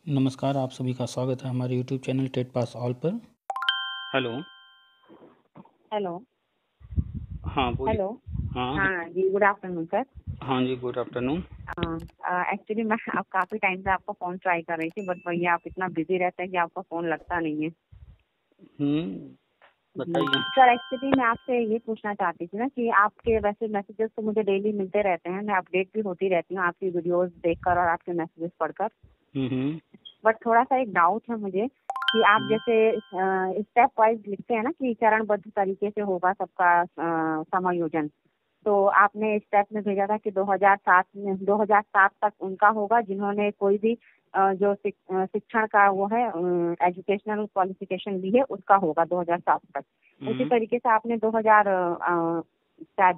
नमस्कार, आप सभी का स्वागत है हमारे YouTube channel TET pass all पर। हेलो। हेलो। हाँ बोलिए। हेलो। हाँ। हाँ जी, गुड आफ्टरनून सर। हाँ जी, गुड आफ्टरनून। एक्चुअली मैं अब काफ़ी टाइम से आपका फ़ोन ट्राई कर रही थी, बट भैया आप इतना बिजी रहते हैं कि आपका फ़ोन लगता नहीं है। जी बताइए। सर, एक्चुअली मैं आपसे ये पूछना चाहती थी ना कि आपके वैसे मैसेजेस तो मुझे डेली मिलते रहते हैं, मैं अपडेट भी होती रहती हूँ आपकी वीडियोस देखकर और आपके मैसेजेस पढ़कर। हम्म। बट थोड़ा सा एक डाउट है मुझे कि आप जैसे स्टेप वाइज लिखते हैं ना कि चरणबद्ध तरीके से होगा सबका समायोजन, तो आपने स्टेप में भेजा था कि 2007 तक उनका होगा जिन्होंने कोई भी जो शिक्षण का वो है एजुकेशनल क्वालिफिकेशन ली है उसका होगा 2007 तक। उसी तरीके से आपने 2000 शायद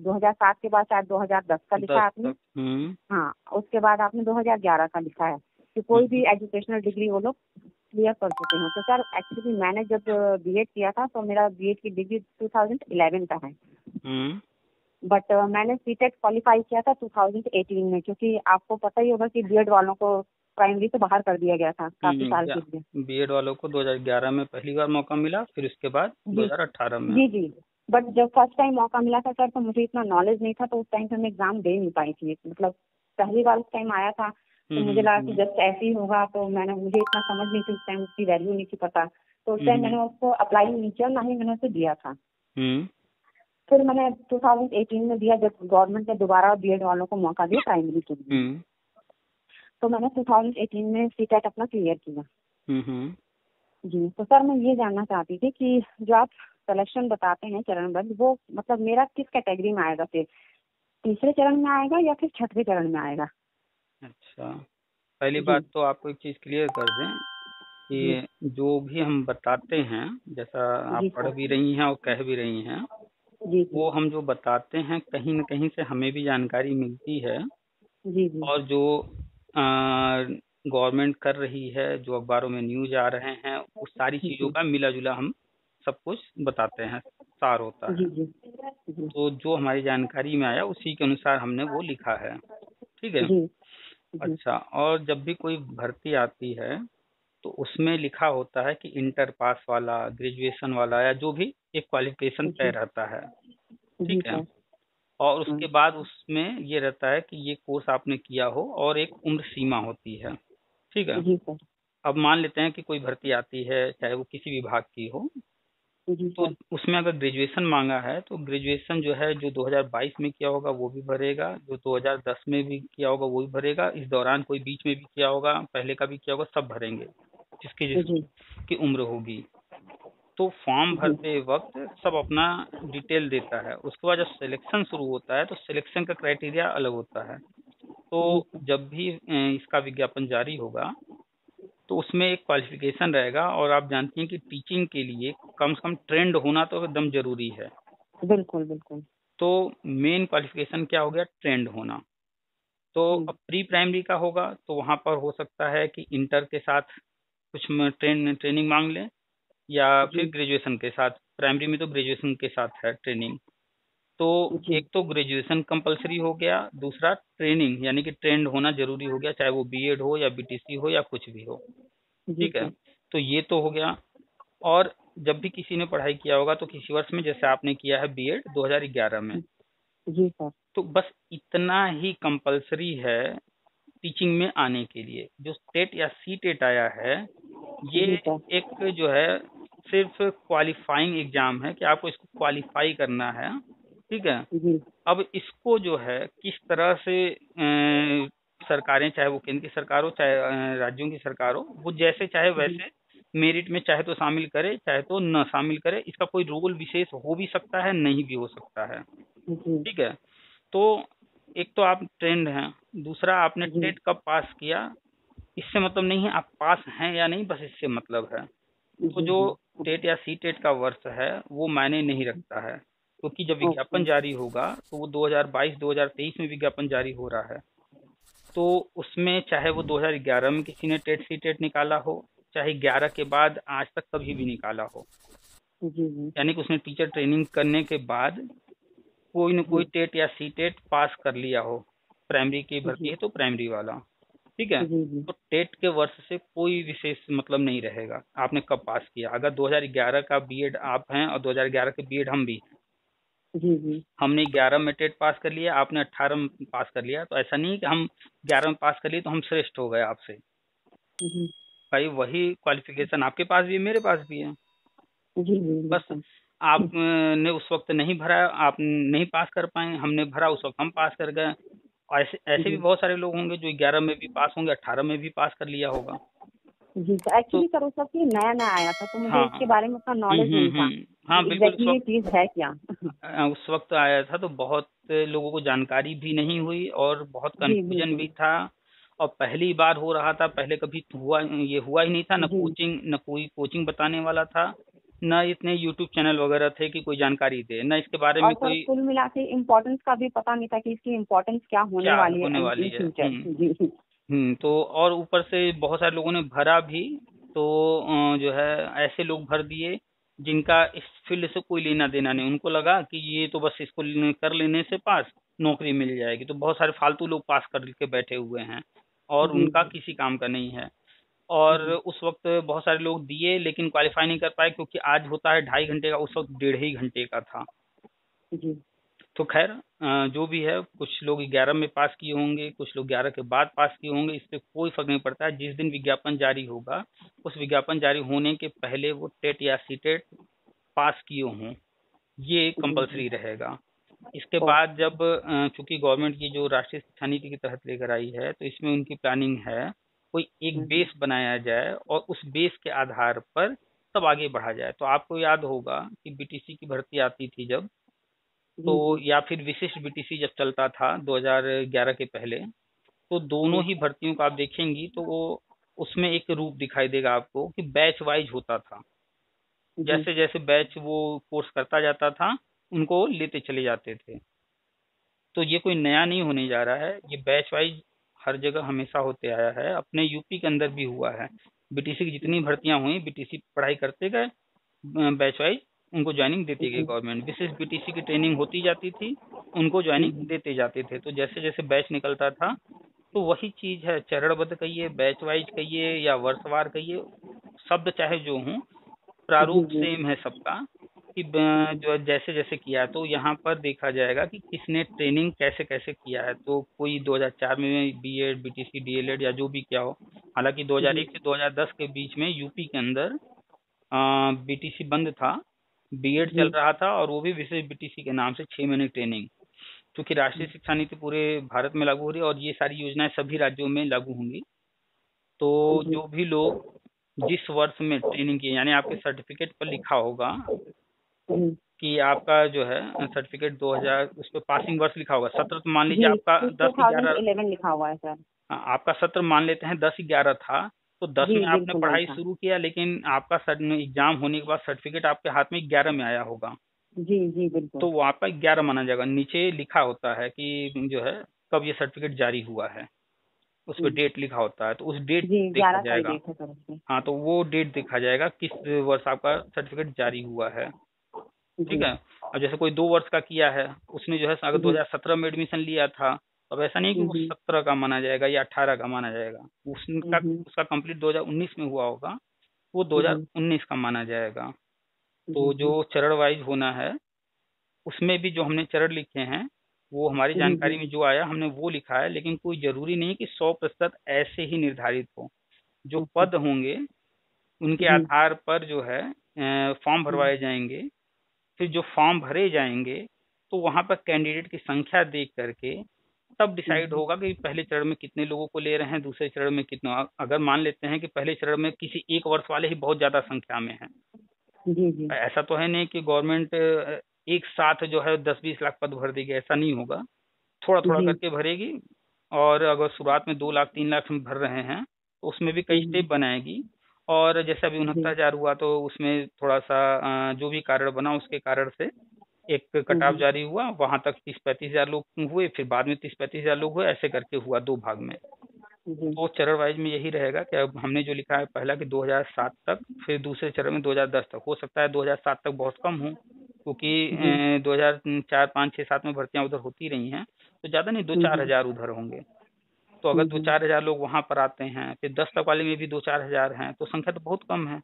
2007 के बाद शायद 2010 का लिखा 10 है आपने। तक। हाँ, उसके बाद आपने 2011 का लिखा है कि कोई भी एजुकेशनल डिग्री वो लोग क्लियर कर चुके हैं। तो सर एक्चुअली मैंने जब बीएड किया था तो मेरा बीएड की डिग्री 2011 का है। बट मैंने सीटेट क्वालिफाई किया था 2018 में, क्योंकि आपको पता ही होगा कि बीएड वालों को प्राइमरी से बाहर कर दिया गया था काफी साल के लिए। बीएड वालों को 2011 में पहली बार मौका मिला, फिर उसके बाद जी 2018 में। जी जी। बट जब फर्स्ट टाइम मौका मिला था सर तो मुझे इतना नॉलेज नहीं था, तो उस टाइम पे मैं एग्जाम दे नहीं पाई थी। मतलब पहली बार उस टाइम आया था तो मुझे लगा कि जस्ट ऐसे ही होगा, तो मुझे इतना समझ नहीं थी उस टाइम, उसकी वैल्यू नहीं थी पता। तो उस टाइम मैंने उसको अप्लाई नहीं किया, ना ही मैंने उसे दिया था। फिर मैंने 2018 में दिया जब गवर्नमेंट ने दोबारा बीएड वालों को मौका दिया प्राइमरी के लिए। तो मैंने 2018 में सीटेट अपना क्लियर किया। जी, तो सर मैं ये जानना चाहती थी कि जो आप सिलेक्शन बताते हैं चरणबद्ध, वो मतलब मेरा किस कैटेगरी में आएगा? फिर तीसरे चरण में आएगा या फिर छठवें चरण में आएगा? अच्छा, पहली जी बात तो आपको एक चीज़ क्लियर कर दें जी कि जो भी हम बताते हैं, जैसा आप जी पढ़ सर। भी रही हैं और कह भी रही हैं, जी जी वो हम जो बताते हैं कहीं न कहीं से हमें भी जानकारी मिलती है। जी जी और जो गवर्नमेंट कर रही है, जो अखबारों में न्यूज़ आ रहे हैं, उस सारी चीज़ों जी का मिला-जुला हम सब कुछ बताते हैं, सार होता जी है। जी जी तो जो हमारी जानकारी में आया उसी के अनुसार हमने वो लिखा है, ठीक है? जी जी अच्छा, और जब भी कोई भर्ती आती है, तो उसमें लिखा होता है कि इंटर पास वाला, ग्रेजुएशन वाला या जो भी एक क्वालिफ़िकेशन तय जी रहता है, जी ठीक है? सर। और हाँ, उसके बाद उसमें ये रहता है कि ये कोर्स आपने किया हो और एक उम्र सीमा होती है, ठीक है? जी सर। अब मान लेते हैं कि कोई भर्ती आती है, चाहे वो किसी विभाग की हो, जी तो सर। उसमें अगर ग्रेजुएशन मांगा है तो ग्रेजुएशन जो है जो 2022 में किया होगा वो भी भरेगा, जो 2010 में भी किया होगा वो भी भरेगा, इस दौरान कोई बीच में भी किया होगा, पहले का भी किया होगा, सब भरेंगे जिसकी जी जिसकी उम्र होगी। तो फॉर्म जी भरते वक्त सब अपना डिटेल देता है। उसके बाद जब सिलेक्शन शुरू होता है तो सिलेक्शन का क्राइटेरिया अलग होता है। जी तो सर। जब भी इसका विज्ञापन जारी होगा तो उसमें एक क्वालिफिकेशन रहेगा, और आप जानती हैं कि टीचिंग के लिए कम से कम ट्रेंड होना तो एकदम जरूरी है। बिल्कुल बिल्कुल। तो मेन क्वालिफिकेशन क्या हो गया? ट्रेंड होना। तो अब प्री प्राइमरी का होगा तो वहाँ पर हो सकता है कि इंटर के साथ कुछ ट्रेनिंग मांग लें, या फिर जी ग्रेजुएशन के साथ। प्राइमरी में तो ग्रेजुएशन के साथ है ट्रेनिंग। तो जी एक तो ग्रेजुएशन कंपलसरी हो गया, दूसरा ट्रेनिंग यानी कि ट्रेंड होना जरूरी हो गया, चाहे वो बीएड हो या बीटीसी हो या कुछ भी हो, जी ठीक है? सर। तो ये तो हो गया। और जब भी किसी ने पढ़ाई किया होगा तो किसी वर्ष में, जैसे आपने किया है बीएड 2011 में, जी सर। तो बस इतना ही कंपलसरी है टीचिंग में आने के लिए। जो टेट या सी टेट आया है, ये जी सर। एक जो है सिर्फ क्वालिफाइंग एग्जाम है कि आपको इसको क्वालिफाई करना है, ठीक है? जी अब इसको जो है किस तरह से सरकारें, चाहे वो केंद्र की सरकार हो चाहे राज्यों की सरकार हो, वो जैसे चाहे जी वैसे मेरिट में चाहे तो शामिल करे चाहे तो न शामिल करे। इसका कोई रूल विशेष हो भी सकता है, नहीं भी हो सकता है, जी ठीक है? तो एक तो आप ट्रेंड हैं, दूसरा आपने जी टेट कब पास किया, इससे मतलब नहीं है आप पास हैं या नहीं, बस इससे मतलब है। तो जी जो जी। टेट या सी टेट का वर्ष है वो मायने नहीं रखता है, क्योंकि जब ओके। विज्ञापन जारी होगा तो वो 2022-2023 में विज्ञापन जारी हो रहा है। तो उसमें चाहे वो 2011 में किसी ने टेट सी टेट निकाला हो, चाहे 11 के बाद आज तक कभी भी निकाला हो, जी जी यानी कि उसने टीचर ट्रेनिंग करने के बाद कोई न कोई जी टेट या सी टेट पास कर लिया हो। प्राइमरी की भर्ती जी है तो प्राइमरी वाला, ठीक है। जी जी तो टेट के वर्ष से कोई विशेष मतलब नहीं रहेगा आपने कब पास किया। अगर 2011 का बीएड आप हैं और 2011 के बीएड हम भी, जी जी। हमने 11 में टेट पास कर लिया, आपने 18 में पास कर लिया, तो ऐसा नहीं कि हम 11 में पास कर लिए तो हम श्रेष्ठ हो गए आपसे। जी भाई वही क्वालिफिकेशन आपके पास भी है, मेरे पास भी है। जी जी बस बिल्कुल। आपने उस वक्त नहीं भरा, आप नहीं पास कर पाए, हमने भरा उस वक्त हम पास कर गए। ऐसे ऐसे भी जी बहुत सारे लोग होंगे जो 11 में भी पास होंगे, 18 में भी पास कर लिया होगा। जी। तो तो एक्चुअली सर उस वक्त ये नया नया आया था, तो मुझे हाँ, इसके बारे में उतना नॉलेज नहीं था हाँ कि बिल्कुल। उस एग्जैक्टली ये वक्त चीज है क्या। उस वक्त आया था तो बहुत लोगों को जानकारी भी नहीं हुई और बहुत जी कंफ्यूजन बिल्कुल। भी था। और पहली बार हो रहा था, पहले कभी हुआ ये हुआ ही नहीं था, न जी कोचिंग, न कोई कोचिंग बताने वाला था, न इतने यूट्यूब चैनल वगैरह थे कि कोई जानकारी दे, न इसके बारे और में सर कोई कुल मिला के इम्पोर्टेंस का भी पता नहीं था कि इसकी इम्पोर्टेंस क्या होने क्या वाली है होने वाली इन है। फ्यूचर। जी तो और ऊपर से बहुत सारे लोगों ने भरा भी। तो जो है ऐसे लोग भर दिए जिनका इस फील्ड से कोई लेना देना नहीं, उनको लगा कि ये तो बस इसको कर लेने से पास नौकरी मिल जाएगी। तो बहुत सारे फालतू लोग पास करके बैठे हुए हैं और जी उनका जी किसी काम का नहीं है। और जी उस वक्त बहुत सारे लोग दिए लेकिन क्वालिफाई नहीं कर पाए, क्योंकि आज होता है 2.5 घंटे का, उस वक्त 1.5 ही घंटे का था। जी तो खैर जो भी है, कुछ लोग 11 में पास किए होंगे, कुछ लोग 11 के बाद पास किए होंगे, इससे कोई फर्क नहीं पड़ता है। जिस दिन विज्ञापन जारी होगा, उस विज्ञापन जारी होने के पहले वो टेट या सीटेट पास किए हों, ये जी जी। कंपलसरी रहेगा। इसके बाद ओके। जब चूंकि गवर्नमेंट की जो राष्ट्रीय शिक्षा नीति के तहत लेकर आई है, तो इसमें उनकी प्लानिंग है कोई एक बेस बनाया जाए और उस बेस के आधार पर तब आगे बढ़ा जाए। तो आपको याद होगा कि बीटीसी की भर्ती आती थी जब, तो जी जी या फिर विशिष्ट बीटीसी जब चलता था 2011 के पहले, तो दोनों जी ही भर्तियों का आप देखेंगी तो वो उसमें एक रूप दिखाई देगा आपको कि बैच वाइज होता था। जी जैसे जैसे बैच वो कोर्स करता जाता था, उनको लेते चले जाते थे। तो ये कोई नया नहीं होने जा रहा है, ये बैच वाइज हर जगह हमेशा होते आया है, अपने यूपी के अंदर भी हुआ है। बीटीसी की जितनी भर्तियां हुई, बीटीसी पढ़ाई करते गए बैच वाइज, उनको ज्वाइनिंग देती गई जी गवर्नमेंट। विशेष बीटीसी की ट्रेनिंग होती जाती थी, उनको ज्वाइनिंग देते जाते थे। तो जैसे जैसे बैच निकलता था, तो वही चीज है, चरणबद्ध कहिए, बैच वाइज कहिए या वर्षवार कहिए, शब्द चाहे जो हों, जी प्रारूप जी सेम है सबका कि जो जैसे जैसे किया। तो यहाँ पर देखा जाएगा कि किसने ट्रेनिंग कैसे कैसे किया है। तो कोई 2004 में बीएड, बीटीसी, डीएलएड या जो भी किया हो। हालांकि जी 2001 से 2010 के बीच में यूपी के अंदर बीटीसी बंद था, बीएड चल जी रहा था, और वो भी विशेष बीटीसी के नाम से 6 महीने ट्रेनिंग। क्योंकि राष्ट्रीय शिक्षा नीति पूरे भारत में लागू हो रही है और ये सारी योजनाएं सभी राज्यों में लागू होंगी। तो जी जो भी लोग जिस वर्ष में ट्रेनिंग की, यानी आपके सर्टिफिकेट पर लिखा होगा जी कि आपका जो है सर्टिफिकेट 2000, उस पर पासिंग वर्ष लिखा होगा, सत्र, तो मान लीजिए जी आपका टू 10-11, 2011 लिखा हुआ है सर। आपका सत्र मान लेते हैं 10-11 था, तो 10 जी में आपने बिल्कुल वही पढ़ाई था। शुरू किया, लेकिन आपका एग्जाम होने के बाद सर्टिफिकेट आपके हाथ में 11 में आया होगा, जी जी बिल्कुल। तो वो आपका 11 माना जाएगा। नीचे लिखा होता है कि जो है कब ये सर्टिफिकेट जारी हुआ है, उस पर जी डेट लिखा होता है, तो उस डेट जी देखा 11 का ही जाएगा। डेट है सर उसमें। हाँ, तो वो डेट देखा जाएगा किस वर्ष आपका सर्टिफिकेट जारी हुआ है। ठीक जी है। अब जैसे कोई 2 वर्ष का किया है, उसने जो है अगर जी 2017 में एडमिशन लिया था, अब ऐसा नहीं कि वो हम्म 17 का माना जाएगा या 18 का माना जाएगा, उसका हम्म उसका कंप्लीट 2019 में हुआ होगा, वो हम्म 2019 का माना जाएगा। तो जी जो चरण वाइज होना है, उसमें भी जो हमने चरण लिखे हैं, वो हमारी जी जानकारी में जो आया हमने वो लिखा है, लेकिन कोई जरूरी नहीं कि 100% ऐसे ही निर्धारित हो। जो ओके। पद होंगे उनके जी आधार पर जो है फॉर्म हम्म भरवाए जाएंगे। फिर जो फॉर्म भरे जाएंगे, तो वहां पर कैंडिडेट की संख्या देख करके तब डिसाइड हम्म होगा कि पहले चरण में कितने लोगों को ले रहे हैं, दूसरे चरण में कितना। अगर मान लेते हैं कि पहले चरण में किसी एक वर्ष वाले ही बहुत ज्यादा संख्या में है, जी जी ऐसा तो है नहीं कि गवर्नमेंट एक साथ जो है 10-20 लाख पद भर देगी, ऐसा नहीं होगा। थोड़ा थोड़ा जी करके भरेगी। और अगर शुरुआत में 2 लाख 3 लाख हम भर रहे हैं, तो उसमें भी कई हम्म स्टेप बनाएगी। और जैसे अभी जी 69,000 हुआ, तो उसमें थोड़ा सा जो भी कारण बना उसके कारण से एक कटाव हम्म जारी हुआ, वहां तक 30-35 हजार लोग हुए, फिर बाद में 30-35 हजार लोग हुए, ऐसे करके हुआ 2 भाग में। जी तो चरण वाइज में यही रहेगा कि अब हमने जो लिखा है पहला कि 2007 तक, फिर दूसरे चरण में 2010 तक। हो सकता है 2007 तक बहुत कम हो, जी क्योंकि 2004, 5, 6, 7 में भर्तियां उधर होती रही हैं, तो ज्यादा नहीं, 2-4 हजार उधर होंगे। तो अगर 2-4 हजार लोग वहां पर आते हैं, फिर 10 तक वाले में भी 2-4 हजार हैं, तो संख्या तो बहुत कम है।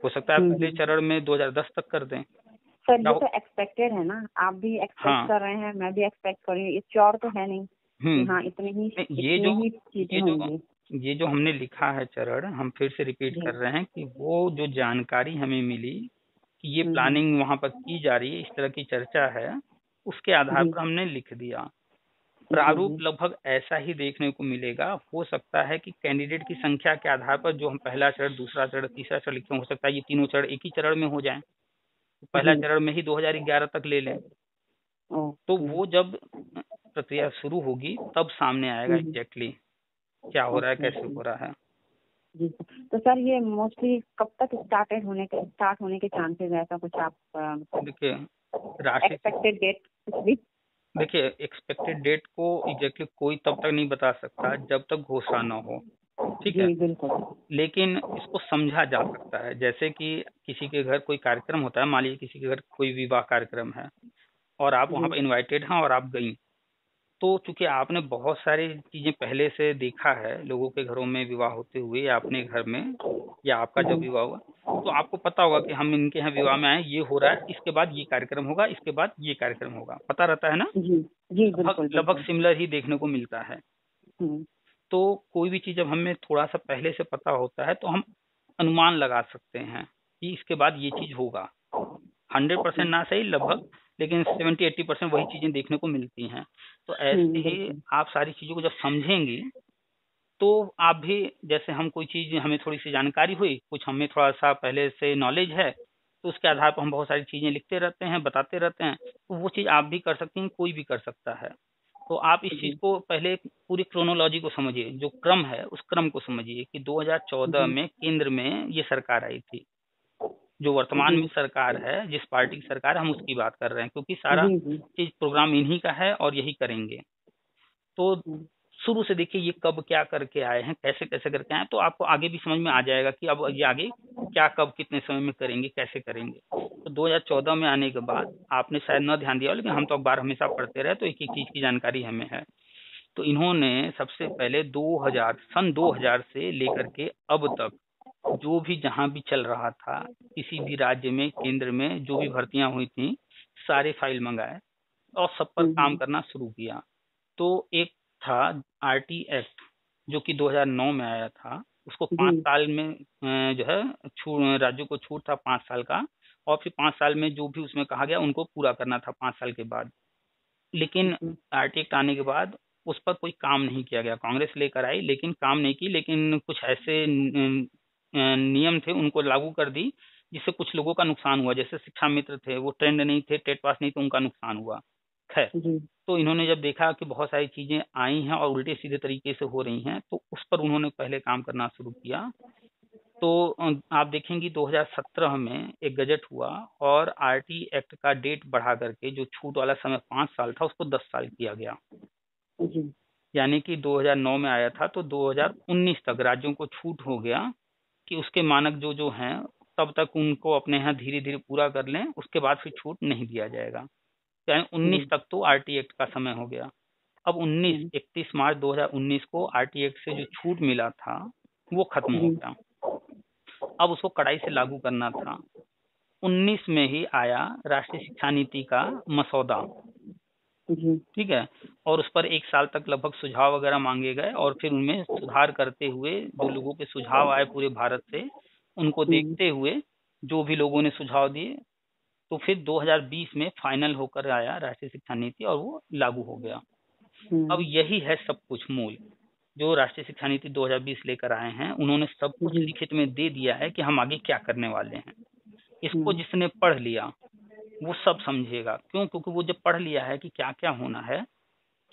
हो सकता है पहले चरण में 2010 तक कर दें। सर ये तो एक्सपेक्टेड है ना, आप भी एक्सपेक्ट हाँ। कर रहे हैं, मैं भी एक्सपेक्ट कर रही हूँ, इस और तो है नहीं कि हाँ इतनी ही चीजें होंगी। ये जो हमने लिखा है चरण, हम फिर से रिपीट कर रहे हैं कि वो जो जानकारी हमें मिली कि ये प्लानिंग वहां पर की जा रही है, इस तरह की चर्चा है, उसके आधार पर हमने लिख दिया। प्रारूप लगभग ऐसा ही देखने को मिलेगा। हो सकता है कि कैंडिडेट की संख्या के आधार पर जो हम पहला चरण, दूसरा चरण, तीसरा चरण लिखे, हो सकता है ये तीनों चरण एक ही चरण में हो जाएं। तो पहला चरण में ही 2011 तक ले लें, तो वो जब प्रक्रिया शुरू होगी तब सामने आएगा एग्जैक्टली क्या हो रहा है, कैसे हो रहा है। जी तो सर ये मोस्टली कब तक स्टार्ट होने के चांसेस है, ऐसा कुछ आप देखिए एक्सपेक्टेड डेट कुछ भी? देखिए एक्सपेक्टेड डेट को एग्जैक्टली कोई तब तक नहीं बता सकता जब तक घोषणा न हो, ठीक है। बिल्कुल। लेकिन इसको समझा जा सकता है, जैसे कि किसी के घर कोई कार्यक्रम होता है, मान लीजिए किसी के घर कोई विवाह कार्यक्रम है और आप वहां पर इनवाइटेड हैं और आप गई, तो चूंकि आपने बहुत सारी चीजें पहले से देखा है लोगों के घरों में विवाह होते हुए, या अपने घर में, या आपका जब विवाह हुआ, तो आपको पता होगा कि हम इनके यहाँ विवाह में आए, ये हो रहा है, इसके बाद ये कार्यक्रम होगा, इसके बाद ये कार्यक्रम होगा, पता रहता है ना। लगभग सिमिलर ही देखने को मिलता है। तो कोई भी चीज जब हमें थोड़ा सा पहले से पता होता है तो हम अनुमान लगा सकते हैं कि इसके बाद ये चीज होगा। 100% ना सही लगभग, लेकिन 70-80% वही चीजें देखने को मिलती हैं। तो ऐसे ही आप सारी चीजों को जब समझेंगी तो आप भी, जैसे हम कोई चीज, हमें थोड़ी सी जानकारी हुई, कुछ हमें थोड़ा सा पहले से नॉलेज है, तो उसके आधार पर हम बहुत सारी चीजें लिखते रहते हैं, बताते रहते हैं, तो वो चीज आप भी कर सकती हैं, कोई भी कर सकता है। तो आप इस चीज को पहले पूरी क्रोनोलॉजी को समझिए, जो क्रम है उस क्रम को समझिए कि 2014 में केंद्र में ये सरकार आई थी। जो वर्तमान में सरकार है, जिस पार्टी की सरकार है, हम उसकी बात कर रहे हैं, क्योंकि सारा चीज प्रोग्राम इन्हीं का है और यही करेंगे। तो शुरू से देखिए ये कब क्या करके आए हैं, कैसे कैसे करके आए, तो आपको आगे भी समझ में आ जाएगा कि अब ये आगे क्या, कब, कितने समय में करेंगे, कैसे करेंगे। तो 2014 में आने के बाद आपने शायद न ध्यान दिया, लेकिन हम तो अखबार हमेशा पढ़ते रहे, तो एक एक चीज की जानकारी हमें है। तो इन्होंने सबसे पहले 2000 से लेकर के अब तक जो भी जहां भी चल रहा था, किसी भी राज्य में, केंद्र में जो भी भर्तियां हुई थी, सारे फाइल मंगाए और सब पर काम करना शुरू किया। तो एक था आरटी एक्ट जो कि 2009 में आया था, उसको 5 साल में जो है राज्यों को छूट था 5 साल का, और फिर 5 साल में जो भी उसमें कहा गया उनको पूरा करना था 5 साल के बाद। लेकिन आरटी एक्ट आने के बाद उस पर कोई काम नहीं किया गया। कांग्रेस लेकर आई लेकिन काम नहीं की, लेकिन कुछ ऐसे नियम थे उनको लागू कर दी जिससे कुछ लोगों का नुकसान हुआ। जैसे शिक्षा मित्र थे, वो ट्रेंड नहीं थे, टेट पास नहीं, तो उनका नुकसान हुआ। खैर, तो इन्होंने जब देखा कि बहुत सारी चीजें आई हैं और उल्टे सीधे तरीके से हो रही हैं, तो उस पर उन्होंने पहले काम करना शुरू किया। तो आप देखेंगे 2017 में एक गजट हुआ और आरटी एक्ट का डेट बढ़ा करके, जो छूट वाला समय 5 साल था उसको 10 साल किया गया। यानी कि 2009 में आया था तो 2019 तक राज्यों को छूट हो गया कि उसके मानक जो जो हैं तब तक उनको अपने यहाँ धीरे धीरे पूरा कर लें, उसके बाद फिर छूट नहीं दिया जाएगा। यानी 19 तक तो आरटी एक्ट का समय हो गया। अब 31 मार्च 2019 को आरटी एक्ट से जो छूट मिला था वो खत्म हो गया। अब उसको कड़ाई से लागू करना था। 19 में ही आया राष्ट्रीय शिक्षा नीति का मसौदा, ठीक है, और उस पर 1 साल तक लगभग सुझाव वगैरह मांगे गए, और फिर उनमें सुधार करते हुए जो लोगों के सुझाव आए पूरे भारत से, उनको देखते हुए जो भी लोगों ने सुझाव दिए, तो फिर 2020 में फाइनल होकर आया राष्ट्रीय शिक्षा नीति और वो लागू हो गया। अब यही है सब कुछ मूल, जो राष्ट्रीय शिक्षा नीति 2020 लेकर आए हैं, उन्होंने सब कुछ लिखित में दे दिया है कि हम आगे क्या करने वाले हैं। इसको जिसने पढ़ लिया वो सब समझेगा। क्यों? क्योंकि वो जब पढ़ लिया है कि क्या क्या होना है,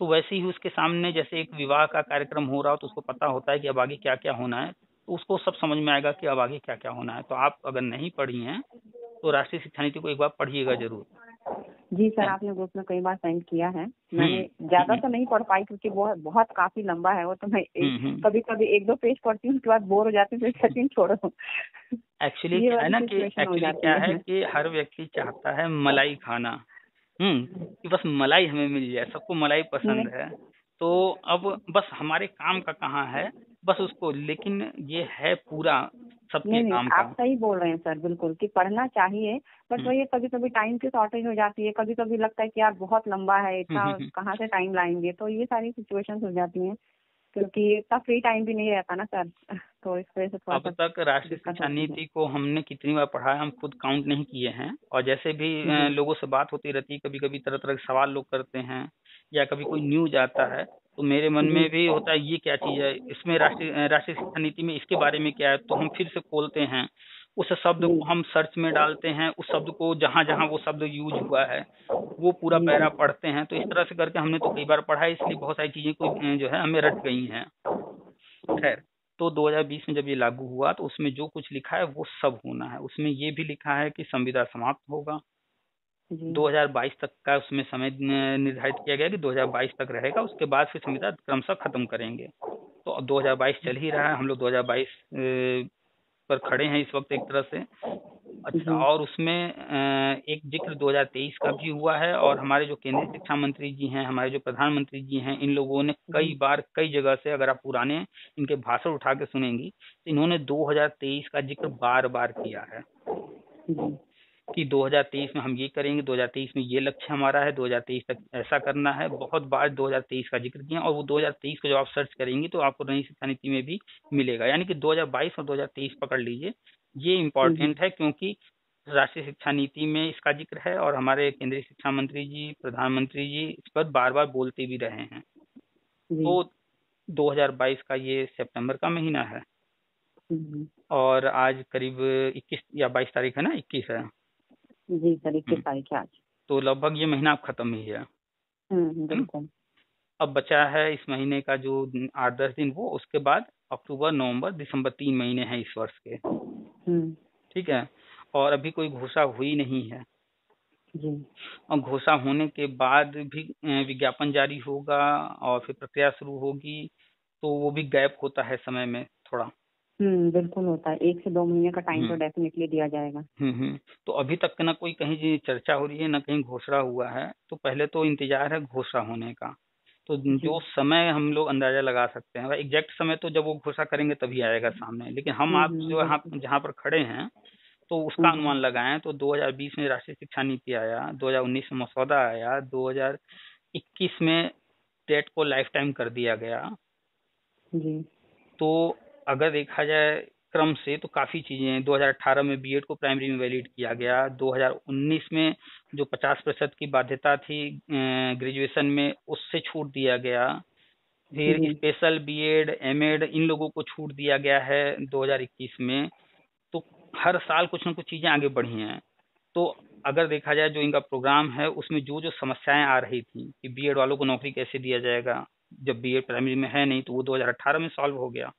तो वैसे ही उसके सामने जैसे एक विवाह का कार्यक्रम हो रहा हो तो उसको पता होता है कि अब आगे क्या क्या होना है, तो उसको सब समझ में आएगा कि अब आगे क्या क्या होना है। तो आप अगर नहीं पढ़ी हैं तो राष्ट्रीय शिक्षा नीति को एक बार पढ़िएगा जरूर। जी सर, आपने ग्रुप में कई बार सेंड किया है, मैंने ज्यादा तो नहीं पढ़ पाई क्योंकि वो बहुत काफी लंबा है वो, तो मैं कभी कभी 1-2 पेज पढ़ती हूँ, उसके बाद बोर हो जाती हूँ, फिर छोड़ो। एक्चुअली क्या है कि हर व्यक्ति चाहता है मलाई खाना, कि बस मलाई हमें मिल जाए, सबको मलाई पसंद है। तो अब बस हमारे काम का कहाँ है, बस उसको, लेकिन ये है पूरा सबके नहीं नहीं, काम आप का। सही बोल रहे हैं सर, बिल्कुल कि पढ़ना चाहिए, बट हम्म वही कभी कभी टाइम की शॉर्टेज हो जाती है, कभी कभी लगता है कि यार बहुत लंबा है, हम्म इतना हम्म हम्म। कहाँ से टाइम लाएंगे, तो ये सारी सिचुएशंस हो जाती हैं, क्योंकि इतना फ्री टाइम भी नहीं रहता ना सर। तो इस वजह से थोड़ा अब सा तक राष्ट्रीय दिक्कत शिक्षा होती है। नीति को हमने कितनी बार पढ़ा है, हम खुद काउंट नहीं किए हैं। और जैसे भी जी लोगों से बात होती रहती है, कभी कभी तरह तरह के सवाल लोग करते हैं, या कभी कोई न्यूज आता है, तो मेरे मन जी में भी होता है ये क्या चीज है, इसमें राष्ट्रीय शिक्षा नीति में इसके बारे में क्या है, तो हम फिर से खोलते हैं, उस शब्द जी को हम सर्च में डालते हैं, उस शब्द को जहां जहां वो शब्द यूज हुआ है वो पूरा जी पैरा जी पढ़ते हैं। तो इस तरह से करके हमने तो कई बार पढ़ा है, इसलिए बहुत सारी चीजें कोई जो है हमें रट गई हैं। खैर, तो 2020 में जब ये लागू हुआ तो उसमें जो कुछ लिखा है वो सब होना है। उसमें ये भी लिखा है कि संविदा समाप्त होगा, जी 2022 तक का उसमें समय निर्धारित किया गया कि 2022 तक रहेगा, उसके बाद फिर संविदा क्रमशः खत्म करेंगे। तो अब 2022 चल ही रहा है, हम लोग 2022 पर खड़े हैं इस वक्त एक तरह से। अच्छा, जी और उसमें एक जिक्र 2023 का भी हुआ है, और हमारे जो केंद्रीय शिक्षा मंत्री जी हैं, हमारे जो प्रधानमंत्री जी हैं, इन लोगों ने कई जी बार कई जगह से, अगर आप पुराने इनके भाषण उठा के सुनेंगी, तो इन्होंने 2023 का जिक्र बार बार किया है जी कि 2023 में हम ये करेंगे, 2023 में ये लक्ष्य हमारा है, 2023 तक ऐसा करना है। बहुत बार 2023 का जिक्र किया, और वो 2023 को जब आप सर्च करेंगी तो आपको नई शिक्षा नीति में भी मिलेगा। यानी कि 2022 और 2023 पकड़ लीजिए, ये इम्पोर्टेंट है, क्योंकि राष्ट्रीय शिक्षा नीति में इसका जिक्र है, और हमारे केंद्रीय शिक्षा मंत्री जी, प्रधानमंत्री जी इस पर बार बार बोलते भी रहे हैं। जी तो 2022 का ये सितंबर का महीना है, जी और आज करीब 21 या 22 तारीख है ना, 21 है। जी सर, 21 हम्म, तारीख है आज। तो लगभग ये महीना अब खत्म ही है ना। बिल्कुल। अब बचा है इस महीने का जो 8-10 दिन, वो उसके बाद अक्टूबर नवंबर दिसंबर 3 महीने हैं इस वर्ष के। हम्म ठीक है, और अभी कोई घोषणा हुई नहीं है, जी और घोषणा होने के बाद भी विज्ञापन जारी होगा और फिर प्रक्रिया शुरू होगी, तो वो भी गैप होता है समय में थोड़ा। बिल्कुल होता है, 1 से 2 महीने का टाइम तो हम्म डेफिनेटली दिया जाएगा। तो अभी तक ना कोई कहीं चर्चा हो रही है, ना कहीं घोषणा हुआ है, तो पहले तो इंतजार है घोषणा होने का। तो जी जो समय हम लोग अंदाजा लगा सकते हैं, एग्जैक्ट समय तो जब वो घोषणा करेंगे तभी आएगा सामने, लेकिन हम आप जो यहाँ बिल्कुल। जहाँ पर खड़े हैं तो उसका हम्म अनुमान लगाएं, तो 2020 में राष्ट्रीय शिक्षा नीति आया, 2019 में मसौदा आया, 2021 में टेट को लाइफ टाइम कर दिया गया। जी तो अगर देखा जाए क्रम से तो काफी चीजें हैं। 2018 में बीएड को प्राइमरी में वैलिड किया गया, 2019 में जो 50% की बाध्यता थी ग्रेजुएशन में, उससे छूट दिया गया। फिर जी स्पेशल बीएड एमएड इन लोगों को छूट दिया गया है 2021 में। तो हर साल कुछ ना कुछ चीजें आगे बढ़ी हैं। तो अगर देखा जाए जो इनका प्रोग्राम है, उसमें जो जो समस्याएं आ रही थी कि बीएड वालों को नौकरी कैसे दिया जाएगा, जब बीएड प्राइमरी में है नहीं, तो वो 2018 में सॉल्व हो गया।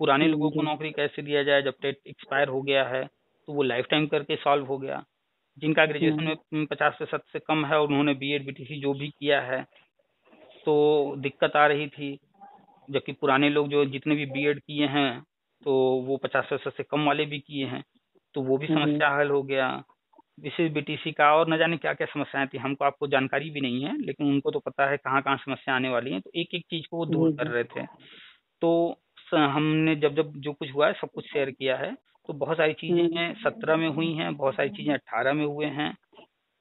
पुराने लोगों को जी नौकरी कैसे दिया जाए जब टेट एक्सपायर हो गया है, तो वो लाइफ टाइम करके सॉल्व हो गया। जिनका ग्रेजुएशन हम्म में 50% से कम है और उन्होंने बीएड बीटीसी जो भी किया है, तो दिक्कत आ रही थी। जबकि पुराने लोग जो जितने भी बीएड किए हैं, तो वो 50% से कम वाले भी किए हैं, तो वो भी जी समस्या हल हो गया। विशेष बीटीसी का और न जाने क्या क्या समस्याएं थी, हमको आपको जानकारी भी नहीं है, लेकिन उनको तो पता है कहाँ कहाँ समस्या आने वाली है, तो एक एक चीज को वो दूर जी कर जी रहे थे। तो हमने जब जब जो कुछ हुआ है सब कुछ शेयर किया है। तो बहुत सारी चीजें हम्म हैं 17 में हुई हैं, बहुत सारी चीजें 18 में हुए हैं,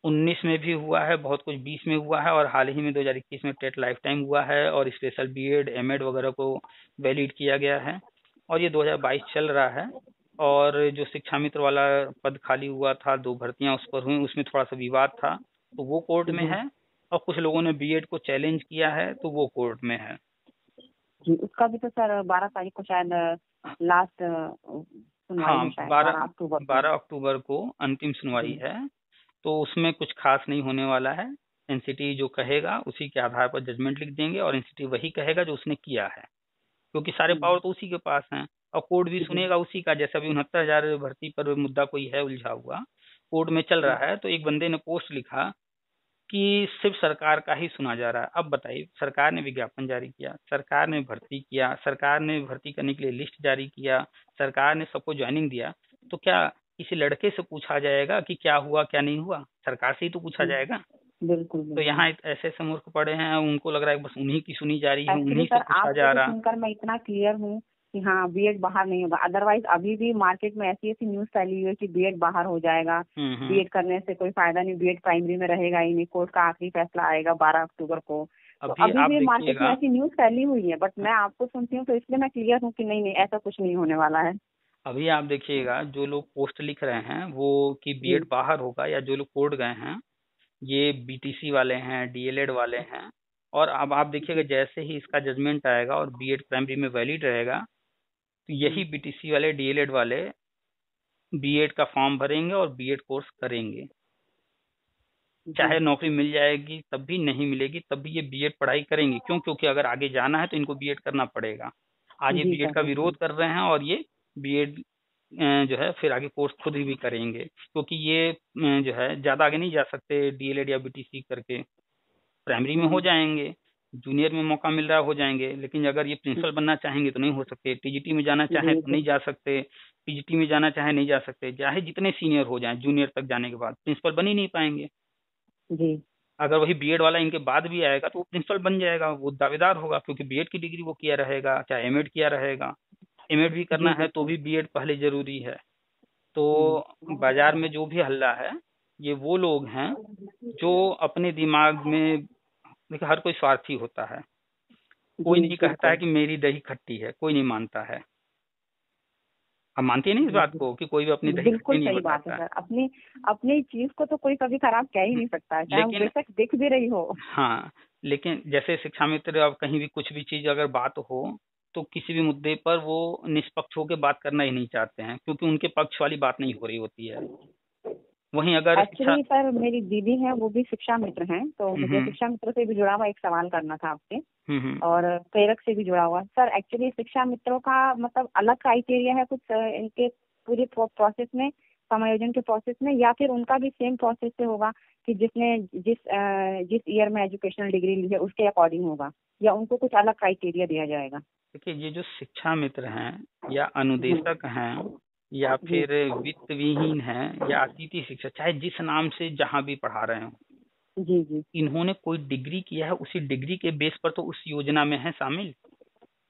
19 में भी हुआ है, बहुत कुछ 20 में हुआ है, और हाल ही में 2021 में टेट लाइफ टाइम हुआ है, और स्पेशल बीएड एमएड वगैरह को वैलिड किया गया है। और ये 2022 चल रहा है। और जो शिक्षा मित्र वाला पद खाली हुआ था, 2 भर्तियां उस पर हुई, उसमें थोड़ा सा विवाद था, तो वो कोर्ट में जी है। और कुछ लोगों ने बीएड को चैलेंज किया है, तो वो कोर्ट में है। जी उसका भी तो सर 12 तारीख को शायद लास्ट सुनवाई हाँ, है, शायद 12 अक्टूबर को। 12 अक्टूबर को अंतिम सुनवाई जी है। तो उसमें कुछ खास नहीं होने वाला है। एनसीटी जो कहेगा उसी के आधार पर जजमेंट लिख देंगे, और एनसीटी वही कहेगा जो उसने किया है, क्योंकि सारे हम्म पावर तो उसी के पास हैं। और कोर्ट भी जी सुनेगा उसी का, जैसा भी 69,000 भर्ती पर मुद्दा कोई है उलझा हुआ, कोर्ट में चल जी रहा है। तो एक बंदे ने पोस्ट लिखा कि सिर्फ सरकार का ही सुना जा रहा है। अब बताइए, सरकार ने विज्ञापन जारी किया, सरकार ने भर्ती किया, सरकार ने भर्ती करने के लिए लिस्ट जारी किया, सरकार ने सबको ज्वाइनिंग दिया, तो क्या किसी लड़के से पूछा जाएगा कि क्या हुआ क्या नहीं हुआ? सरकार से ही तो पूछा जी जाएगा। बिल्कुल तो बिल्कुल। यहाँ ऐसे ऐसे मूर्ख पड़े हैं, उनको लग रहा है बस उन्हीं की सुनी जा रही है, एक्चुअली उन्हीं से सर पूछा आपसे जा तो रहा। सुनकर मैं इतना क्लियर हूँ कि हाँ बीएड बाहर नहीं होगा, अदरवाइज अभी भी मार्केट में ऐसी ऐसी न्यूज फैली हुई है कि बीएड बाहर हो जाएगा, हम्म। बीएड करने से कोई फायदा नहीं, बीएड प्राइमरी में रहेगा ही नहीं, कोर्ट का आखिरी फैसला आएगा 12 अक्टूबर को। तो अभी अभी आप भी मार्केट में देखिएगा, ऐसी न्यूज फैली हुई है, बट मैं आपको सुनती हूँ तो इसलिए मैं क्लियर हूँ कि नहीं नहीं ऐसा कुछ नहीं होने वाला है। अभी आप देखिएगा जो लोग पोस्ट लिख रहे हैं वो कि बीएड जी बाहर होगा, या जो लोग कोर्ट गए हैं, ये बीटीसी वाले हैं, डीएलएड वाले हैं। और अब आप देखिएगा जैसे ही इसका जजमेंट आएगा और बीएड प्राइमरी में वैलिड रहेगा, तो यही जी बीटीसी वाले, डीएलएड वाले बीएड का फॉर्म भरेंगे और बीएड कोर्स करेंगे। जी चाहे नौकरी मिल जाएगी तब भी, नहीं मिलेगी तब भी ये बीएड पढ़ाई करेंगे। क्यों? क्योंकि अगर आगे जाना है तो इनको बीएड करना पड़ेगा। आज ये जी बीएड सर का बिल्कुल। विरोध कर रहे हैं और ये बीएड जो है फिर आगे कोर्स खुद ही भी करेंगे, क्योंकि ये जो है ज्यादा आगे नहीं जा सकते डीएलएड या बीटीसी करके। प्राइमरी में हो हम्म, जाएंगे, जूनियर में मौका मिल रहा है हो जाएंगे, लेकिन अगर ये प्रिंसिपल बनना चाहेंगे तो नहीं हो सकते, टीजीटी में जाना चाहें जी तो नहीं जा सकते, पीजीटी में जाना चाहे नहीं जा सकते, चाहे जितने सीनियर हो जाएं, जूनियर तक जाने के बाद प्रिंसिपल बन ही नहीं पाएंगे। जी अगर वही बीएड वाला इनके बाद भी आएगा तो वो प्रिंसिपल बन जाएगा, वो दावेदार होगा, क्योंकि बीएड की डिग्री वो किया रहेगा, चाहे एमएड किया रहेगा। एमएड भी जी करना है तो बिल्कुल। भी बीएड पहले जरूरी है। तो हम्म, बाजार में जो भी हल्ला है, ये वो लोग हैं जो अपने दिमाग में, देखिए हर कोई स्वार्थी होता है। कोई जी नहीं कहता है बिल्कुल। कि मेरी दही खट्टी है, कोई नहीं मानता है। आप मानती है नहीं इस बात को कि कोई भी अपनी दही बिल्कुल खट्टी नहीं सही बात है बताता है? सर, अपनी अपनी चीज को तो कोई कभी खराब कह ही नहीं सकता है, चाहे वो लेकिन बेशक दिख भी रही हो। हाँ, लेकिन जैसे शिक्षा मित्र, अब कहीं भी कुछ भी चीज अगर बात हो तो किसी भी मुद्दे पर वो निष्पक्ष होकर बात करना ही नहीं चाहते हैं, क्योंकि उनके पक्ष वाली बात नहीं हो रही होती है। वहीं अगर शिक्षा। एक्चुअली सर मेरी दीदी है, वो भी शिक्षा मित्र हैं, तो मुझे हम्म शिक्षा मित्र से भी जुड़ा हुआ एक सवाल करना था आपसे। हम्म। और प्रेरक से भी जुड़ा हुआ सर, एक्चुअली शिक्षा मित्रों का मतलब अलग क्राइटेरिया है कुछ इनके पूरे प्रोसेस में, समायोजन के प्रोसेस में, या फिर उनका भी सेम प्रोसेस से होगा कि जिसने जिस ईयर में एजुकेशनल डिग्री ली है उसके अकॉर्डिंग होगा, या उनको कुछ अलग क्राइटेरिया दिया जाएगा? देखिए, ये जो शिक्षा मित्र हैं या जी अनुदेशक हैं या जी फिर वित्त विहीन हैं या अतिथि शिक्षक, चाहे जिस नाम से जहां भी पढ़ा रहे हो, जी जी इन्होंने कोई डिग्री किया है, उसी डिग्री के बेस पर तो उस योजना में है शामिल।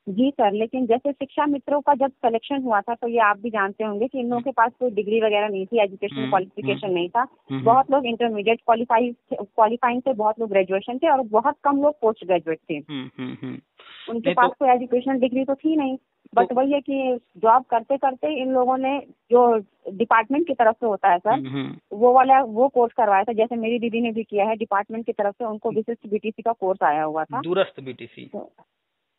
जी सर, लेकिन जैसे शिक्षा मित्रों का जब सिलेक्शन हुआ था तो ये आप भी जानते होंगे कि इन लोगों के पास कोई डिग्री वगैरह नहीं थी, एजुकेशनल क्वालिफिकेशन हम्म नहीं था। हम्म बहुत लोग इंटरमीडिएट क्वालिफाइंग थे, बहुत लोग ग्रेजुएशन थे, और बहुत कम लोग पोस्ट ग्रेजुएट थे। हम्म। उनके नहीं पास तो कोई एजुकेशनल डिग्री तो थी नहीं, तो बट वही है कि जॉब करते करते इन लोगों ने जो डिपार्टमेंट की तरफ से होता है सर, हम्म। वो कोर्स करवाया था। जैसे मेरी दीदी ने भी किया है, डिपार्टमेंट की तरफ से उनको विशिष्ट बीटीसी का कोर्स आया हुआ था। दूरस्थ बीटीसी। तो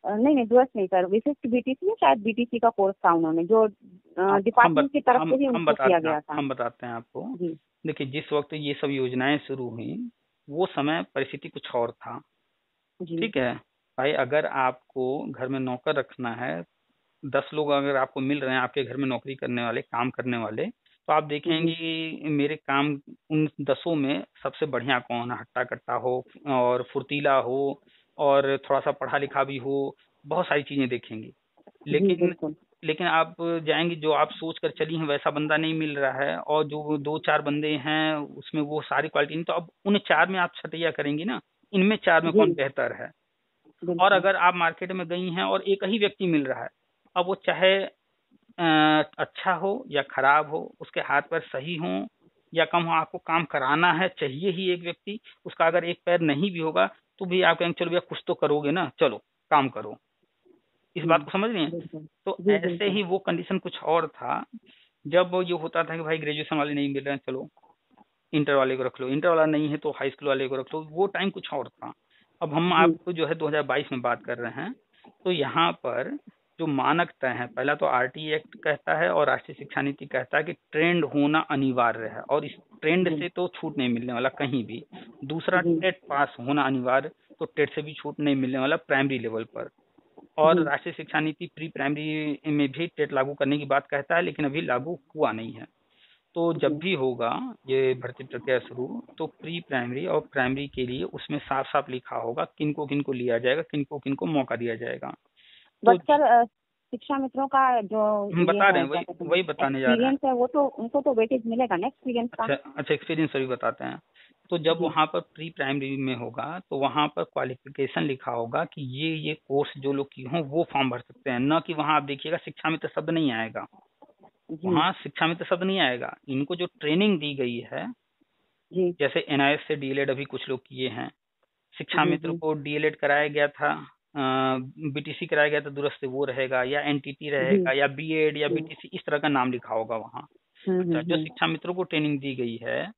नहीं नहीं दूरस्थ नहीं सर, विशिष्ट बीटीसी में शायद बीटीसी का कोर्स था उन्होंने, जो डिपार्टमेंट की तरफ से ही हम उनको किया बताते हैं, गया था। हम बताते हैं आपको। जी देखिए, जिस वक्त ये सब योजनाएं शुरू हुई, वो समय परिस्थिति कुछ और था। जी ठीक है भाई, अगर आपको घर में नौकर रखना है, 10 लोग अगर आपको मिल रहे हैं आपके घर में नौकरी करने वाले, काम करने वाले, तो आप देखेंगे जी कि मेरे काम उन 10 में सबसे बढ़िया कौन है, हट्टा कट्टा हो और फुर्तीला हो और थोड़ा सा पढ़ा लिखा भी हो, बहुत सारी चीजें देखेंगे। जी लेकिन बिल्कुल। लेकिन आप जाएंगे, जो आप सोच कर चली हैं वैसा बंदा नहीं मिल रहा है, और जो 2-4 बंदे हैं उसमें वो सारी क्वालिटी नहीं, तो अब उन 4 में आप छटैया करेंगी ना, इनमें 4 में जी कौन बेहतर है। और बिल्कुल। अगर आप मार्केट में गई हैं और एक ही व्यक्ति मिल रहा है, अब वो चाहे अच्छा हो या खराब हो, उसके हाथ पैर सही हो या कम हो, आपको काम कराना है, चाहिए ही एक व्यक्ति। उसका अगर एक पैर नहीं भी होगा तो भी आप कहेंगे चलो भैया कुछ तो करोगे ना, चलो काम करो। इस बात को समझ रही हैं? बिल्कुल। तो जी ऐसे बिल्कुल। ही वो कंडीशन कुछ और था, जब ये होता था कि भाई ग्रेजुएशन वाले नहीं मिल रहे हैं, चलो इंटर वाले को रख लो, इंटर वाला नहीं है तो हाई स्कूल वाले को रख लो, वो टाइम कुछ और था। अब हम जी आपको जो है 2022 में बात कर रहे हैं, तो यहाँ पर जो मानक तय है, पहला तो आरटी एक्ट कहता है और राष्ट्रीय शिक्षा नीति कहता है कि ट्रेंड होना अनिवार्य है, और इस ट्रेंड जी से तो छूट नहीं मिलने वाला कहीं भी। दूसरा, जी टेट पास होना अनिवार्य, तो टेट से भी छूट नहीं मिलने वाला प्राइमरी लेवल पर। और जी राष्ट्रीय शिक्षा नीति प्री प्राइमरी में भी टेट लागू करने की बात कहता है, लेकिन अभी लागू हुआ नहीं है। तो जब जी भी होगा ये भर्ती प्रक्रिया शुरू, तो प्री प्राइमरी और प्राइमरी के लिए उसमें साफ साफ लिखा होगा किनको किनको लिया जाएगा, किनको किनको मौका दिया जाएगा। तो बट सर शिक्षा मित्रों का जो हम ये बता रहे है हैं, क्या वही कहते हैं वही बताने जा रहे हैं। एक्सपीरियंस है, वो तो उनको तो वेटेज मिलेगा ना एक्सपीरियंस का? अच्छा अच्छा, एक्सपीरियंस अभी बताते हैं। तो जब जी वहां पर प्री प्राइमरी में होगा तो वहां पर क्वालिफिकेशन लिखा होगा कि ये कोर्स जो लोग की हों वो फॉर्म भर सकते हैं, न कि वहां आप देखिएगा शिक्षा मित्र शब्द नहीं आएगा। जी वहां शिक्षा मित्र शब्द नहीं आएगा। इनको जो ट्रेनिंग दी गई है, जी जैसे एनआईएस से डीएलएड अभी कुछ लोग किए हैं, शिक्षा जी मित्र जी को डीएलएड कराया गया था, बीटीसी कराया गया था दूरस्थ से, वो रहेगा, या एनटीटी जी रहेगा, या बीएड या जी। बीटीसी, इस तरह का नाम लिखा होगा वहाँ। अच्छा, जो हम्म। शिक्षा मित्रों को ट्रेनिंग दी गई है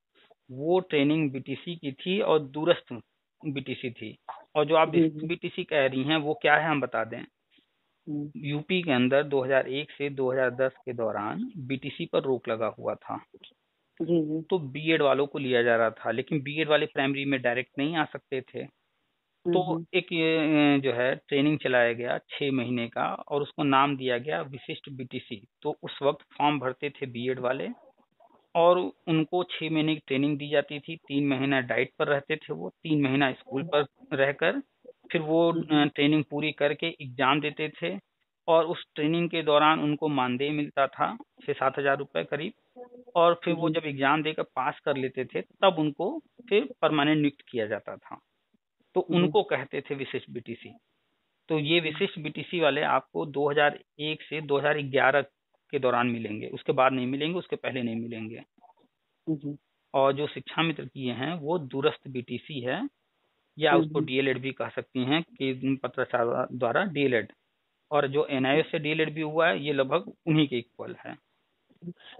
वो ट्रेनिंग बीटीसी की थी और दूरस्थ बीटीसी थी। और जो आप जी जी। बीटीसी कह रही हैं वो क्या है हम बता दें। हम्म। यूपी के अंदर 2001 से 2010 के दौरान बीटीसी पर रोक लगा हुआ था, जी जी। तो बीएड वालों को लिया जा रहा था, लेकिन बीएड वाले प्राइमरी में डायरेक्ट नहीं आ सकते थे। तो हम्म। एक ये जो है ट्रेनिंग चलाया गया 6 महीने का, और उसको नाम दिया गया विशिष्ट बीटीसी। तो उस वक्त फॉर्म भरते थे बीएड वाले, और उनको 6 महीने की ट्रेनिंग दी जाती थी। 3 महीना डाइट पर रहते थे, वो 3 महीना स्कूल पर रहकर फिर वो ट्रेनिंग पूरी करके एग्जाम देते थे। और उस ट्रेनिंग के दौरान उनको मानदेय मिलता था 6-7 हज़ार रुपए करीब। और फिर वो जी जब एग्जाम देकर पास कर लेते थे तब उनको फिर परमानेंट नियुक्त किया जाता था। तो जी। उनको कहते थे विशिष्ट बीटीसी। तो ये विशिष्ट बीटीसी वाले आपको 2001 से 2011 के दौरान मिलेंगे, उसके बाद नहीं मिलेंगे, उसके पहले नहीं मिलेंगे। जी। और जो शिक्षा मित्र किए हैं वो दूरस्थ बीटीसी है, या उसको डीएलएड भी कह सकती हैं कि पत्राचार द्वारा डीएलएड। और जो एनआईएस से डीएलएड भी हुआ है ये लगभग उन्हीं के इक्वल है।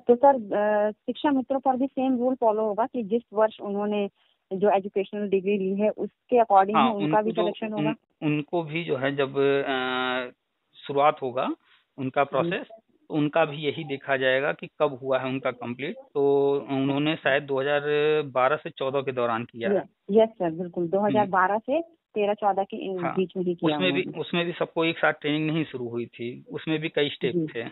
तो सर शिक्षा मित्रों पर भी सेम रूल फॉलो होगा कि जिस वर्ष उन्होंने जो एजुकेशनल डिग्री ली है उसके अकॉर्डिंग ही हाँ, उनका उनको भी जो सिलेक्शन होगा? उनको भी जो है जब शुरुआत होगा उनका जी। प्रोसेस, तो उनका भी यही देखा जाएगा कि कब हुआ है उनका कंप्लीट। तो उन्होंने शायद 2012 से 14 के दौरान किया है। यस सर, बिल्कुल हम्म, 2012 से 13-14 के इन हाँ, बीच में ही किया उन्होंने। उसमें भी सबको एक साथ ट्रेनिंग नहीं शुरू हुई थी, उसमें भी कई स्टेप जी थे।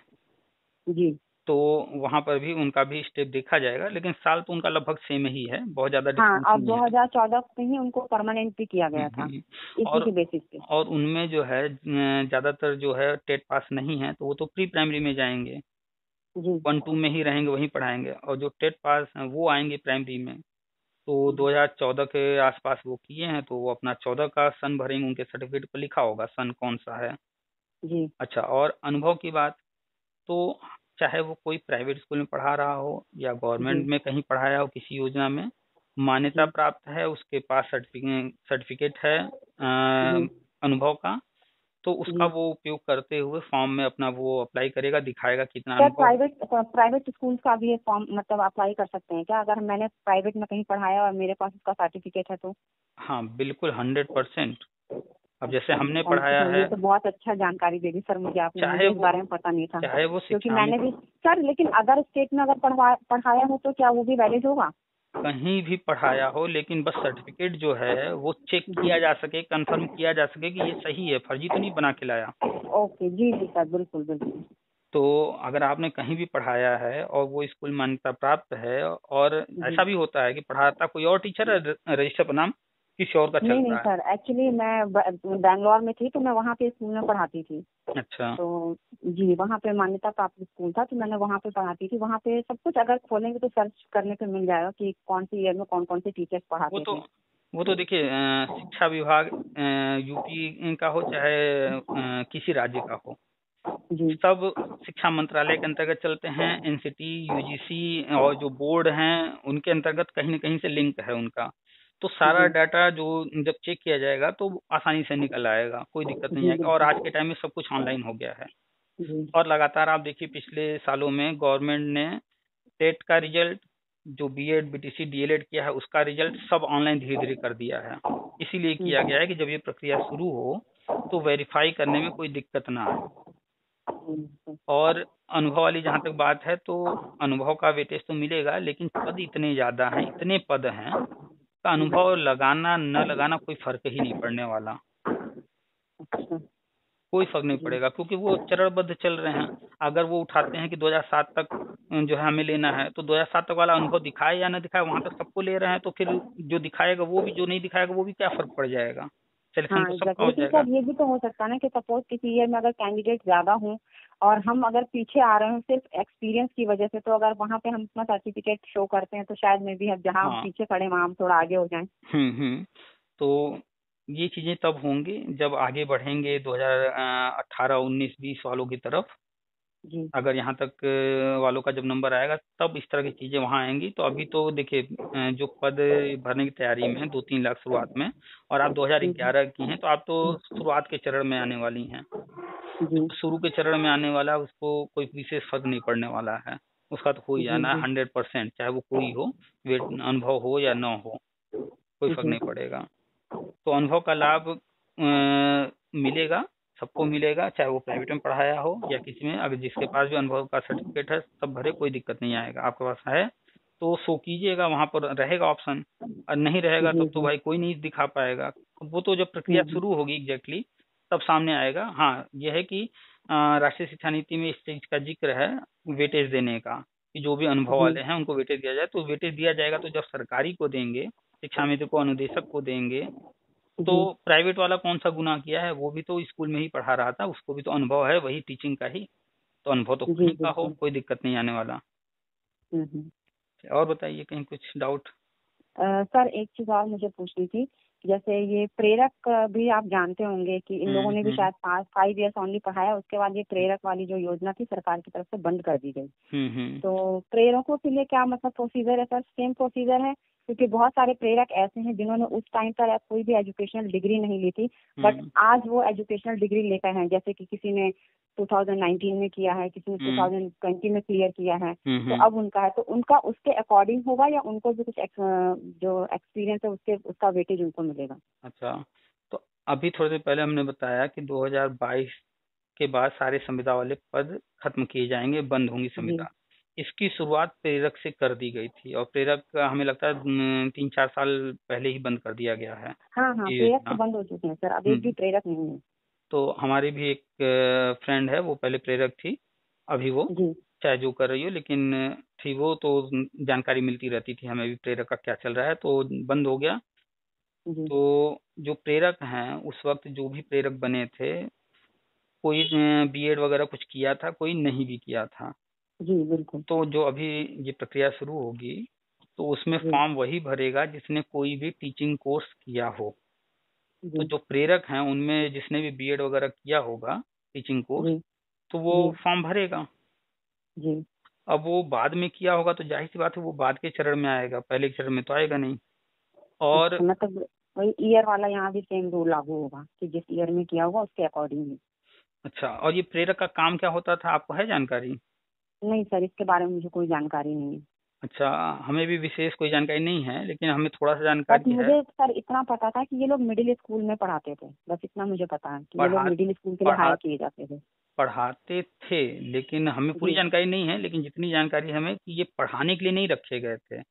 जी। तो वहां पर भी उनका भी स्टेप देखा जाएगा, लेकिन साल तो उनका लगभग सेम ही है, बहुत ज्यादा हाँ, डिफरेंस और नहीं है। 2014 में ही उनको परमानेंट भी किया गया था हम्म। इसी और के बेसिस पे। और उनमें जो है ज्यादातर जो है टेट पास नहीं है, तो वो तो प्री प्राइमरी में जाएंगे, जी 1-2 में ही रहेंगे, वहीं पढ़ाएंगे। और जो टेट पास हैं वो आएंगे प्राइमरी में। तो 2014 के आसपास वो किए हैं, तो वो अपना 14 का सन भरेंगे, उनके सर्टिफिकेट पर लिखा होगा सन कौन सा है। जी। अच्छा, और अनुभव की बात, तो चाहे वो कोई प्राइवेट स्कूल में पढ़ा रहा हो या गवर्नमेंट जी में कहीं पढ़ाया हो किसी योजना में, मान्यता जी प्राप्त है, उसके पास सर्टिफिकेट है जी अनुभव का, तो उसका जी। वो उपयोग करते हुए फॉर्म में अपना वो अप्लाई करेगा, दिखाएगा कितना सर अनुभव। प्राइवेट स्कूल का भी एक फॉर्म मतलब अप्लाई कर सकते हैं क्या, अगर मैंने प्राइवेट में कहीं पढ़ाया और मेरे पास उसका सर्टिफिकेट है तो? हाँ बिल्कुल, 100%। अब जैसे अच्छा, हमने थैंक यू पढ़ाया सर, ये है, तो बहुत अच्छा जानकारी दे दी सर मुझे आपने, चाहे मुझे इस वो बारे में पता नहीं था। चाहे वो क्योंकि शिक्षा मैंने मित्र भी सर, लेकिन अदर स्टेट में अगर पढ़ाया हो तो क्या वो भी वैलिड होगा? कहीं भी पढ़ाया हो, लेकिन बस सर्टिफिकेट जो है वो चेक जी। किया जा सके, कंफर्म किया जा सके कि ये सही है, फर्जी तो नहीं बना के लाया। ओके, जी जी सर, बिल्कुल बिल्कुल। तो अगर आपने कहीं भी पढ़ाया है और वो स्कूल मान्यता प्राप्त है, और जी। ऐसा भी होता है कि पढ़ाता कोई और टीचर है, रजिस्टर पर नाम किसी और का नहीं नहीं चलता है। सर, एक्चुअली मैं बैंगलोर में थी तो मैं वहाँ पे स्कूल में पढ़ाती थी। अच्छा, तो जी, वहाँ पे मान्यता प्राप्त स्कूल था तो मैंने वहाँ पे पढ़ाती थी। वहाँ पे सब कुछ अगर खोलेंगे तो सर्च करने पे मिल जाएगा कि कौन सी ईयर में कौन कौन से टीचर्स वो पढ़ाते तो थे। वो तो देखिए, शिक्षा विभाग यूपी का हो चाहे किसी राज्य का हो, जी सब शिक्षा मंत्रालय के अंतर्गत चलते हैं। एनसीटी, यूजीसी और जो बोर्ड हैं उनके अंतर्गत कहीं न कहीं से लिंक है उनका। तो सारा जी डाटा जो जब चेक किया जाएगा तो आसानी से निकल आएगा, कोई दिक्कत नहीं जी। आएगा। और आज के बिल्कुल। टाइम में सब कुछ ऑनलाइन हो गया है। जी और लगातार आप देखिए पिछले सालों में गवर्नमेंट ने टेट का रिजल्ट, जो बीएड बीटीसी डीएलएड किया है उसका रिजल्ट सब ऑनलाइन धीरे धीरे कर दिया है। इसीलिए किया गया है कि जब ये प्रक्रिया शुरू हो तो वेरीफाई करने में कोई दिक्कत ना आए। और अनुभव वाली जहाँ तक बात है, तो अनुभव का वेटेज तो मिलेगा, लेकिन पद इतने ज्यादा हैं, इतने पद हैं, का अनुभव लगाना न लगाना कोई फर्क ही नहीं पड़ने वाला। अच्छा। कोई फर्क नहीं जी पड़ेगा, क्योंकि वो चरणबद्ध चल रहे हैं। अगर वो उठाते हैं कि 2007 तक जो है हमें लेना है, तो 2007 तक वाला अनुभव दिखाए या न दिखाए, वहां तक सबको ले रहे हैं, तो फिर जो दिखाएगा वो भी, जो नहीं दिखाएगा वो भी, क्या फर्क पड़ जाएगा। सिलेक्शन हाँ तो सबका एग्जैक्टली, हो लेकिन जाएगा। सर ये भी तो हो सकता है ना कि सपोज किसी ईयर में अगर कैंडिडेट ज्यादा हों और हम अगर पीछे आ रहे हो सिर्फ एक्सपीरियंस की वजह से, तो अगर वहाँ पे हम अपना सर्टिफिकेट शो करते हैं तो शायद में भी हम जहाँ हम हाँ। पीछे खड़े वहाँ हम थोड़ा आगे हो जाएं। तो ये चीजें तब होंगी जब आगे बढ़ेंगे 2018, 19, 20 वालों की तरफ। जी अगर यहाँ तक वालों का जब नंबर आएगा तब इस तरह की चीजें वहाँ आएंगी। तो अभी तो देखिए जो पद भरने की तैयारी में है 2-3 लाख शुरुआत में, और आप जी 2011 की हैं तो आप तो शुरुआत के चरण में आने वाली हैं। जी शुरू के चरण में आने वाला उसको कोई विशेष फर्क नहीं पड़ने वाला है, उसका तो हो ही जी जाना है जी 100%, चाहे वो कोई हो, वेट अनुभव हो या ना हो, कोई फर्क जी नहीं पड़ेगा। तो अनुभव का लाभ मिलेगा, सबको मिलेगा, चाहे वो प्राइवेट में पढ़ाया हो या किसी में। अगर जिसके पास भी अनुभव का सर्टिफिकेट है सब भरे, कोई दिक्कत नहीं आएगा। आपके पास है तो शो कीजिएगा, वहां पर रहेगा ऑप्शन, और नहीं रहेगा जी तब तो जी। भाई कोई नहीं दिखा पाएगा। वो तो जब प्रक्रिया हम्म। शुरू होगी एग्जैक्टली तब सामने आएगा। हाँ यह है कि राष्ट्रीय शिक्षा नीति में इस चीज का जिक्र है, वेटेज देने का, कि जो भी अनुभव जी वाले हैं उनको वेटेज दिया जाए। तो वेटेज दिया जाएगा तो जब सरकारी को देंगे, शिक्षा मित्र को, अनुदेशक को देंगे, तो जी। प्राइवेट वाला कौन सा गुनाह किया है, वो भी तो स्कूल में ही पढ़ा रहा था, उसको भी तो अनुभव है वही टीचिंग का ही। तो अनुभव तो जी कहीं का हो, बिल्कुल। कोई दिक्कत नहीं आने वाला। हम्म। और बताइए कहीं कुछ डाउट। सर एक चीज और मुझे पूछनी थी, जैसे ये प्रेरक भी आप जानते होंगे कि इन लोगों ने भी हम्म शायद 5 5 इयर्स ओनली पढ़ाया, उसके बाद ये प्रेरक वाली जो योजना थी सरकार की तरफ से बंद कर दी गई। हम्म तो प्रेरकों के लिए क्या मतलब प्रोसीजर है सर? सेम प्रोसीजर है? क्योंकि बहुत सारे प्रेरक ऐसे हैं जिन्होंने उस टाइम पर कोई भी एजुकेशनल डिग्री नहीं ली थी, बट हम्म आज वो एजुकेशनल डिग्री लेकर हैं। जैसे कि किसी ने 2019 में किया है, किसी ने हम्म 2020 में क्लियर किया है, तो हम्म। अब उनका है, तो उनका उसके अकॉर्डिंग होगा या उनको भी कुछ जो एक्सपीरियंस है उसके उसका वेटेज उनको मिलेगा? अच्छा, तो अभी थोड़ी देर पहले हमने बताया कि 2022 के बाद सारे संविदा वाले पद खत्म किए जाएंगे, बंद होंगी जी संविदा। इसकी शुरुआत प्रेरक से कर दी गई थी, और प्रेरक का हमें लगता है 3-4 साल पहले ही बंद कर दिया गया है हाँ हाँ, ये प्रेरक तो योजना। बंद हो चुके हैं सर, अब एक भी हम्म प्रेरक नहीं है। तो हमारी भी एक फ्रेंड है, वो पहले प्रेरक थी, अभी वो जी चाहे जो कर रही हो, लेकिन थी वो तो जानकारी मिलती रहती थी हमें भी प्रेरक का क्या चल रहा है, तो बंद हो गया। जी तो जो प्रेरक हैं उस वक्त जो भी प्रेरक बने थे, कोई बीएड वगैरह कुछ किया था, कोई नहीं भी किया था। जी बिल्कुल। तो जो अभी ये प्रक्रिया शुरू होगी तो उसमें जी फॉर्म वही भरेगा जिसने कोई भी टीचिंग कोर्स किया हो। तो जी जो प्रेरक हैं उनमें जिसने भी बीएड वगैरह किया होगा टीचिंग कोर्स, जी तो वो जी फॉर्म भरेगा। जी। अब वो बाद में किया होगा तो जाहिर सी बात है वो बाद के चरण में आएगा, पहले के चरण में तो आएगा नहीं। और अच्छा, मतलब वही ईयर वाला यहाँ भी सेम रूल लागू होगा कि जिस ईयर में किया होगा उसके अकॉर्डिंग ही? अच्छा, और ये प्रेरक का काम क्या होता था, आपको है जानकारी? नहीं सर, इसके बारे में मुझे कोई जानकारी नहीं है। अच्छा, हमें भी विशेष कोई जानकारी नहीं है, लेकिन हमें थोड़ा सा बट जानकारी है। मुझे सर इतना पता था कि ये लोग मिडिल स्कूल में पढ़ाते थे, बस इतना मुझे पता है कि ये लोग पढ़ा मिडिल स्कूल के लिए पढ़ा हायर किए जाते थे। पढ़ाते थे, लेकिन हमें पूरी जी जानकारी नहीं है, लेकिन जितनी जानकारी हमें कि ये पढ़ाने के लिए नहीं रखे गए थे।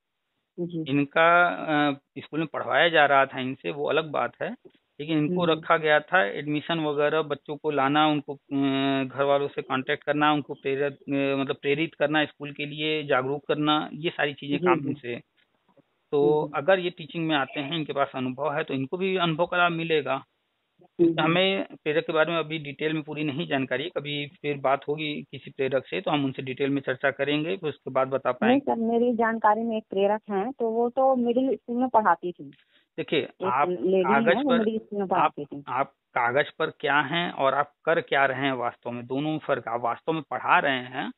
जी। इनका स्कूल में पढ़वाया जा रहा था इनसे, वो अलग बात है, लेकिन इनको हम्म। रखा गया था एडमिशन वगैरह, बच्चों को लाना, उनको घर वालों से कांटेक्ट करना, उनको प्रेरित मतलब प्रेरित करना, स्कूल के लिए जागरूक करना, ये सारी चीजें जी काम जी। इनसे। तो अगर ये टीचिंग में आते हैं, इनके पास अनुभव है, तो इनको भी अनुभव का लाभ मिलेगा। क्योंकि हम्म। हमें प्रेरक के बारे में अभी डिटेल में पूरी नहीं जानकारी है, कभी फिर बात होगी किसी प्रेरक से तो हम उनसे डिटेल में चर्चा करेंगे, फिर उसके बाद बता नहीं पाएंगे। सर, मेरी जानकारी में एक प्रेरक हैं, तो वो तो मिडिल स्कूल में पढ़ाती थी। देखिए, एक आप लेडी कागज हैं, वो पर मिडिल स्कूल में आप पढ़ाती थी। आप कागज पर क्या हैं और आप कर क्या रहे हैं वास्तव में, दोनों में फर्क है। आप वास्तव में पढ़ा रहे हैं,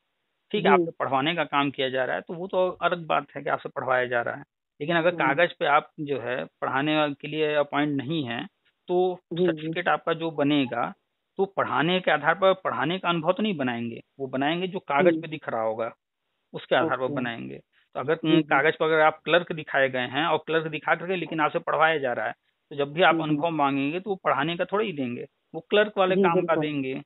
ठीक है, जी। आपसे पढ़वाने का काम किया जा रहा है, तो वो तो अलग बात है कि आपसे पढ़वाया जा रहा है। लेकिन अगर हम्म। कागज पे आप जो है पढ़ाने के लिए अपॉइंट नहीं है, तो जी जी सर्टिफिकेट आपका जो बनेगा, तो पढ़ाने के आधार पर पढ़ाने का अनुभव तो नहीं बनाएंगे, वो बनाएंगे जो कागज जी। पे दिख रहा होगा उसके आधार पर ओके। बनाएंगे। तो अगर जी जी। कागज पर अगर आप क्लर्क दिखाए गए हैं और क्लर्क दिखा करके लेकिन आपसे पढ़वाया जा रहा है, तो जब भी आप हम्म। अनुभव मांगेंगे तो वो पढ़ाने का थोड़ा ही देंगे, वो क्लर्क वाले जी काम का बिल्कुल। देंगे।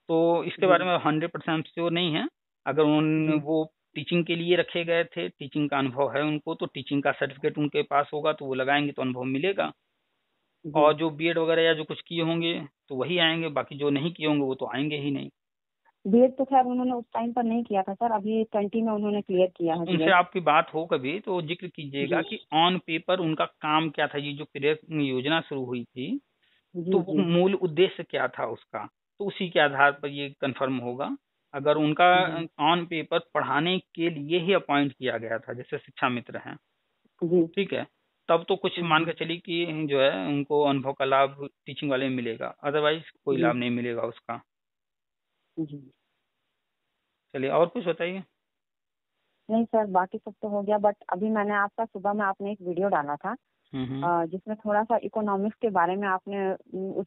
तो इसके जी बारे में 100% श्योर नहीं है। अगर उन जी वो टीचिंग के लिए रखे गए थे, टीचिंग का अनुभव है उनको, तो टीचिंग का सर्टिफिकेट उनके पास होगा तो वो लगाएंगे तो अनुभव मिलेगा। जी। और जो बीएड वगैरह या जो कुछ किए होंगे तो वही आएंगे, बाकी जो नहीं किए होंगे वो तो आएंगे ही नहीं। बीएड तो खैर उन्होंने उस टाइम पर नहीं किया था सर, अभी 20 में उन्होंने क्लियर किया है उनसे बीएड। आपकी बात हो कभी तो जिक्र कीजिएगा जी कि ऑन पेपर उनका काम क्या था। ये जो प्रेरक योजना शुरू हुई थी, जी तो वो जी मूल उद्देश्य क्या था उसका, तो उसी के आधार पर ये कंफर्म होगा। अगर उनका जी ऑन पेपर पढ़ाने के लिए ही अपॉइंट किया गया था, जैसे शिक्षा मित्र हैं, जी ठीक है, तब तो कुछ मान जी के चलिए कि जो है उनको अनुभव का लाभ टीचिंग वाले में मिलेगा, अदरवाइज कोई जी लाभ नहीं मिलेगा उसका। जी। चलिए और कुछ बताइए। नहीं सर, बाकी सब तो हो गया, बट अभी मैंने आपका सुबह में आपने एक वीडियो डाला था हम्म जिसमें थोड़ा सा इकोनॉमिक्स के बारे में आपने उस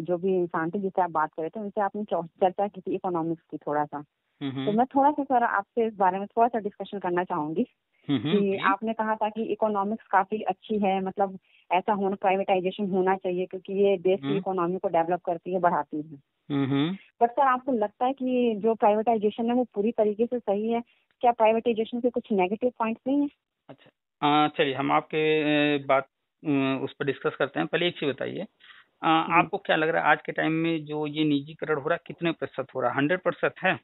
जो भी इंसान थे जिससे आप बात कर रहे थे उनसे आपने चर्चा की थी इकोनॉमिक्स की थोड़ा सा। तो हम्म मैं थोड़ा सा सर आपसे इस बारे में थोड़ा सा डिस्कशन करना चाहूंगी कि बोलिए। आपने कहा था कि इकोनॉमिक्स काफी अच्छी है, मतलब ऐसा होना, प्राइवेटाइजेशन होना चाहिए क्योंकि ये देश की हम्म इकोनॉमी को डेवलप करती है, बढ़ाती है। हम्म बट सर आपको लगता है कि जो प्राइवेटाइजेशन है वो पूरी तरीके से सही है? क्या प्राइवेटाइजेशन के कुछ नेगेटिव पॉइंट्स नहीं है? अच्छा, चलिए हम आपके बात उस पर डिस्कस करते हैं। पहले एक चीज बताइए, जी आपको क्या लग रहा है आज के टाइम में जो ये निजीकरण हो रहा है कितने प्रतिशत हो रहा है? 100% है?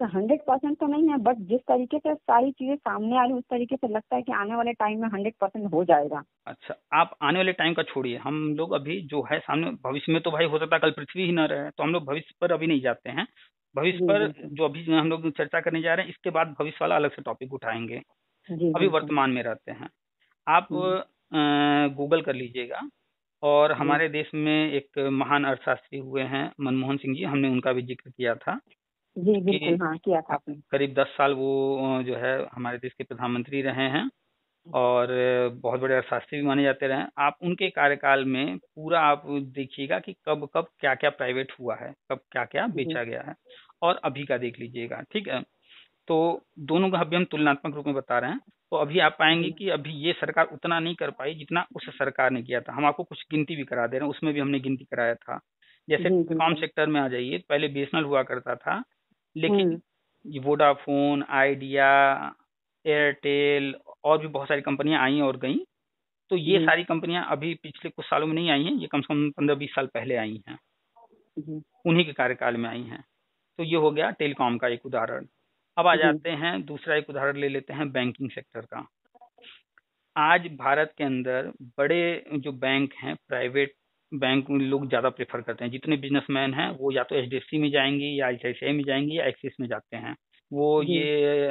तो 100% तो नहीं है, बट जिस तरीके से सारी चीजें सामने आ रही उस तरीके से लगता है कि आने वाले टाइम में 100% हो जाएगा। अच्छा, आप आने वाले टाइम का छोड़िए, हम लोग अभी जो है सामने भविष्य में तो भाई हो सकता है कल पृथ्वी ही न रहे, तो हम लोग भविष्य पर अभी नहीं जाते हैं। भविष्य जी पर बिल्कुल। जो अभी हम लोग चर्चा करने जा रहे हैं इसके बाद भविष्य वाला अलग से टॉपिक उठाएंगे। जी अभी बिल्कुल। वर्तमान में रहते हैं। आप हम्म, गूगल कर लीजिएगा, और जी हमारे देश में एक महान अर्थशास्त्री हुए हैं मनमोहन सिंह जी, हमने उनका भी जिक्र किया था, जी क्योंकि बिल्कुल, हाँ किया था आपने। करीब 10 साल वो जो है हमारे देश के प्रधानमंत्री रहे हैं, और बहुत बड़े अर्थशास्त्री भी माने जाते रहे हैं। आप उनके कार्यकाल में पूरा आप देखिएगा कि कब कब क्या क्या प्राइवेट हुआ है, कब क्या क्या जी बेचा गया है, और अभी का देख लीजिएगा, ठीक है। तो दोनों का अभी हम तुलनात्मक रूप में बता रहे हैं। तो अभी आप पाएंगे जी कि अभी ये सरकार उतना नहीं कर पाई जितना उस सरकार ने किया था। हम आपको कुछ गिनती भी करा दे रहे हैं, उसमें भी हमने गिनती कराया था। जैसे जी टेलीकॉम बिल्कुल। सेक्टर में आ जाइए, पहले बीएसएनएल हुआ करता था, लेकिन हम्म ये वोडाफोन, आइडिया, एयरटेल और भी बहुत सारी कंपनियां आई और गई। तो ये जी सारी कंपनियां अभी पिछले कुछ सालों में नहीं आई हैं, ये कम से कम 15-20 साल पहले आई हैं, जी उन्हीं के कार्यकाल में आई हैं। तो ये हो गया टेलीकॉम का एक उदाहरण। अब आ जी जाते हैं, दूसरा एक उदाहरण ले लेते हैं बैंकिंग सेक्टर का। आज भारत के अंदर बड़े जो बैंक हैं, प्राइवेट बैंक लोग ज़्यादा प्रेफर करते हैं। जितने बिजनेसमैन हैं वो या तो एचडीएफसी में जाएंगे, या आईसीआईसीआई में जाएंगे, या एक्सिस में जाते हैं। वो जी ये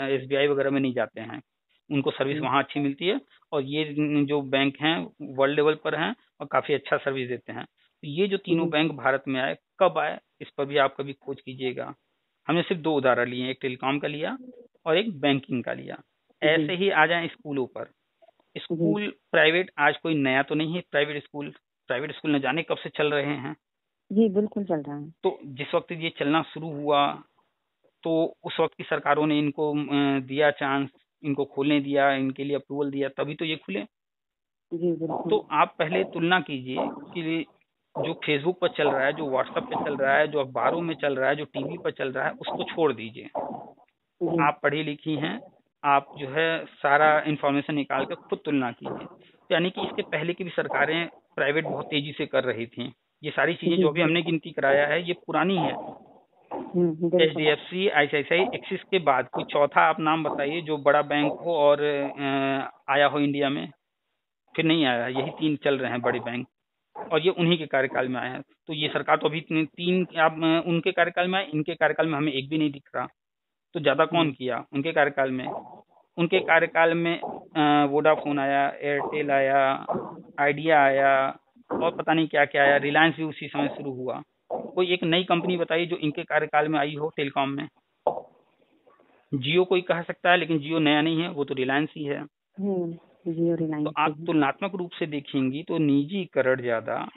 एसबीआई वगैरह में नहीं जाते हैं, उनको सर्विस जी वहाँ अच्छी मिलती है। और ये जो बैंक हैं वर्ल्ड लेवल पर हैं और काफ़ी अच्छा सर्विस देते हैं। तो ये जो तीनों जी बैंक भारत में आए, कब आए, इस पर भी आप कभी खोज कीजिएगा। हमने सिर्फ दो उदाहरण लिए, एक टेलीकॉम का लिया और एक बैंकिंग का लिया। जी ऐसे ही आ जाएं स्कूलों पर। जी स्कूल प्राइवेट आज कोई नया तो नहीं है, प्राइवेट स्कूल न जाने कब से चल रहे हैं। जी बिल्कुल चल रहा है। तो जिस वक्त ये चलना शुरू हुआ, तो उस वक्त की सरकारों ने इनको दिया चांस, इनको खोलने दिया, इनके लिए अप्रूवल दिया, तभी तो ये खुले। जी तो बिल्कुल। आप पहले तुलना कीजिए कि जो फेसबुक पर चल रहा है, जो व्हाट्सएप पे चल रहा है, जो अखबारों में चल रहा है, जो टीवी पर चल रहा है, उसको छोड़ दीजिए। जी आप पढ़ी लिखी हैं, आप जो है सारा इंफॉर्मेशन निकाल कर खुद तुलना कीजिए। यानी कि इसके पहले की भी सरकारें प्राइवेट बहुत तेजी से कर रही थी। ये सारी चीजें जी जो भी जी हमने गिनती कराया है ये पुरानी है। बिल्कुल। एचडीएफसी, आईसीआईसीआई, एक्सिस के बाद कोई चौथा आप नाम बताइए जो बड़ा बैंक हो और आया हो इंडिया में। फिर नहीं आया, यही तीन चल रहे हैं बड़े बैंक, और ये उन्हीं के कार्यकाल में आए हैं। तो ये सरकार तो अभी इतने तीन आप उनके कार्यकाल में आए, इनके कार्यकाल में हमें एक भी नहीं दिख रहा। तो ज्यादा कौन जी किया उनके कार्यकाल में? उनके कार्यकाल में वोडाफोन आया, एयरटेल आया, आइडिया आया, और पता नहीं क्या क्या आया, रिलायंस भी उसी समय शुरू हुआ। कोई एक नई कंपनी बताइए जो इनके कार्यकाल में आई हो टेलीकॉम में। जियो कोई कह सकता है, लेकिन जियो नया नहीं है, वो तो रिलायंस ही है। जियो तो रिलायंस आप की तुलनात्मक रूप से देखेंगी तो निजीकरण ज्यादा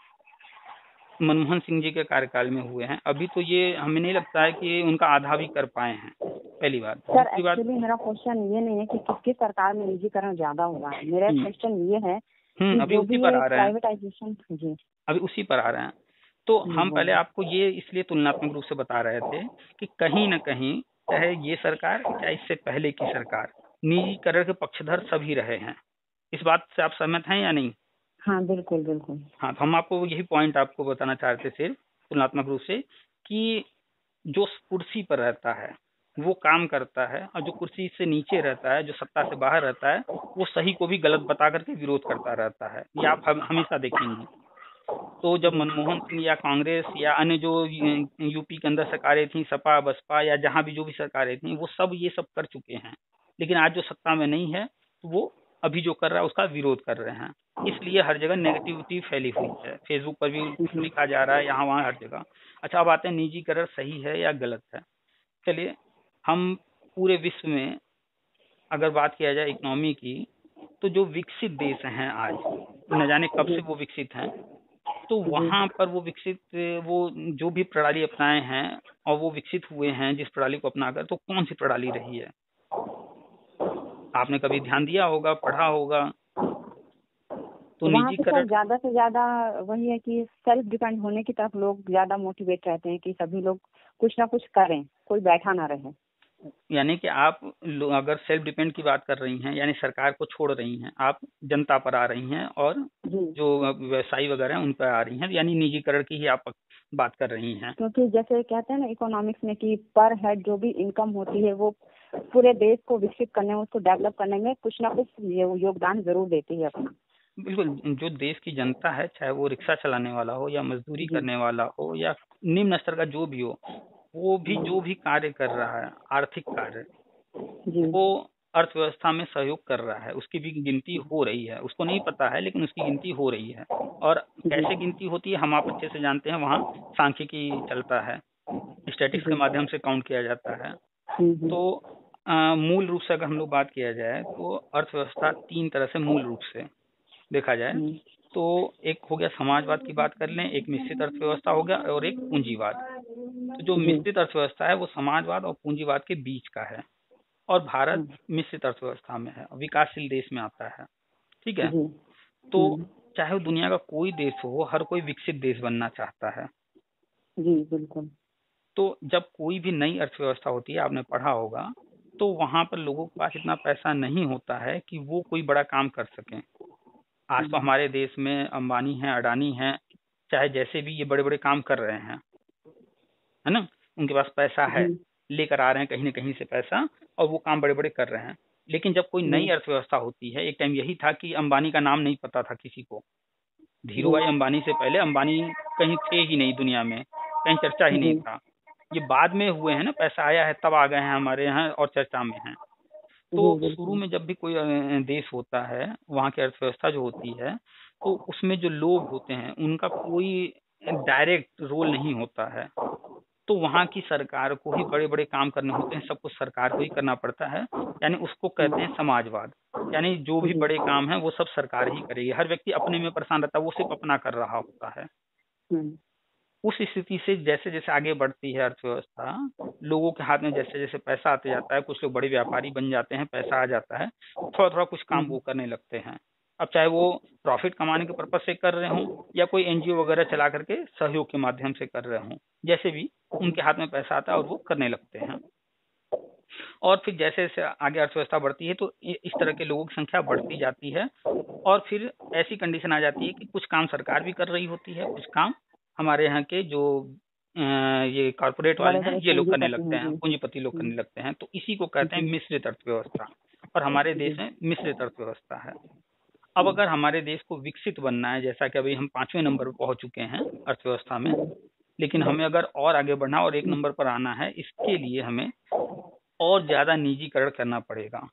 मनमोहन सिंह जी के कार्यकाल में हुए हैं। अभी तो ये हमें नहीं लगता है कि उनका आधा भी कर पाए हैं, पहली बात। सर दूसरी बात, एक्चुअली मेरा क्वेश्चन ये नहीं है कि किसकी सरकार में निजीकरण ज्यादा हुआ है, मेरा हम्म क्वेश्चन ये है कि अभी जो उसी भी पर ये आ रहे हैं, प्राइवेटाइजेशन। जी अभी उसी पर आ रहे हैं। तो जी हम पहले बोलिए। आपको ये इसलिए तुलनात्मक रूप से बता रहे थे कि कहीं न कहीं, चाहे ये सरकार चाहे इससे पहले की सरकार, निजीकरण के पक्षधर सभी रहे हैं। इस बात से आप सहमत हैं या नहीं? हाँ बिल्कुल बिल्कुल। हाँ, तो हम आपको यही पॉइंट आपको बताना चाहते थे तुलनात्मक रूप से, कि जो कुर्सी पर रहता है वो काम करता है, और जो कुर्सी से नीचे रहता है, जो सत्ता से बाहर रहता है, वो सही को भी गलत बता करके विरोध करता रहता है। ये आप हमेशा देखेंगी। तो जब मनमोहन सिंह या कांग्रेस या अन्य जो यूपी के अंदर सरकारें थी, सपा बसपा या जहां भी जो भी सरकारें थी, वो सब ये सब कर चुके हैं, लेकिन आज जो सत्ता में नहीं है तो वो अभी जो कर रहा है उसका विरोध कर रहे हैं। इसलिए हर जगह नेगेटिविटी फैली हुई है, फेसबुक पर भी लिखा जा रहा है, यहाँ वहाँ हर जगह। अच्छा, अब आते हैं निजीकरण सही है या गलत है। चलिए, हम पूरे विश्व में अगर बात किया जाए इकोनॉमी की, तो जो विकसित देश हैं आज, न जाने कब से वो विकसित हैं, तो वहां पर वो जो भी प्रणाली अपनाए हैं और वो विकसित हुए हैं जिस प्रणाली को अपनाकर, तो कौन सी प्रणाली रही है? आपने कभी ध्यान दिया होगा, पढ़ा होगा। तो वहाँ पे सर निजीकरण, ज्यादा से ज्यादा वही है कि सेल्फ डिपेंड होने की तरफ लोग ज्यादा मोटिवेट रहते हैं कि सभी लोग कुछ ना कुछ करें, कोई बैठा ना रहे। यानी कि आप अगर सेल्फ डिपेंड की बात कर रही हैं, यानी सरकार को छोड़ रही हैं, आप जनता पर आ रही हैं और जी, जो व्यवसायी वगैरह हैं उन पर आ रही हैं, यानी निजीकरण की ही आप बात कर रही हैं। क्योंकि जैसे कहते हैं ना इकोनॉमिक्स में कि पर हेड जो भी इनकम होती है वो पूरे देश को विकसित करने में, उसको डेवलप करने में कुछ ना कुछ योगदान जरूर देती है अपना। बिल्कुल, जो देश की जनता है, चाहे वो रिक्शा चलाने वाला हो या मजदूरी जी करने वाला हो या निम्न स्तर का जो भी हो, वो भी जो भी कार्य कर रहा है, आर्थिक कार्य, जी वो अर्थव्यवस्था में सहयोग कर रहा है, उसकी भी गिनती हो रही है। उसको नहीं पता है, लेकिन उसकी गिनती हो रही है। और जी कैसे गिनती होती है हम आप अच्छे से जानते हैं, वहाँ सांख्यिकी चलता है, स्टैटिस्टिक्स के जी। माध्यम से काउंट किया जाता है। तो मूल रूप से अगर हम लोग बात किया जाए, तो अर्थव्यवस्था तीन तरह से मूल रूप से देखा जाए, तो एक हो गया समाजवाद की बात कर लें, एक मिश्रित अर्थव्यवस्था हो गया, और एक पूंजीवाद। तो जो जी मिश्रित अर्थव्यवस्था है वो समाजवाद और पूंजीवाद के बीच का है, और भारत जी मिश्रित अर्थव्यवस्था में है, विकासशील देश में आता है। ठीक है। जी तो चाहे वो दुनिया का कोई देश हो, हर कोई विकसित देश बनना चाहता है। जी बिल्कुल। तो जब कोई भी नई अर्थव्यवस्था होती है, आपने पढ़ा होगा, तो वहां पर लोगों के पास इतना पैसा नहीं होता है कि वो कोई बड़ा काम कर सकें। आज तो हमारे देश में अंबानी है, अडानी है, चाहे जैसे भी ये बड़े बड़े काम कर रहे हैं, है ना, उनके पास पैसा है, जी लेकर आ रहे हैं कहीं ना कहीं से पैसा, और वो काम बड़े बड़े कर रहे हैं। लेकिन जब कोई जी नई अर्थव्यवस्था होती है, एक टाइम यही था कि अंबानी का नाम नहीं पता था किसी को, धीरू जी भाई अंबानी से पहले अंबानी कहीं थे ही नहीं दुनिया में, कहीं चर्चा ही नहीं जी था। ये बाद में हुए हैं ना, पैसा आया है तब आ गए हैं हमारे यहाँ और चर्चा में हैं। जी तो शुरू बिल्कुल। में जब भी कोई देश होता है, वहाँ की अर्थव्यवस्था जो होती है, तो उसमें जो लोग होते हैं उनका कोई डायरेक्ट रोल नहीं होता है। तो वहाँ की सरकार को ही बड़े बड़े काम करने होते हैं, सब कुछ सरकार को ही करना पड़ता है। यानी उसको कहते हैं समाजवाद, यानी जो भी जी बड़े काम है वो सब सरकार ही करेगी, हर व्यक्ति अपने में परेशान रहता है, वो सिर्फ अपना कर रहा होता है। हम्म, उस स्थिति से जैसे जैसे आगे बढ़ती है अर्थव्यवस्था, लोगों के हाथ में जैसे जैसे पैसा आते जाता है, कुछ लोग बड़े व्यापारी बन जाते हैं, पैसा आ जाता है, थोड़ा थोड़ा कुछ काम वो करने लगते हैं। अब चाहे वो प्रॉफिट कमाने के पर्पज से कर रहे हों या कोई एनजीओ वगैरह चला करके सहयोग के माध्यम से कर रहे हों, जैसे भी उनके हाथ में पैसा आता है और वो करने लगते हैं। और फिर जैसे जैसे आगे अर्थव्यवस्था बढ़ती है, तो इस तरह के लोगों की संख्या बढ़ती जाती है, और फिर ऐसी कंडीशन आ जाती है कि कुछ काम सरकार भी कर रही होती है, कुछ काम हमारे यहाँ के जो ये कॉर्पोरेट वाले बड़े हैं बड़े ये लोग करने पूंजीपति लगते हैं। हैं, जी पूंजीपति लोग करने लगते हैं। तो इसी को कहते हैं जी मिश्रित अर्थव्यवस्था, और हमारे जी देश में मिश्रित अर्थव्यवस्था है। अब अगर हमारे देश को विकसित बनना है, जैसा कि अभी हम 5वें नंबर पर पहुंच चुके हैं अर्थव्यवस्था में, लेकिन हमें अगर और आगे बढ़ना और 1 नंबर पर आना है, इसके लिए हमें और ज्यादा निजीकरण करना पड़ेगा।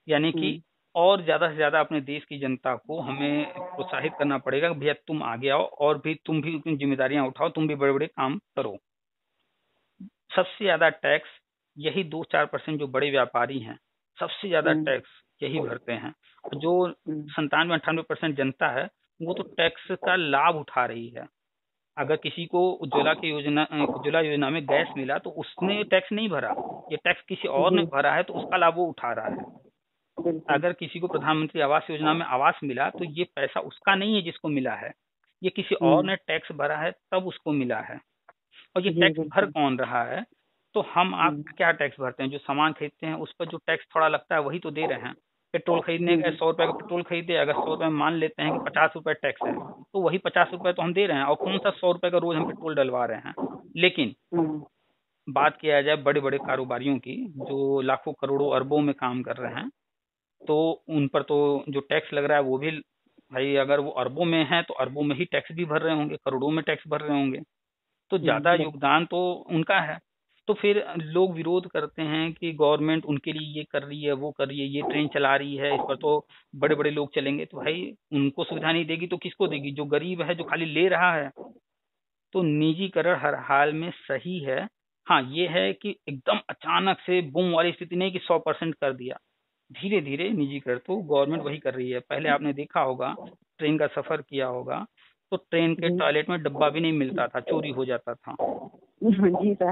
यानी कि और ज्यादा से ज्यादा अपने देश की जनता को हमें प्रोत्साहित करना पड़ेगा कि भैया तुम आगे आओ और भी तुम भी जिम्मेदारियां उठाओ, तुम भी बड़े बड़े काम करो। सबसे ज्यादा टैक्स यही 2-4% जो बड़े व्यापारी हैं, सबसे ज्यादा टैक्स यही भरते हैं। जो 97-98% जनता है, वो तो टैक्स का लाभ उठा रही है। अगर किसी को उज्ज्वला योजना में गैस मिला तो उसने टैक्स नहीं भरा, ये टैक्स किसी और ने जी भरा है, तो उसका लाभ वो उठा रहा है। बिल्कुल। अगर किसी को प्रधानमंत्री आवास योजना में आवास मिला तो ये पैसा उसका नहीं है जिसको मिला है, ये किसी और ने टैक्स भरा है तब उसको मिला है। और ये जी टैक्स भर बिल्कुल। कौन रहा है? तो हम आप क्या टैक्स भरते हैं? जो सामान खरीदते हैं उस पर जो टैक्स थोड़ा लगता है वही तो दे रहे हैं। पेट्रोल खरीदने जी का 100 रुपए का पेट्रोल खरीदे, अगर 100 रुपए में मान लेते हैं कि 50 रुपए टैक्स है, तो वही 50 रुपए तो हम दे रहे हैं, और कौन सा 100 रुपए का रोज हम पेट्रोल डलवा रहे हैं। लेकिन बात किया जाए बड़े बड़े कारोबारियों की, जो लाखों करोड़ों अरबों में काम कर रहे हैं, तो उन पर तो जो टैक्स लग रहा है वो भी भाई अगर वो अरबों में है तो अरबों में ही टैक्स भी भर रहे होंगे, करोड़ों में टैक्स भर रहे होंगे, तो ज्यादा बिल्कुल। योगदान तो उनका है। तो फिर लोग विरोध करते हैं कि गवर्नमेंट उनके लिए ये कर रही है, वो कर रही है, ये ट्रेन चला रही है, इस पर तो बड़े बड़े लोग चलेंगे। तो भाई उनको सुविधा नहीं देगी तो किसको देगी? जो गरीब है, जो खाली ले रहा है। तो निजीकरण हर हाल में सही है। हाँ, ये है कि एकदम अचानक से बूम वाली स्थिति नहीं कि 100% कर दिया। धीरे धीरे निजीकरण तो गवर्नमेंट वही कर रही है। पहले आपने देखा होगा, ट्रेन का सफर किया होगा, तो ट्रेन के जी। टॉयलेट में डब्बा भी नहीं मिलता था, चोरी हो जाता था। जी सर।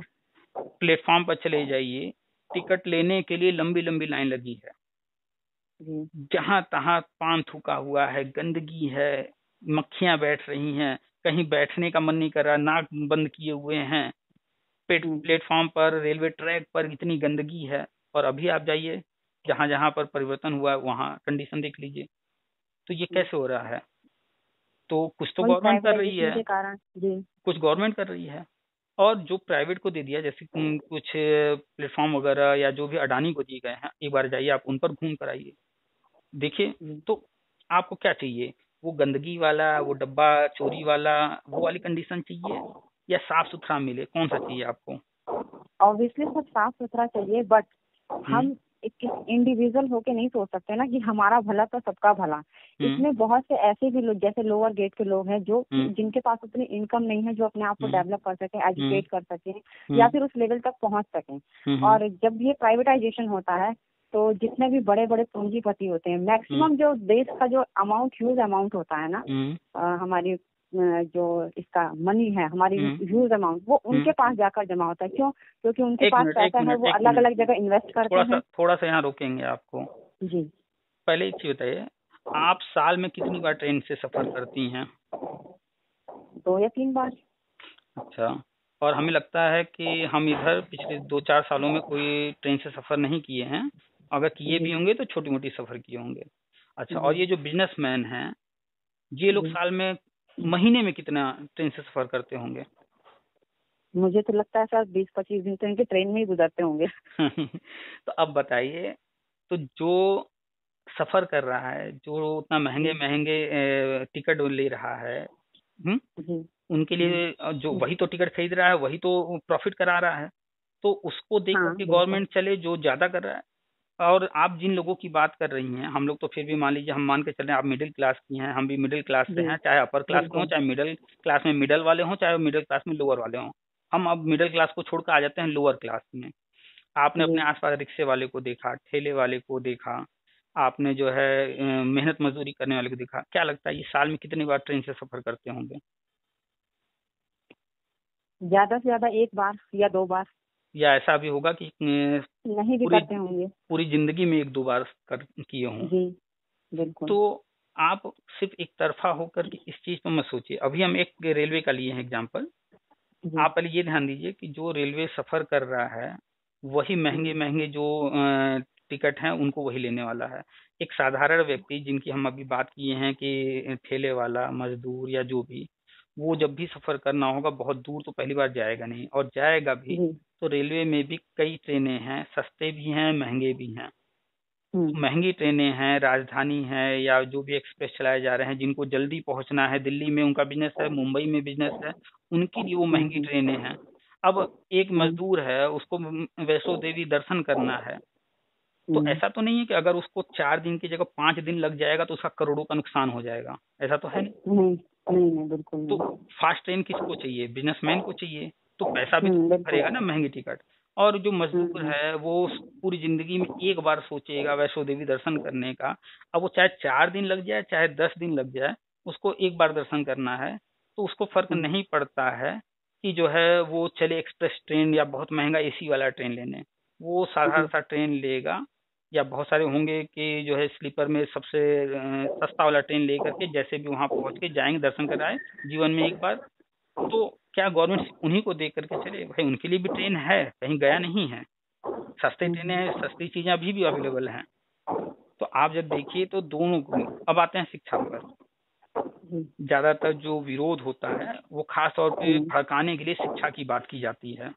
प्लेटफॉर्म पर चले जाइए, टिकट लेने के लिए लंबी लंबी लाइन लगी है। जी। जहां तहां पान थूका हुआ है, गंदगी है, मक्खियां बैठ रही हैं, कहीं बैठने का मन नहीं कर रहा, नाक बंद किए हुए हैं। प्लेटफॉर्म पर, रेलवे ट्रैक पर इतनी गंदगी है। और अभी आप जाइए, जहां जहां पर परिवर्तन हुआ है वहां कंडीशन देख लीजिए। तो ये कैसे हो रहा है? तो कुछ तो वही गवर्नमेंट कर रही प्राइवेटाइजेशन है, के कारण। जी। कुछ गवर्नमेंट कर रही है। और जो प्राइवेट को दे दिया, जैसे कुछ प्लेटफॉर्म वगैरह या जो भी अडानी को दिए गए हैं, एक बार जाइए आप उन पर घूम कर आइए, देखिए। जी। तो आपको क्या चाहिए? वो गंदगी वाला, वो डब्बा चोरी वाला, वो वाली कंडीशन चाहिए, या साफ सुथरा मिले? कौन सा चाहिए आपको? ऑब्वियसली सब साफ सुथरा चाहिए, बट हम्म। हम एक इंडिविजुअल होके नहीं सोच सकते ना कि हमारा भला तो सबका भला। हम्म। इसमें बहुत से ऐसे भी लोग, जैसे लोअर गेट के लोग हैं, जो हम्म। जिनके पास उतनी इनकम नहीं है जो अपने आप को हम्म। डेवलप कर सके, हम्म। एजुकेट कर सके, या हम्म। फिर उस लेवल तक पहुंच सके। हम्म। और जब ये प्राइवेटाइजेशन होता है, तो जितने भी बड़े बड़े पूंजीपति होते हैं, हम्म। मैक्सिमम जो देश का जो अमाउंट, ह्यूज अमाउंट होता है ना, हम्म। हमारी जो इसका मनी है, हमारी हम्म। ह्यूज अमाउंट, वो उनके हम्म। पास जाकर जमा होता है। क्यों? क्योंकि उनके एक पास मिनट, एक पैसा है, मिनट, वो एक अलग मिनट, अलग जगह इन्वेस्ट करते हैं। थोड़ा सा यहाँ रोकेंगे आपको। जी। पहले एक चीज बताइए, आप साल में कितनी बार ट्रेन से सफर करती हैं? 2 या 3 बार। अच्छा। और हमें लगता है कि हम इधर पिछले 2-4 सालों में कोई ट्रेन से सफर नहीं किए हैं। अगर किए भी जी। होंगे तो छोटी मोटी सफर किए होंगे। अच्छा, और जी। ये जो बिजनेसमैन हैं, ये लोग जी। साल में, महीने में कितना ट्रेन से सफर करते होंगे? मुझे तो लगता है सर 20-25 दिन तो इनके ट्रेन में ही गुजरते होंगे। तो अब बताइए, तो जो सफर कर रहा है, जो उतना महंगे जी। महंगे टिकट ले रहा है, हम्म, जी। उनके जी। लिए जो वही तो टिकट खरीद रहा है, वही तो प्रॉफिट करा रहा है। तो उसको देख हाँ करके बिल्कुल। गवर्नमेंट चले जो ज्यादा कर रहा है। और आप जिन लोगों की बात कर रही हैं, हम लोग तो फिर भी मान लीजिए, हम मान के चल रहे हैं आप मिडिल क्लास की हैं, हम भी मिडिल क्लास से जी। हैं, चाहे अपर क्लास के हों, बिल्कुल। चाहे मिडिल क्लास में मिडल वाले हों, चाहे मिडिल क्लास में लोअर वाले हों। हम अब मिडिल क्लास को छोड़कर आ जाते हैं लोअर क्लास में। आपने अपने जी। आसपास रिक्शे वाले को देखा, ठेले वाले को देखा, आपने जो है मेहनत मजदूरी करने वाले को देखा। क्या लगता है ये साल में कितनी बार ट्रेन से सफर करते होंगे? ज्यादा से ज्यादा 1 बार या 2 बार। या ऐसा भी होगा कि नहीं भी पूरी करते होंगे। पूरी जिंदगी में 1-2 बार कर किए हों? जी। बिल्कुल। तो आप सिर्फ एक तरफा होकर के इस चीज पर मत सोचिए। अभी हम एक रेलवे का लिए हैं एग्जाम्पल। जी। आप पहले ये ध्यान दीजिए कि जो रेलवे सफर कर रहा है, वही महंगे जी। महंगे जो टिकट हैं उनको वही लेने वाला है। एक साधारण व्यक्ति, जिनकी हम अभी बात किए हैं कि ठेले वाला, मजदूर या जो भी, वो जब भी सफर करना होगा बहुत दूर तो पहली बार जाएगा नहीं, और जाएगा भी जी। तो रेलवे में भी कई ट्रेनें हैं, सस्ते भी हैं, महंगे भी हैं। हम्म। महंगी ट्रेनें हैं, राजधानी है या जो भी एक्सप्रेस चलाए जा रहे हैं, जिनको जल्दी पहुंचना है, दिल्ली में उनका बिजनेस है, मुंबई में बिजनेस है, उनके लिए वो महंगी हम्म। ट्रेनें हैं। अब एक हम्म। मजदूर है, उसको वैष्णो देवी दर्शन करना है, तो हम्म। ऐसा तो नहीं है कि अगर उसको 4 दिन की जगह 5 दिन लग जाएगा तो उसका करोड़ों का नुकसान हो जाएगा। ऐसा तो है नहीं। नहीं नहीं नहीं, बिल्कुल तो नहीं। फास्ट ट्रेन किसको चाहिए? बिजनेसमैन को चाहिए। तो पैसा भी तो बिल्कुल। भरेगा ना महंगी टिकट। और जो मजदूर हम्म। है, वो पूरी जिंदगी में एक बार सोचेगा वैष्णो देवी दर्शन करने का। अब वो चाहे 4 दिन लग जाए, चाहे 10 दिन लग जाए, उसको एक बार दर्शन करना है। तो उसको फर्क हम्म। नहीं पड़ता है कि जो है वो चले एक्सप्रेस ट्रेन या बहुत महंगा एसी वाला ट्रेन लेने। वो साधारण जी। सा ट्रेन लेगा, या बहुत सारे होंगे कि जो है स्लीपर में सबसे सस्ता वाला ट्रेन लेकर के जैसे भी वहां पहुंच के जाएंगे, दर्शन कराए जीवन में एक बार। तो क्या गवर्नमेंट उन्हीं को देख करके चले? भाई उनके लिए भी ट्रेन है, कहीं गया नहीं है। सस्ती ट्रेनें हैं, सस्ती चीजें अभी भी अवेलेबल हैं। तो आप जब देखिए तो दोनों को। अब आते हैं शिक्षा पर। जी। ज्यादातर जो विरोध होता है वो खास तौर पे हम्म। भड़काने के लिए शिक्षा की बात की जाती है।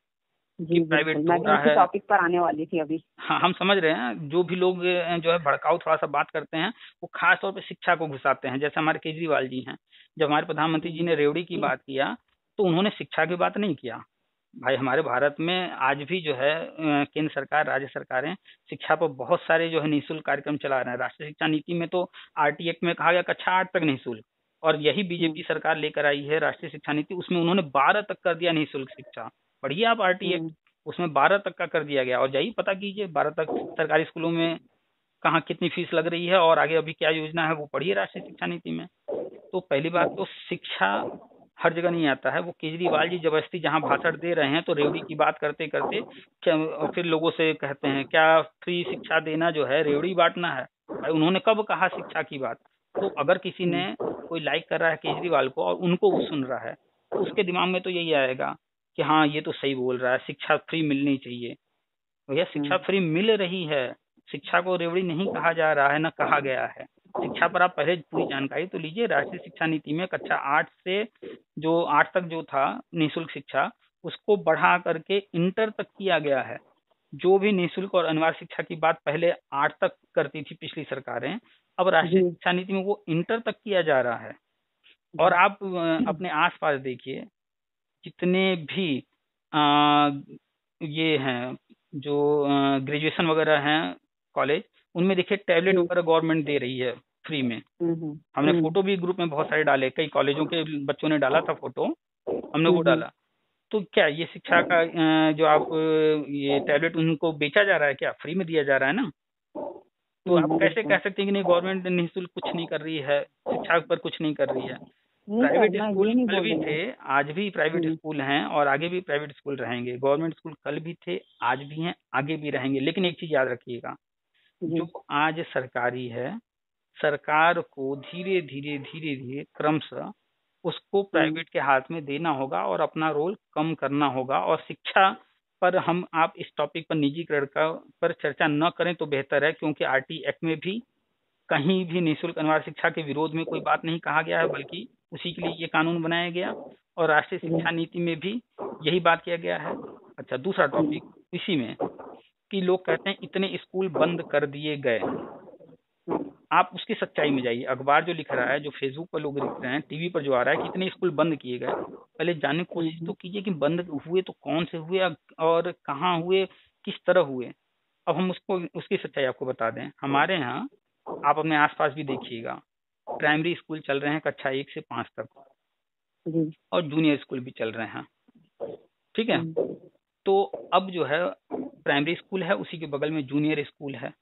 जी प्राइवेट बिल्कुल, तो मैं हो भी रहा इसी है। टॉपिक पर आने वाली थी अभी। हाँ, हम समझ रहे हैं, जो भी लोग जो है भड़काऊ थोड़ा सा बात करते हैं, वो खास तौर पे शिक्षा को घुसाते हैं। जैसे हमारे केजरीवाल जी हैं, जब हमारे प्रधानमंत्री जी ने रेवड़ी की बात किया तो उन्होंने शिक्षा की बात नहीं किया। भाई हमारे भारत में आज भी जो है केंद्र सरकार, राज्य सरकारें शिक्षा पर बहुत सारे जो है निःशुल्क कार्यक्रम चला रहे हैं। राष्ट्रीय शिक्षा नीति में तो आरटी एक्ट में कहा गया कक्षा 8 तक निःशुल्क, और यही बीजेपी सरकार लेकर आई है राष्ट्रीय शिक्षा नीति, उसमें उन्होंने 12 तक कर दिया निःशुल्क शिक्षा। पढ़िए आप आरटी एक्ट, उसमें 12 तक का कर दिया गया। और जाइए पता कीजिए 12 तक सरकारी स्कूलों में कहाँ कितनी फीस लग रही है और आगे अभी क्या योजना है वो पढ़िए राष्ट्रीय शिक्षा नीति में। तो पहली बात तो शिक्षा हर जगह नहीं आता है। वो केजरीवाल जी जबरदस्ती जहाँ भाषण दे रहे हैं तो रेवड़ी की बात करते करते क्या, और फिर लोगों से कहते हैं क्या फ्री शिक्षा देना जो है रेवड़ी बांटना है। भाई उन्होंने कब कहा शिक्षा की बात? तो अगर किसी ने कोई लाइक कर रहा है केजरीवाल को और उनको वो सुन रहा है तो उसके दिमाग में तो यही आएगा कि हाँ ये तो सही बोल रहा है, शिक्षा फ्री मिलनी चाहिए। भैया शिक्षा फ्री मिल रही है, शिक्षा को रेवड़ी नहीं कहा जा रहा है, ना कहा गया है। शिक्षा पर आप पहले पूरी जानकारी तो लीजिए। राष्ट्रीय शिक्षा नीति में कक्षा 8 से जो 8 तक जो था निःशुल्क शिक्षा, उसको बढ़ा करके इंटर तक किया गया है। जो भी निःशुल्क और अनिवार्य शिक्षा की बात पहले 8 तक करती थी पिछली सरकारें, अब राष्ट्रीय शिक्षा नीति में वो इंटर तक किया जा रहा है। और आप अपने आसपास देखिए, जितने भी आ, ये हैं जो ग्रेजुएशन वगैरह हैं कॉलेज, उनमें देखिए टैबलेट वगैरह गवर्नमेंट दे रही है फ्री में। हमने फोटो भी ग्रुप में बहुत सारे डाले, कई कॉलेजों के बच्चों ने डाला था फोटो, हमने वो डाला। तो क्या ये शिक्षा का जो आप ये टैबलेट उनको बेचा जा रहा है, क्या फ्री में दिया जा रहा है ना? तो आप कैसे कह सकते हैं कि नहीं गवर्नमेंट निःशुल्क कुछ नहीं कर रही है, शिक्षा पर कुछ नहीं कर रही है? प्राइवेट स्कूल कल भी थे, आज भी प्राइवेट स्कूल हैं और आगे भी प्राइवेट स्कूल रहेंगे। गवर्नमेंट स्कूल कल भी थे, आज भी हैं, आगे भी रहेंगे। लेकिन एक चीज याद रखिएगा, जो आज सरकारी है, सरकार को धीरे धीरे धीरे धीरे क्रमशः उसको प्राइवेट के हाथ में देना होगा और अपना रोल कम करना होगा। और शिक्षा पर हम आप इस टॉपिक पर निजीकरण का पर चर्चा न करें तो बेहतर है, क्योंकि आरटी एक्ट में भी कहीं भी निःशुल्क अनिवार्य शिक्षा के विरोध में कोई बात नहीं कहा गया है, बल्कि उसी के लिए ये कानून बनाया गया। और राष्ट्रीय शिक्षा नीति में भी यही बात किया गया है। अच्छा, दूसरा टॉपिक इसी में कि लोग कहते हैं इतने स्कूल बंद कर दिए गए। आप उसकी सच्चाई में जाइए, अखबार जो लिख रहा है, जो फेसबुक पर लोग लिख रहे हैं, टीवी पर जो आ रहा है कि इतने स्कूल बंद किए गए, पहले जानने की कोशिश तो कीजिए कि बंद हुए तो कौन से हुए और कहाँ हुए, किस तरह हुए। अब हम उसको उसकी सच्चाई आपको बता दें। हमारे यहाँ आप अपने आसपास भी देखिएगा, प्राइमरी स्कूल चल रहे हैं कक्षा 1 से 5 तक और जूनियर स्कूल भी चल रहे हैं, ठीक है। तो अब जो है प्राइमरी स्कूल है, उसी के बगल में जूनियर स्कूल है,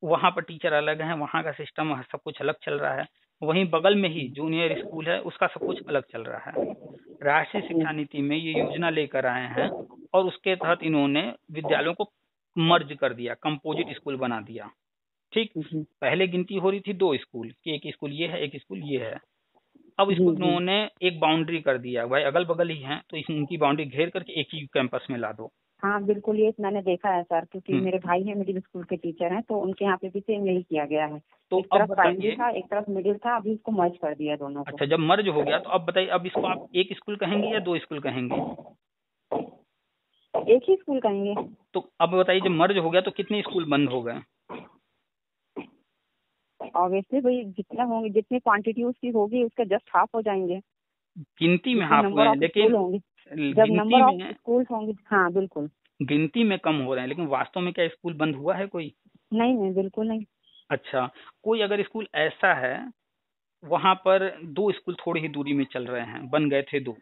वहाँ पर टीचर अलग हैं, वहाँ का सिस्टम सब कुछ अलग चल रहा है। वहीं बगल में ही जूनियर स्कूल है, उसका सब कुछ अलग चल रहा है। राष्ट्रीय शिक्षा नीति में ये योजना लेकर आए हैं और उसके तहत इन्होंने विद्यालयों को मर्ज कर दिया, कंपोजिट स्कूल बना दिया। ठीक, पहले गिनती हो रही थी 2 स्कूल कि एक स्कूल ये है, एक स्कूल ये है। अब इसको इन्होंने एक बाउंड्री कर दिया, भाई अगल बगल ही हैं तो इनकी बाउंड्री घेर करके एक ही कैंपस में ला दो। हाँ बिल्कुल, ये मैंने देखा है सर, क्योंकि मेरे भाई है मिडिल स्कूल के टीचर हैं, तो उनके यहाँ पे भी सेम यही किया गया है। तो एक तरफ प्राइमरी था, एक तरफ मिडिल था, अभी उसको मर्ज कर दिया दोनों को। अच्छा, जब मर्ज हो गया तो अब बताइए, अब इसको आप एक स्कूल कहेंगे या 2 स्कूल कहेंगे? एक ही स्कूल कहेंगे। तो अब बताइए, जब मर्ज हो गया तो कितने स्कूल बंद हो गए? ऑब्वियसली भाई, जितना होंगे, जितनी क्वांटिटी उसकी होगी उसका जस्ट हाफ हो जाएंगे। गिनती में हाफ हुए हैं, लेकिन जब नंबर ऑफ स्कूल होंगे, हाँ बिल्कुल, गिनती में कम हो रहे हैं, लेकिन वास्तव में क्या स्कूल बंद हुआ है कोई? नहीं, बिल्कुल नहीं। अच्छा, कोई अगर स्कूल ऐसा है वहां पर 2 स्कूल थोड़ी ही दूरी में चल रहे हैं, बन गए थे 2,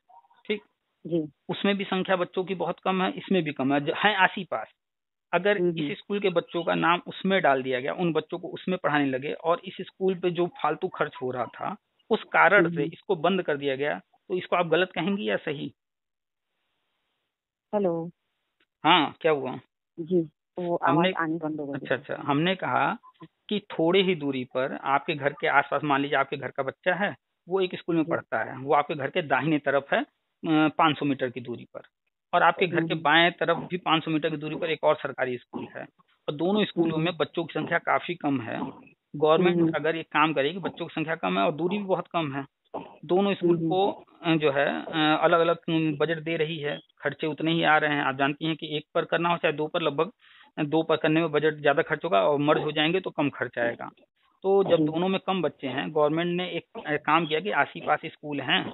ठीक जी, उसमें भी संख्या बच्चों की बहुत कम है, इसमें भी कम है आस ही पास। अगर इस स्कूल के बच्चों का नाम उसमें डाल दिया गया, उन बच्चों को उसमें पढ़ाने लगे और इस स्कूल पे जो फालतू खर्च हो रहा था उस कारण से इसको बंद कर दिया गया, तो इसको आप गलत कहेंगी या सही? हेलो, हाँ, क्या हुआ? जी, तो आवाज आनी बंद हो गई। अच्छा, हमने कहा कि थोड़े ही दूरी पर आपके घर के आसपास, मान लीजिए आपके घर का बच्चा है, वो एक स्कूल में पढ़ता है, वो आपके घर के दाहिने तरफ है 500 मीटर की दूरी पर, और आपके घर के बाएं तरफ भी 500 मीटर की दूरी पर एक और सरकारी स्कूल है, और दोनों स्कूलों में बच्चों की संख्या काफी कम है। गवर्नमेंट अगर ये काम करेगी, बच्चों की संख्या कम है और दूरी भी बहुत कम है, दोनों स्कूल को जो है अलग अलग बजट दे रही है, खर्चे उतने ही आ रहे हैं। आप जानती हैं कि एक पर करना हो चाहे दो पर, लगभग दो पर करने में बजट ज़्यादा खर्च होगा और मर्ज हो जाएंगे तो कम खर्च आएगा। तो जब जी दोनों में कम बच्चे हैं, गवर्नमेंट ने एक काम किया कि आसी पासी स्कूल हैं,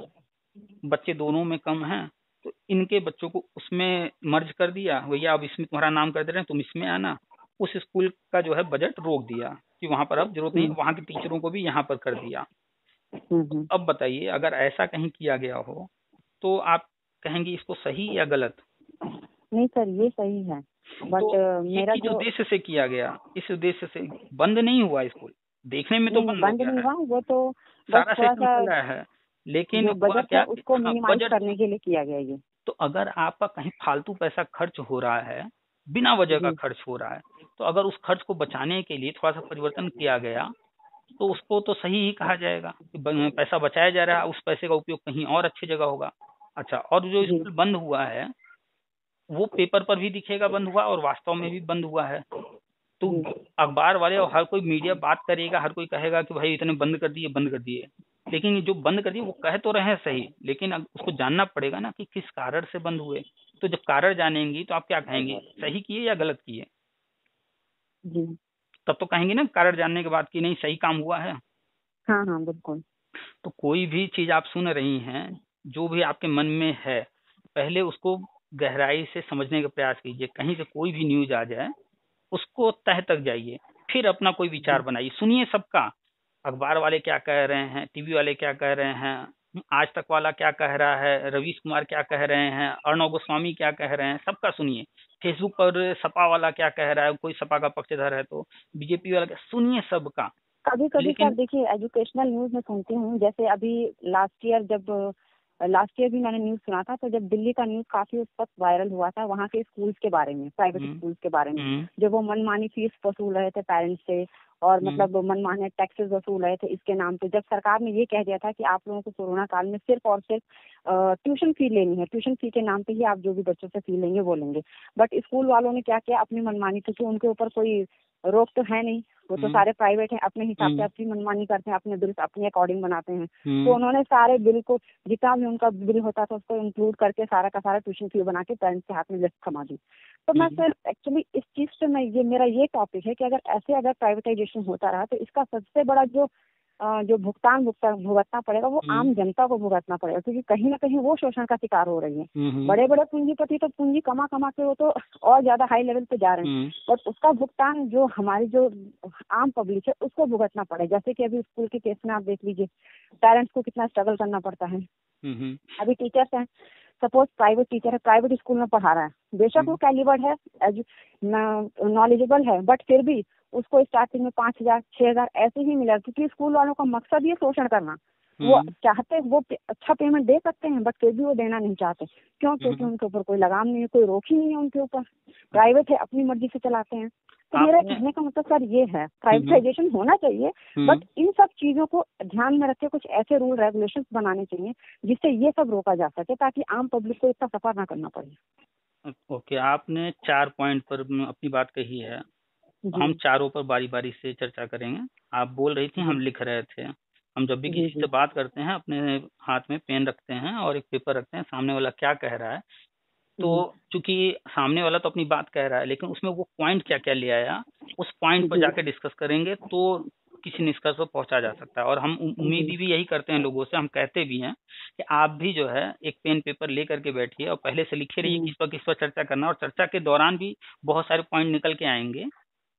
बच्चे दोनों में कम हैं, तो इनके बच्चों को उसमें मर्ज कर दिया, भैया अब इसमें तुम्हारा नाम कर दे रहे हैं, तुम इसमें आना। उस स्कूल का जो है बजट रोक दिया कि वहां पर अब जरूरत नहीं, वहां के टीचरों को भी यहाँ पर कर दिया। तो हम्म। अब बताइए, अगर ऐसा कहीं किया गया हो तो आप कहेंगे इसको सही या गलत? नहीं सर, ये सही है, बट तो ये मेरा किस जो उद्देश्य से किया गया? इस उद्देश्य से बंद नहीं हुआ स्कूल, देखने में तो नहीं नहीं बंद हो बंद गया नहीं है, हुआ, वो तो बस सारा थोड़ा सिस्टम सा चल रहा है, लेकिन जो हुआ बजट है क्या कि उसको हाँ, मिनिमाइज बजट। करने के लिए किया गया ये। तो अगर आपका कहीं फालतू पैसा खर्च हो रहा है, बिना वजह का जी खर्च हो रहा है, तो अगर उस खर्च को बचाने के लिए थोड़ा सा परिवर्तन किया गया तो उसको तो सही ही कहा जाएगा कि पैसा बचाया जा रहा है, उस पैसे का उपयोग कहीं और अच्छी जगह होगा। अच्छा, और जो जी स्कूल बंद हुआ है वो पेपर पर भी दिखेगा बंद हुआ और वास्तव में भी बंद हुआ है। तो जी अखबार वाले और हर कोई मीडिया बात करेगा, हर कोई कहेगा कि भाई इतने बंद कर दिए, बंद कर दिए। लेकिन ये जो बंद कर दिए वो कह तो रहे हैं सही, लेकिन अब उसको जानना पड़ेगा ना कि किस कारण से बंद हुए। तो जब कारण जानेंगी तो आप क्या कहेंगे, सही किए या गलत किए? जी। तब तो कहेंगे ना कारण जानने के बाद कि नहीं सही काम हुआ है। हाँ हाँ बिल्कुल। तो कोई भी चीज आप सुन रही हैं, जो भी आपके मन में है, पहले उसको गहराई से समझने का प्रयास कीजिए। कहीं से कोई भी न्यूज आ जाए, उसको तह तक जाइए, फिर अपना कोई विचार जी बनाइए, सुनिए सबका। अखबार वाले क्या कह रहे हैं, टीवी वाले क्या कह रहे हैं, आज तक वाला क्या कह रहा है, रवीश कुमार क्या कह रहे हैं, अर्णव गोस्वामी क्या कह रहे हैं, सबका सुनिए। फेसबुक पर सपा वाला क्या कह रहा है, कोई सपा का पक्षधर है तो बीजेपी वाला सुनिए सबका। कभी कभी सर लेकिन देखिए, एजुकेशनल न्यूज में सुनती हूँ, जैसे अभी लास्ट ईयर भी मैंने न्यूज सुना था, तो जब दिल्ली का न्यूज काफी उस वक्त वायरल हुआ था, वहाँ के स्कूल्स के बारे में, प्राइवेट हम्म, स्कूल्स के बारे में, हम्म, जब वो मनमानी फीस वसूल रहे थे पेरेंट्स से, और हम्म, मतलब मनमाने टैक्सेस वसूल रहे थे इसके नाम पे, जब सरकार ने ये कह दिया था कि आप लोगों को कोरोना काल में सिर्फ और सिर्फ ट्यूशन फी लेनी है, ट्यूशन फी के नाम पे ही आप जो भी बच्चों से फी लेंगे वो लेंगे, बट स्कूल वालों ने क्या किया, अपनी मनमानी, क्योंकि उनके ऊपर कोई रोक तो है नहीं, वो तो हम्म, सारे प्राइवेट हैं, अपने हिसाब से हम्म, अपनी मनमानी करते हैं, अपने बिल अपने अकॉर्डिंग बनाते हैं। तो हम्म, उन्होंने सारे बिल को, जितना भी उनका बिल होता था उसको इंक्लूड करके सारा का सारा ट्यूशन फी बना के पेरेंट्स के हाथ में लिस्ट थमा दी। तो मैं हम्म, सर एक्चुअली इस चीज से मैं मेरा ये टॉपिक है कि अगर प्राइवेटाइजेशन होता रहा तो इसका सबसे बड़ा जो भुगतना पड़ेगा वो हम्म, आम जनता को भुगतना पड़ेगा, क्योंकि कहीं ना कहीं वो शोषण का शिकार हो रही है। हम्म, बड़े बड़े पूंजीपति तो पूंजी कमा कमा के वो तो और ज्यादा हाई लेवल पे जा रहे हैं, हम्म, बट उसका भुगतान जो हमारी जो आम पब्लिक है उसको भुगतना पड़ेगा। जैसे कि अभी स्कूल के केस में आप देख लीजिए, पेरेंट्स को कितना स्ट्रगल करना पड़ता है। हम्म, अभी टीचर्स हैं, सपोज प्राइवेट टीचर है, प्राइवेट स्कूल में पढ़ा रहा है, बेशक वो कैलिबर्ड है, नॉलेजेबल है, बट फिर भी उसको स्टार्टिंग में 5,000 6,000 ऐसे ही मिला, क्योंकि स्कूल वालों का मकसद ये शोषण करना। वो चाहते, वो अच्छा पेमेंट दे सकते हैं, बट फिर भी वो देना नहीं चाहते। क्यों? क्योंकि उनके ऊपर कोई लगाम नहीं है, कोई रोक ही नहीं है उनके ऊपर, प्राइवेट है, अपनी मर्जी से चलाते हैं। तो मेरा आपने कहने का मतलब सर ये है, प्राइवेटाइजेशन होना चाहिए, बट इन सब चीजों को ध्यान में रख के कुछ ऐसे रूल रेगुलेशंस बनाने चाहिए जिससे ये सब रोका जा सके, ताकि आम पब्लिक को इतना सफर ना करना पड़े। ओके, आपने 4 पॉइंट पर अपनी बात कही है। हम जी चारों पर बारी बारी से चर्चा करेंगे। आप बोल रही थी, हम जी लिख रहे थे। हम जब भी जी किसी जी से बात करते हैं, अपने हाथ में पेन रखते हैं और एक पेपर रखते हैं, सामने वाला क्या कह रहा है। तो जी चूंकि सामने वाला तो अपनी बात कह रहा है, लेकिन उसमें वो पॉइंट क्या क्या ले आया, उस पॉइंट पर जी जाके डिस्कस करेंगे तो किसी निष्कर्ष पर पहुंचा जा सकता है। और हम उम्मीद जी भी यही करते हैं लोगों से, हम कहते भी हैं कि आप भी जो है एक पेन पेपर ले करके बैठिए और पहले से लिखे रहिए किस पर चर्चा करना है, और चर्चा के दौरान भी बहुत सारे पॉइंट निकल के आएंगे,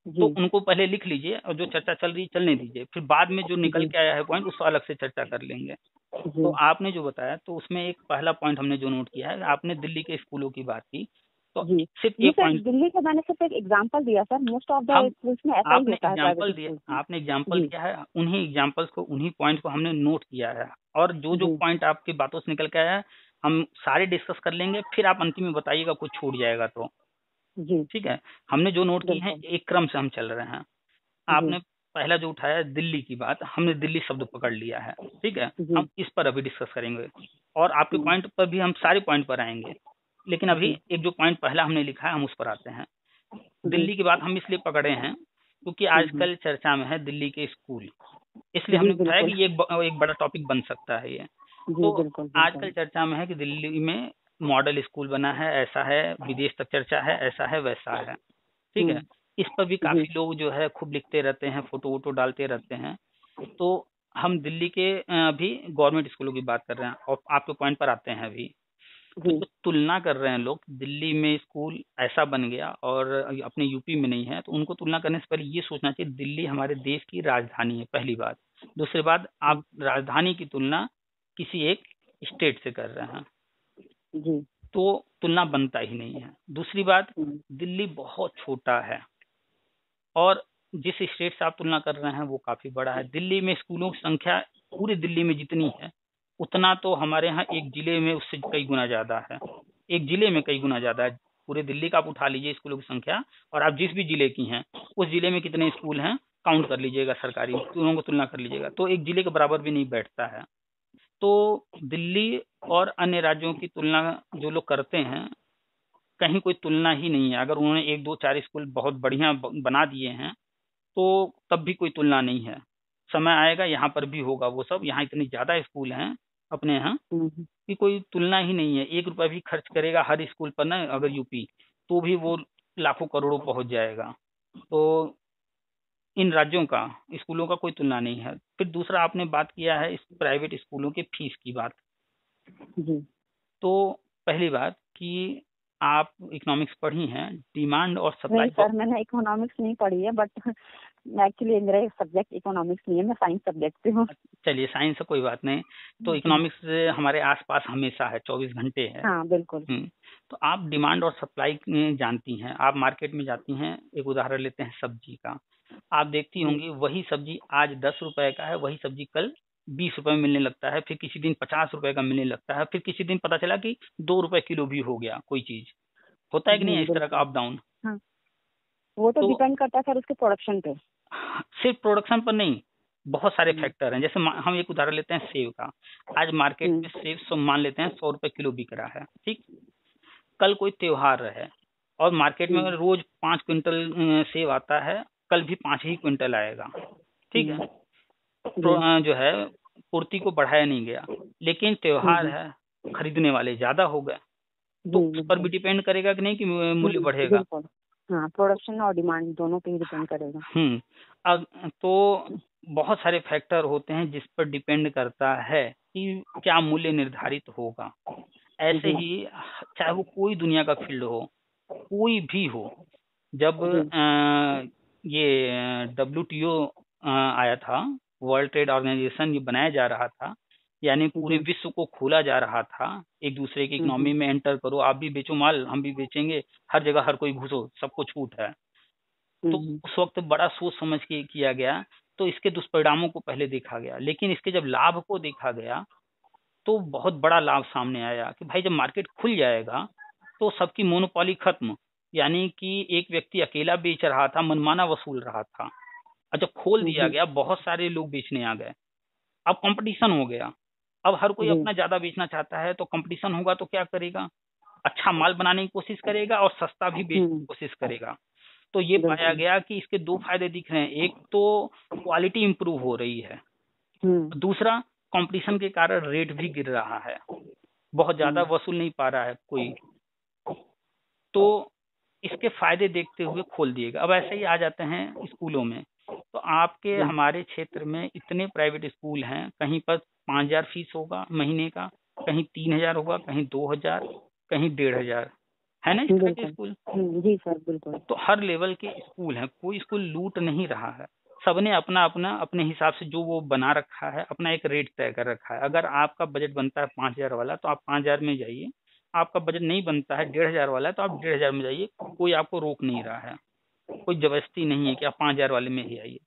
तो जी उनको पहले लिख लीजिए और जो चर्चा चल रही है चलने दीजिए, फिर बाद में जो निकल जी के आया है पॉइंट उसको अलग से चर्चा कर लेंगे। तो जी आपने जो बताया, तो उसमें एक पहला पॉइंट हमने जो नोट किया है, आपने दिल्ली के स्कूलों की बात की, तो जी सिर्फ जी एक सर, पॉइंट दिल्ली का मैंने सिर्फ एक एग्जांपल दिया सर, मोस्ट ऑफ द हम स्कूल्स में ऐसा ही आपने होता है एग्जाम्पल प्राइवेट दिया, स्कूल्स में। आपने एग्जाम्पल जी दिया है, उन्हीं एग्जाम्पल्स को, उन्हीं पॉइंट को हमने नोट किया है। और जो जो जी पॉइंट आपकी बातों से निकल के आया है, हम सारे डिस्कस कर लेंगे, फिर आप अंतिम में बताइएगा कुछ छूट जाएगा तो। जी ठीक है, हमने जो नोट की है बिल्कुल। एक क्रम से हम चल रहे हैं। जी आपने पहला जो उठाया है दिल्ली की बात, हमने दिल्ली शब्द पकड़ लिया है। ठीक है, जी हम इस पर अभी डिस्कस करेंगे और आपके जी पॉइंट पर भी हम सारे पॉइंट पर आएंगे। लेकिन अभी जी एक जो पॉइंट पहला हमने लिखा है हम उस पर आते हैं। जी दिल्ली की बात हम इसलिए पकड़े हैं क्योंकि आजकल चर्चा में है दिल्ली के स्कूल, इसलिए जी हमने उठाया बिल्कुल। कि ये एक बड़ा टॉपिक बन सकता है ये। जी तो बिल्कुल आजकल बिल्कुल। चर्चा में है कि दिल्ली में मॉडल स्कूल बना है, ऐसा है, विदेश तक चर्चा है, ऐसा है वैसा है। ठीक है। इस पर भी जी काफी लोग जो है खूब लिखते रहते हैं, फोटो वोटो डालते रहते हैं। तो हम दिल्ली के अभी गवर्नमेंट स्कूलों की बात कर रहे हैं और आपके पॉइंट पर आते हैं अभी। तो जी जो तुलना कर रहे हैं लोग, दिल्ली में स्कूल ऐसा बन गया और अपने यूपी में नहीं है, तो उनको तुलना करने से पहले ये सोचना चाहिए दिल्ली हमारे देश की राजधानी है, पहली बात। दूसरी बात, आप राजधानी की तुलना किसी एक स्टेट से कर रहे हैं, जी तो तुलना बनता ही नहीं है। दूसरी बात, हम्म, दिल्ली बहुत छोटा है और जिस स्टेट से आप तुलना कर रहे हैं वो काफी बड़ा है। दिल्ली में स्कूलों की संख्या पूरे दिल्ली में जितनी है उतना तो हमारे यहाँ एक जिले में उससे कई गुना ज्यादा है। एक जिले में कई गुना ज्यादा है। पूरे दिल्ली का आप उठा लीजिए स्कूलों की संख्या, और आप जिस भी जिले की हैं उस जिले में कितने स्कूल हैं काउंट कर लीजिएगा, सरकारी दोनों को तुलना कर लीजिएगा, तो एक जिले के बराबर भी नहीं बैठता है। तो दिल्ली और अन्य राज्यों की तुलना जो लोग करते हैं, कहीं कोई तुलना ही नहीं है। अगर उन्होंने एक दो चार स्कूल बहुत बढ़िया बना दिए हैं तो तब भी कोई तुलना नहीं है। समय आएगा यहाँ पर भी होगा वो सब। यहाँ इतनी ज्यादा स्कूल हैं अपने यहाँ हम्म, कि कोई तुलना ही नहीं है। 1 रुपया भी खर्च करेगा हर स्कूल पर ना अगर यूपी, तो भी वो लाखों करोड़ों पहुंच जाएगा। तो इन राज्यों का स्कूलों का कोई तुलना नहीं है। फिर दूसरा आपने बात किया है इस प्राइवेट स्कूलों के फीस की बात। जी तो पहली बात कि आप इकोनॉमिक्स पढ़ी हैं, डिमांड और नहीं सप्लाई। सर, मैंने इकोनॉमिक्स नहीं पढ़ी है, बट एक्चुअली मेरा सब्जेक्ट इकोनॉमिक्स नहीं है, मैं साइंस सब्जेक्ट से हूँ। चलिए साइंस से कोई बात नहीं। तो जी इकोनॉमिक्स हमारे आसपास हमेशा है, 24 घंटे है। हाँ बिल्कुल। तो आप डिमांड और सप्लाई जानती हैं। आप मार्केट में जाती हैं, एक उदाहरण लेते हैं सब्जी का। आप देखती जी होंगी वही सब्जी आज 10 रुपए का है, वही सब्जी कल 20 रुपए में मिलने लगता है, फिर किसी दिन 50 रुपए का मिलने लगता है, फिर किसी दिन पता चला कि 2 रुपए किलो भी हो गया कोई चीज। होता है कि नहीं जी है इस तरह का बिल्कुल। Up down? हाँ, वो तो तो डिपेंड करता है सर उसके प्रोडक्शन पे। सिर्फ प्रोडक्शन पर नहीं, बहुत सारे हम्म, फैक्टर हैं। जैसे हम एक उदाहरण लेते हैं सेब का। आज मार्केट हम्म, में सेब मान लेते हैं 100 रुपए किलो बिक रहा है, ठीक। कल कोई त्योहार है और मार्केट में हम्म, रोज 5 क्विंटल सेब आता है, कल भी 5 ही क्विंटल आएगा, ठीक है। हम्म, जी जो है पूर्ति को बढ़ाया नहीं गया, लेकिन त्योहार हम्म, है, खरीदने वाले ज्यादा हो गए, तो जी उस पर भी बिल्कुल। डिपेंड करेगा कि नहीं कि मूल्य बढ़ेगा। बिल्कुल। हाँ, प्रोडक्शन और डिमांड दोनों पे ही डिपेंड करेगा। हम्म। अब तो बहुत सारे फैक्टर होते हैं जिस पर डिपेंड करता है कि क्या मूल्य निर्धारित होगा। ऐसे जी ही चाहे वो कोई दुनिया का फील्ड हो, कोई भी हो, जब जी ये WTO आया था, वर्ल्ड ट्रेड ऑर्गेनाइजेशन, ये बनाया जा रहा था, यानी पूरे जी विश्व को खोला जा रहा था, एक दूसरे की हम्म, इकोनॉमी में एंटर करो, आप भी बेचो माल, हम भी बेचेंगे, हर जगह हर कोई घुसो, सबको छूट है। तो हम्म, उस वक्त बड़ा सोच समझ के किया गया। तो इसके दुष्परिणामों को पहले देखा गया, लेकिन इसके जब लाभ को देखा गया तो बहुत बड़ा लाभ सामने आया कि भाई जब मार्केट खुल जाएगा तो सबकी मोनोपोली खत्म। यानी कि एक व्यक्ति अकेला बेच रहा था, मनमाना वसूल रहा था, और जब खोल दिया हम्म, गया बहुत सारे लोग बेचने आ गए। अब कंपटीशन हो गया, अब हर कोई जी अपना ज्यादा बेचना चाहता है, तो कंपटीशन होगा तो क्या करेगा, अच्छा माल बनाने की कोशिश करेगा और सस्ता भी बेचने की कोशिश करेगा। तो ये पाया बिल्कुल। गया कि इसके दो फायदे दिख रहे हैं। एक तो क्वालिटी इंप्रूव हो रही है, हम्म, दूसरा कंपटीशन के कारण रेट भी गिर रहा है, बहुत ज्यादा हम्म, वसूल नहीं पा रहा है कोई। तो इसके फायदे देखते हुए खोल दिएगा। अब ऐसे ही आ जाते हैं स्कूलों में। तो आपके जी हमारे क्षेत्र में इतने प्राइवेट स्कूल हैं, कहीं पर 5,000 फीस होगा महीने का, कहीं 3,000 होगा, कहीं 2,000, कहीं 1,500, है ना इस तरह के बिल्कुल। स्कूल। जी सर बिल्कुल। तो हर लेवल के स्कूल हैं, कोई स्कूल लूट नहीं रहा है। सबने अपना अपना अपने हिसाब से जो वो बना रखा है, अपना एक रेट तय कर रखा है। अगर आपका बजट बनता है 5,000 वाला तो आप 5,000 में जाइए, आपका बजट नहीं बनता है 1,500 वाला तो आप 1,500 में जाइए, कोई आपको रोक नहीं रहा है। कोई जबरदस्ती नहीं है कि आप 5,000 वाले में ही आइए,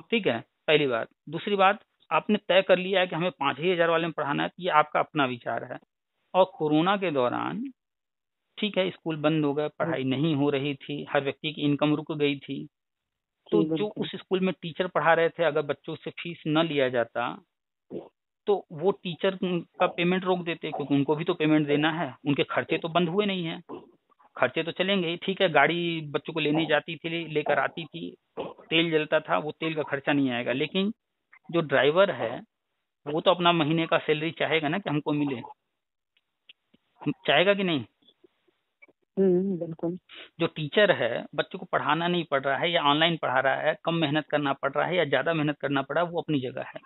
ठीक है। पहली बात। दूसरी बात, आपने तय कर लिया है कि हमें 5,000 वाले में पढ़ाना है, तो ये आपका अपना विचार है। और कोरोना के दौरान ठीक है स्कूल बंद हो गए, जी पढ़ाई नहीं हो रही थी, हर व्यक्ति की इनकम रुक गई थी। तो जी जो बिल्कुल। उस स्कूल में टीचर पढ़ा रहे थे, अगर बच्चों से फीस न लिया जाता तो वो टीचर का पेमेंट रोक देते, क्योंकि उनको भी तो पेमेंट देना है, उनके खर्चे तो बंद हुए नहीं है। खर्चे तो चलेंगे ही, ठीक है गाड़ी बच्चों को लेने जाती थी, लेकर आती थी, तेल जलता था, वो तेल का खर्चा नहीं आएगा, लेकिन जो ड्राइवर है वो तो अपना महीने का सैलरी चाहेगा ना कि हमको मिले, चाहेगा कि नहीं? बिल्कुल। जो टीचर है बच्चों को पढ़ाना नहीं पड़ रहा है या ऑनलाइन पढ़ा रहा है, कम मेहनत करना पड़ रहा है या ज्यादा मेहनत करना पड़ रहा है, वो अपनी जगह है।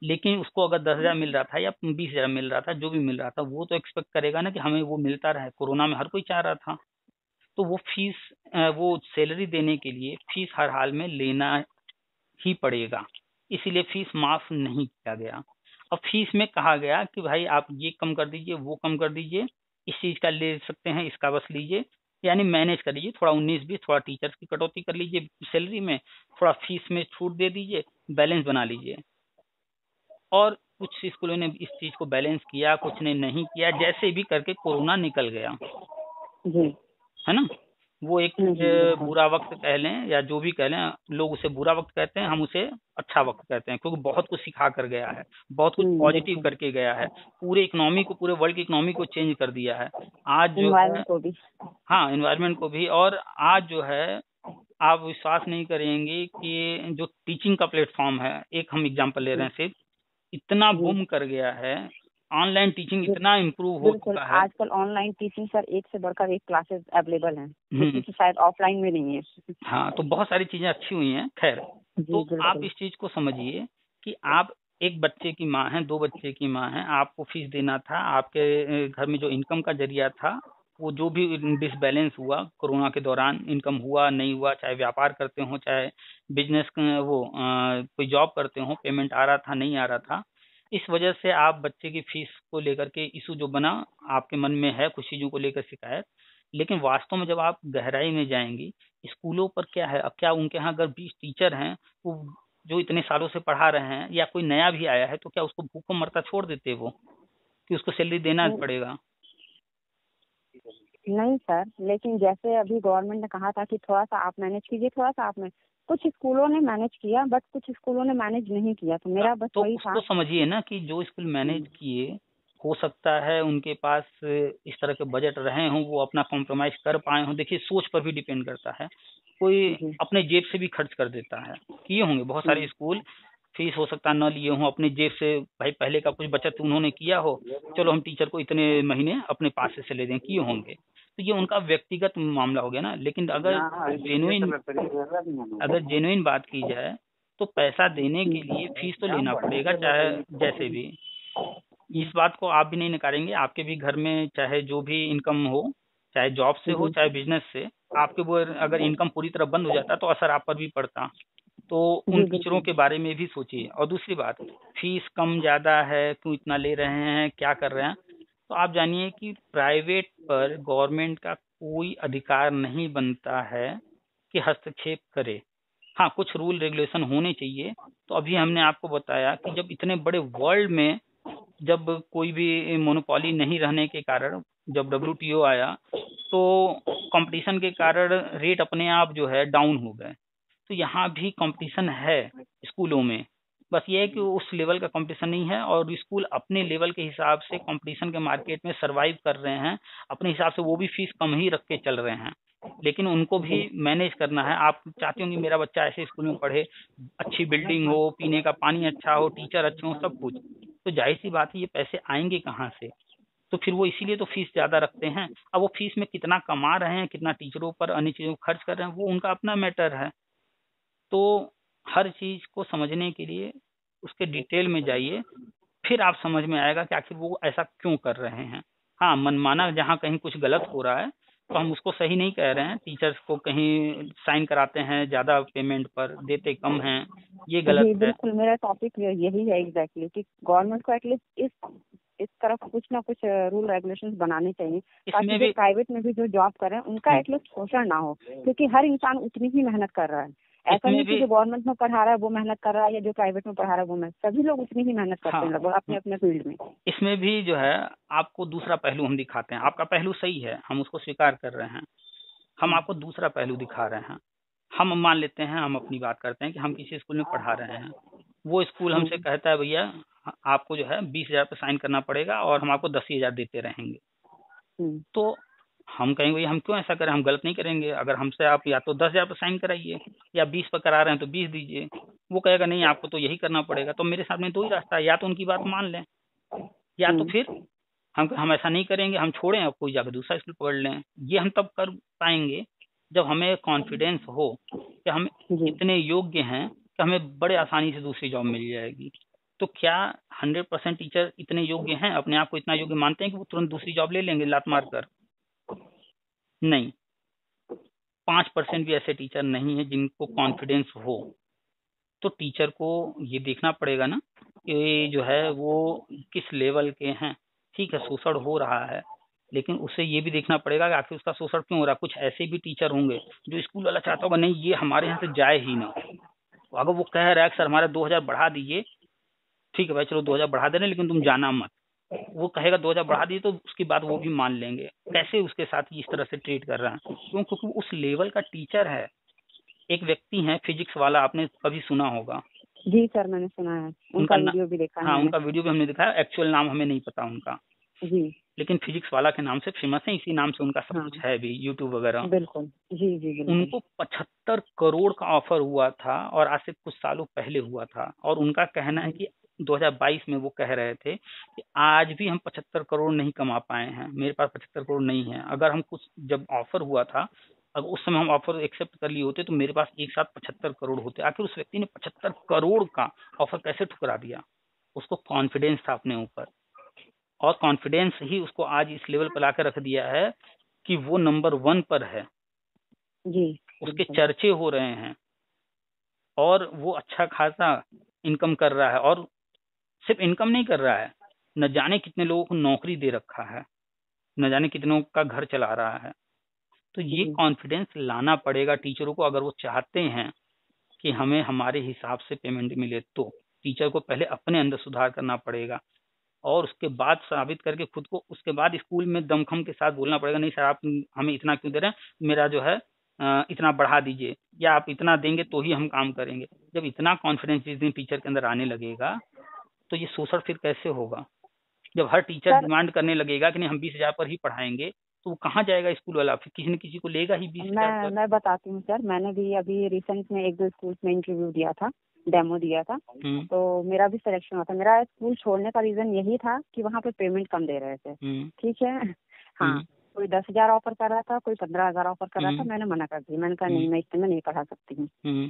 लेकिन उसको अगर 10,000 मिल रहा था या 20,000 मिल रहा था, जो भी मिल रहा था, वो तो एक्सपेक्ट करेगा ना कि हमें वो मिलता रहे। कोरोना में हर कोई चाह रहा था। तो वो फीस, वो सैलरी देने के लिए फीस हर हाल में लेना ही पड़ेगा। इसीलिए फीस माफ नहीं किया गया। अब फीस में कहा गया कि भाई आप ये कम कर दीजिए, वो कम कर दीजिए, इस चीज का ले सकते हैं, इसका बस लीजिए, यानी मैनेज कर लीजिए, थोड़ा 19-20 थोड़ा टीचर्स की कटौती कर लीजिए सैलरी में, थोड़ा फीस में छूट दे दीजिए, बैलेंस बना लीजिए। और कुछ स्कूलों ने इस चीज को बैलेंस किया, कुछ ने नहीं किया। जैसे भी करके कोरोना निकल गया, जी। है ना। वो एक बिल्कुल। बुरा वक्त कह लें या जो भी कह लें, लोग उसे बुरा वक्त कहते हैं, हम उसे अच्छा वक्त कहते हैं, क्योंकि बहुत कुछ सिखा कर गया है, बहुत कुछ पॉजिटिव बिल्कुल। करके गया है, पूरे इकोनॉमी को, पूरे वर्ल्ड की इकोनॉमी को चेंज कर दिया है। आज जो है, इन्वायरमेंट को भी। हाँ, एनवायरनमेंट को भी। और आज जो है, आप विश्वास नहीं करेंगे कि जो टीचिंग का प्लेटफॉर्म है, एक हम एग्जांपल ले रहे जी। हैं सिर्फ, इतना जी। बूम कर गया है, ऑनलाइन टीचिंग इतना इम्प्रूव हो बिल्कुल, चुका है। आजकल ऑनलाइन टीचिंग सर एक से बढ़कर एक क्लासेस अवेलेबल हैं, जो हम्म। कि शायद ऑफलाइन में नहीं है। हाँ, तो बहुत सारी चीजें अच्छी हुई हैं। खैर, जी तो आप बिल्कुल। इस चीज को समझिए कि आप एक बच्चे की माँ हैं, 2 बच्चे की माँ हैं, आपको फीस देना था, आपके घर में जो इनकम का जरिया था, वो जो भी डिसबैलेंस हुआ कोरोना के दौरान, इनकम हुआ नहीं हुआ, चाहे व्यापार करते हो, चाहे बिजनेस, वो कोई जॉब करते हो, पेमेंट आ रहा था नहीं आ रहा था, इस वजह से आप बच्चे की फीस को लेकर के इशू जो बना, आपके मन में है कुछ चीजों को लेकर शिकायत। लेकिन वास्तव में जब आप गहराई में जाएंगी, स्कूलों पर क्या है, अब क्या उनके यहाँ अगर 20 टीचर हैं, वो जो इतने सालों से पढ़ा रहे हैं, या कोई नया भी आया है, तो क्या उसको भूखों मरता छोड़ देते वो, कि उसको सैलरी देना पड़ेगा? नहीं सर, लेकिन जैसे अभी गवर्नमेंट ने कहा था कि थोड़ा सा आप मैनेज कीजिए, थोड़ा सा आप में कुछ स्कूलों ने मैनेज किया, बट कुछ स्कूलों ने मैनेज नहीं किया, तो मेरा बस तो वही था। उसको समझिए ना कि जो स्कूल मैनेज किए, हो सकता है उनके पास इस तरह के बजट रहे हों, वो अपना कॉम्प्रोमाइज कर पाए हों। देखिए, सोच पर भी डिपेंड करता है। कोई जी। अपने जेब से भी खर्च कर देता है, किए होंगे बहुत सारे स्कूल, फीस हो सकता है न लिए हों, अपने जेब से, भाई पहले का कुछ बचत उन्होंने किया हो, चलो हम टीचर को इतने महीने अपने पास से ले दें, किए होंगे। तो ये उनका व्यक्तिगत मामला हो गया ना। लेकिन अगर जेन्युइन बात की जाए, तो पैसा देने के लिए फीस तो लेना पड़ेगा, चाहे जैसे भी। इस बात को आप भी नहीं नकारेंगे, आपके भी घर में चाहे जो भी इनकम हो, चाहे जॉब से हो जी। चाहे बिजनेस से, आपके वो अगर इनकम पूरी तरह बंद हो जाता तो असर आप पर भी पड़ता। तो उन जी टीचरों बिल्कुल। के बारे में भी सोचिए। और दूसरी बात, फीस कम ज्यादा है, क्यों इतना ले रहे हैं, क्या कर रहे हैं, तो आप जानिए कि प्राइवेट पर गवर्नमेंट का कोई अधिकार नहीं बनता है कि हस्तक्षेप करे। हाँ, कुछ रूल रेगुलेशन होने चाहिए। तो अभी हमने आपको बताया कि जब इतने बड़े वर्ल्ड में, जब कोई भी मोनोपोली नहीं रहने के कारण, जब WTO आया, तो कंपटीशन के कारण रेट अपने आप जो है डाउन हो गए। तो यहाँ भी कंपटीशन है स्कूलों में, बस ये है कि उस लेवल का कंपटीशन नहीं है, और स्कूल अपने लेवल के हिसाब से कंपटीशन के मार्केट में सरवाइव कर रहे हैं। अपने हिसाब से वो भी फीस कम ही रख के चल रहे हैं, लेकिन उनको भी मैनेज करना है। आप चाहते होंगे मेरा बच्चा ऐसे स्कूल में पढ़े, अच्छी बिल्डिंग हो, पीने का पानी अच्छा हो, टीचर अच्छे हो, सब कुछ। तो जाहिर सी बात है, ये पैसे आएंगे कहाँ से? तो फिर वो इसीलिए तो फीस ज्यादा रखते हैं। अब वो फीस में कितना कमा रहे हैं, कितना टीचरों पर अन्य चीजों को खर्च कर रहे हैं, वो उनका अपना मैटर है। तो हर चीज को समझने के लिए उसके डिटेल में जाइए, फिर आप समझ में आएगा कि आखिर वो ऐसा क्यों कर रहे हैं। हाँ, मनमाना जहाँ कहीं कुछ गलत हो रहा है, तो हम उसको सही नहीं कह रहे हैं। टीचर्स को कहीं साइन कराते हैं ज्यादा पेमेंट पर, देते कम हैं, ये गलत जी है। बिल्कुल, मेरा टॉपिक यही है एग्जैक्टली कि गवर्नमेंट को एटलीस्ट इस तरफ कुछ ना कुछ रूल रेगुलेशंस बनाने चाहिए, ताकि इसमें जो भी प्राइवेट में भी जो जॉब कर रहे हैं उनका हम्म, एटलीस्ट शोषण ना हो, क्योंकि हर इंसान उतनी ही मेहनत कर रहा है। ऐसा इसमें नहीं कि भी जो गवर्नमेंट में पढ़ा रहा है वो मेहनत कर रहा है, या जो प्राइवेट में पढ़ा रहा है वो मेहनत, सभी लोग उतनी ही मेहनत करते हाँ, हैं लगभग अपने अपने फील्ड में। इसमें भी जो है, आपको दूसरा पहलू हम दिखाते हैं। आपका पहलू सही है, हम उसको स्वीकार कर रहे हैं। हम आपको दूसरा पहलू दिखा रहे हैं। हम मान लेते हैं, हम अपनी बात करते हैं कि हम किसी स्कूल में पढ़ा रहे हैं। वो स्कूल हमसे हम्म। कहता है, भैया आपको जो है 20,000 पे साइन करना पड़ेगा, और हम आपको 10,000 देते रहेंगे। हम्म। तो हम कहेंगे, भैया हम क्यों ऐसा करें, हम गलत नहीं करेंगे। अगर हमसे आप या तो 10,000 पे साइन कराइए, या 20 पे करा रहे हैं तो 20 दीजिए। वो कहेगा नहीं आपको तो यही करना पड़ेगा, तो मेरे सामने दो ही रास्ता है, या तो उनकी बात मान लें या तो फिर हम ऐसा नहीं करेंगे, हम छोड़ें अब कोई जाकर दूसरा स्कूल पकड़ लें। ये हम तब कर पाएंगे जब हमें कॉन्फिडेंस हो कि हम इतने योग्य हैं कि हमें बड़े आसानी से दूसरी जॉब मिल जाएगी। तो क्या 100% टीचर इतने योग्य हैं, अपने आप को इतना योग्य मानते हैं कि वो तुरंत दूसरी जॉब ले लेंगे लात मार कर? नहीं। 5% भी ऐसे टीचर नहीं है जिनको कॉन्फिडेंस हो। तो टीचर को ये देखना पड़ेगा ना कि जो है वो किस लेवल के हैं। ठीक है, शोषण हो रहा है, लेकिन उसे ये भी देखना पड़ेगा कि आखिर उसका शोषण क्यों हो रहा है। कुछ ऐसे भी टीचर होंगे जो स्कूल वाला चाहता होगा नहीं ये हमारे यहाँ से जाए ही ना। तो अगर वो कह रहा है कि सर हमारा 2000 बढ़ा दीजिए, ठीक है भाई चलो 2000 बढ़ा दे रहे हैं लेकिन तुम जाना मत, वो कहेगा 2000 बढ़ा दीजिए, तो उसकी बात वो भी मान लेंगे। कैसे उसके साथ इस तरह से ट्रीट कर रहा है? क्यों? क्योंकि उस लेवल का टीचर है। एक व्यक्ति है फिजिक्स वाला, आपने कभी सुना होगा? जी सर, मैंने सुना है, उनका वीडियो भी देखा है। हाँ, उनका वीडियो भी हमने देखा है, एक्चुअल नाम हमें नहीं पता उनका जी, लेकिन फिजिक्स वाला के नाम से फेमस है, इसी नाम से उनका सब कुछ है भी, यूट्यूब वगैरह। बिल्कुल। जी जी बिल्कुल। उनको 75 करोड़ का ऑफर हुआ था और आज से कुछ सालों पहले हुआ था, और उनका कहना है कि 2022 में वो कह रहे थे कि आज भी हम 75 करोड़ नहीं कमा पाए हैं, मेरे पास 75 करोड़ नहीं है। अगर हम कुछ जब ऑफर हुआ था, अगर उस समय हम ऑफर एक्सेप्ट कर लिए होते तो मेरे पास एक साथ 75 करोड़ होते। आखिर उस व्यक्ति ने 75 करोड़ का ऑफर कैसे ठुकरा दिया? उसको कॉन्फिडेंस था अपने ऊपर, और कॉन्फिडेंस ही उसको आज इस लेवल पर लाकर रख दिया है कि वो नंबर 1 पर है जी। उसके चर्चे हो रहे हैं और वो अच्छा खासा इनकम कर रहा है। और सिर्फ इनकम नहीं कर रहा है, न जाने कितने लोगों को नौकरी दे रखा है, न जाने कितनों का घर चला रहा है। तो ये कॉन्फिडेंस लाना पड़ेगा टीचरों को, अगर वो चाहते हैं कि हमें हमारे हिसाब से पेमेंट मिले। तो टीचर को पहले अपने अंदर सुधार करना पड़ेगा और उसके बाद साबित करके खुद को, उसके बाद स्कूल में दमखम के साथ बोलना पड़ेगा नहीं सर आप हमें इतना क्यों दे रहे हैं, मेरा जो है इतना बढ़ा दीजिए, या आप इतना देंगे तो ही हम काम करेंगे। जब इतना कॉन्फिडेंस जिस दिन टीचर के अंदर आने लगेगा तो ये शोषण फिर कैसे होगा? जब हर टीचर डिमांड करने लगेगा कि नहीं हम 20,000 पर ही पढ़ाएंगे, तो वो कहाँ जाएगा स्कूल वाला? फिर किसी न किसी को लेगा ही 20,000 पर। मैं बताती हूँ सर, मैंने भी अभी रिसेंट में 1-2 स्कूल में इंटरव्यू दिया था, डेमो दिया था, तो मेरा भी सिलेक्शन हुआ था। मेरा स्कूल छोड़ने का रीजन यही था कि वहाँ पे पेमेंट कम दे रहे थे। ठीक है, हाँ, कोई 10,000 ऑफर कर रहा था, कोई 15,000 ऑफर कर रहा था। मैंने मना कर दिया, मैंने कहा नहीं मैं इतने में नहीं पढ़ा सकती हूँ।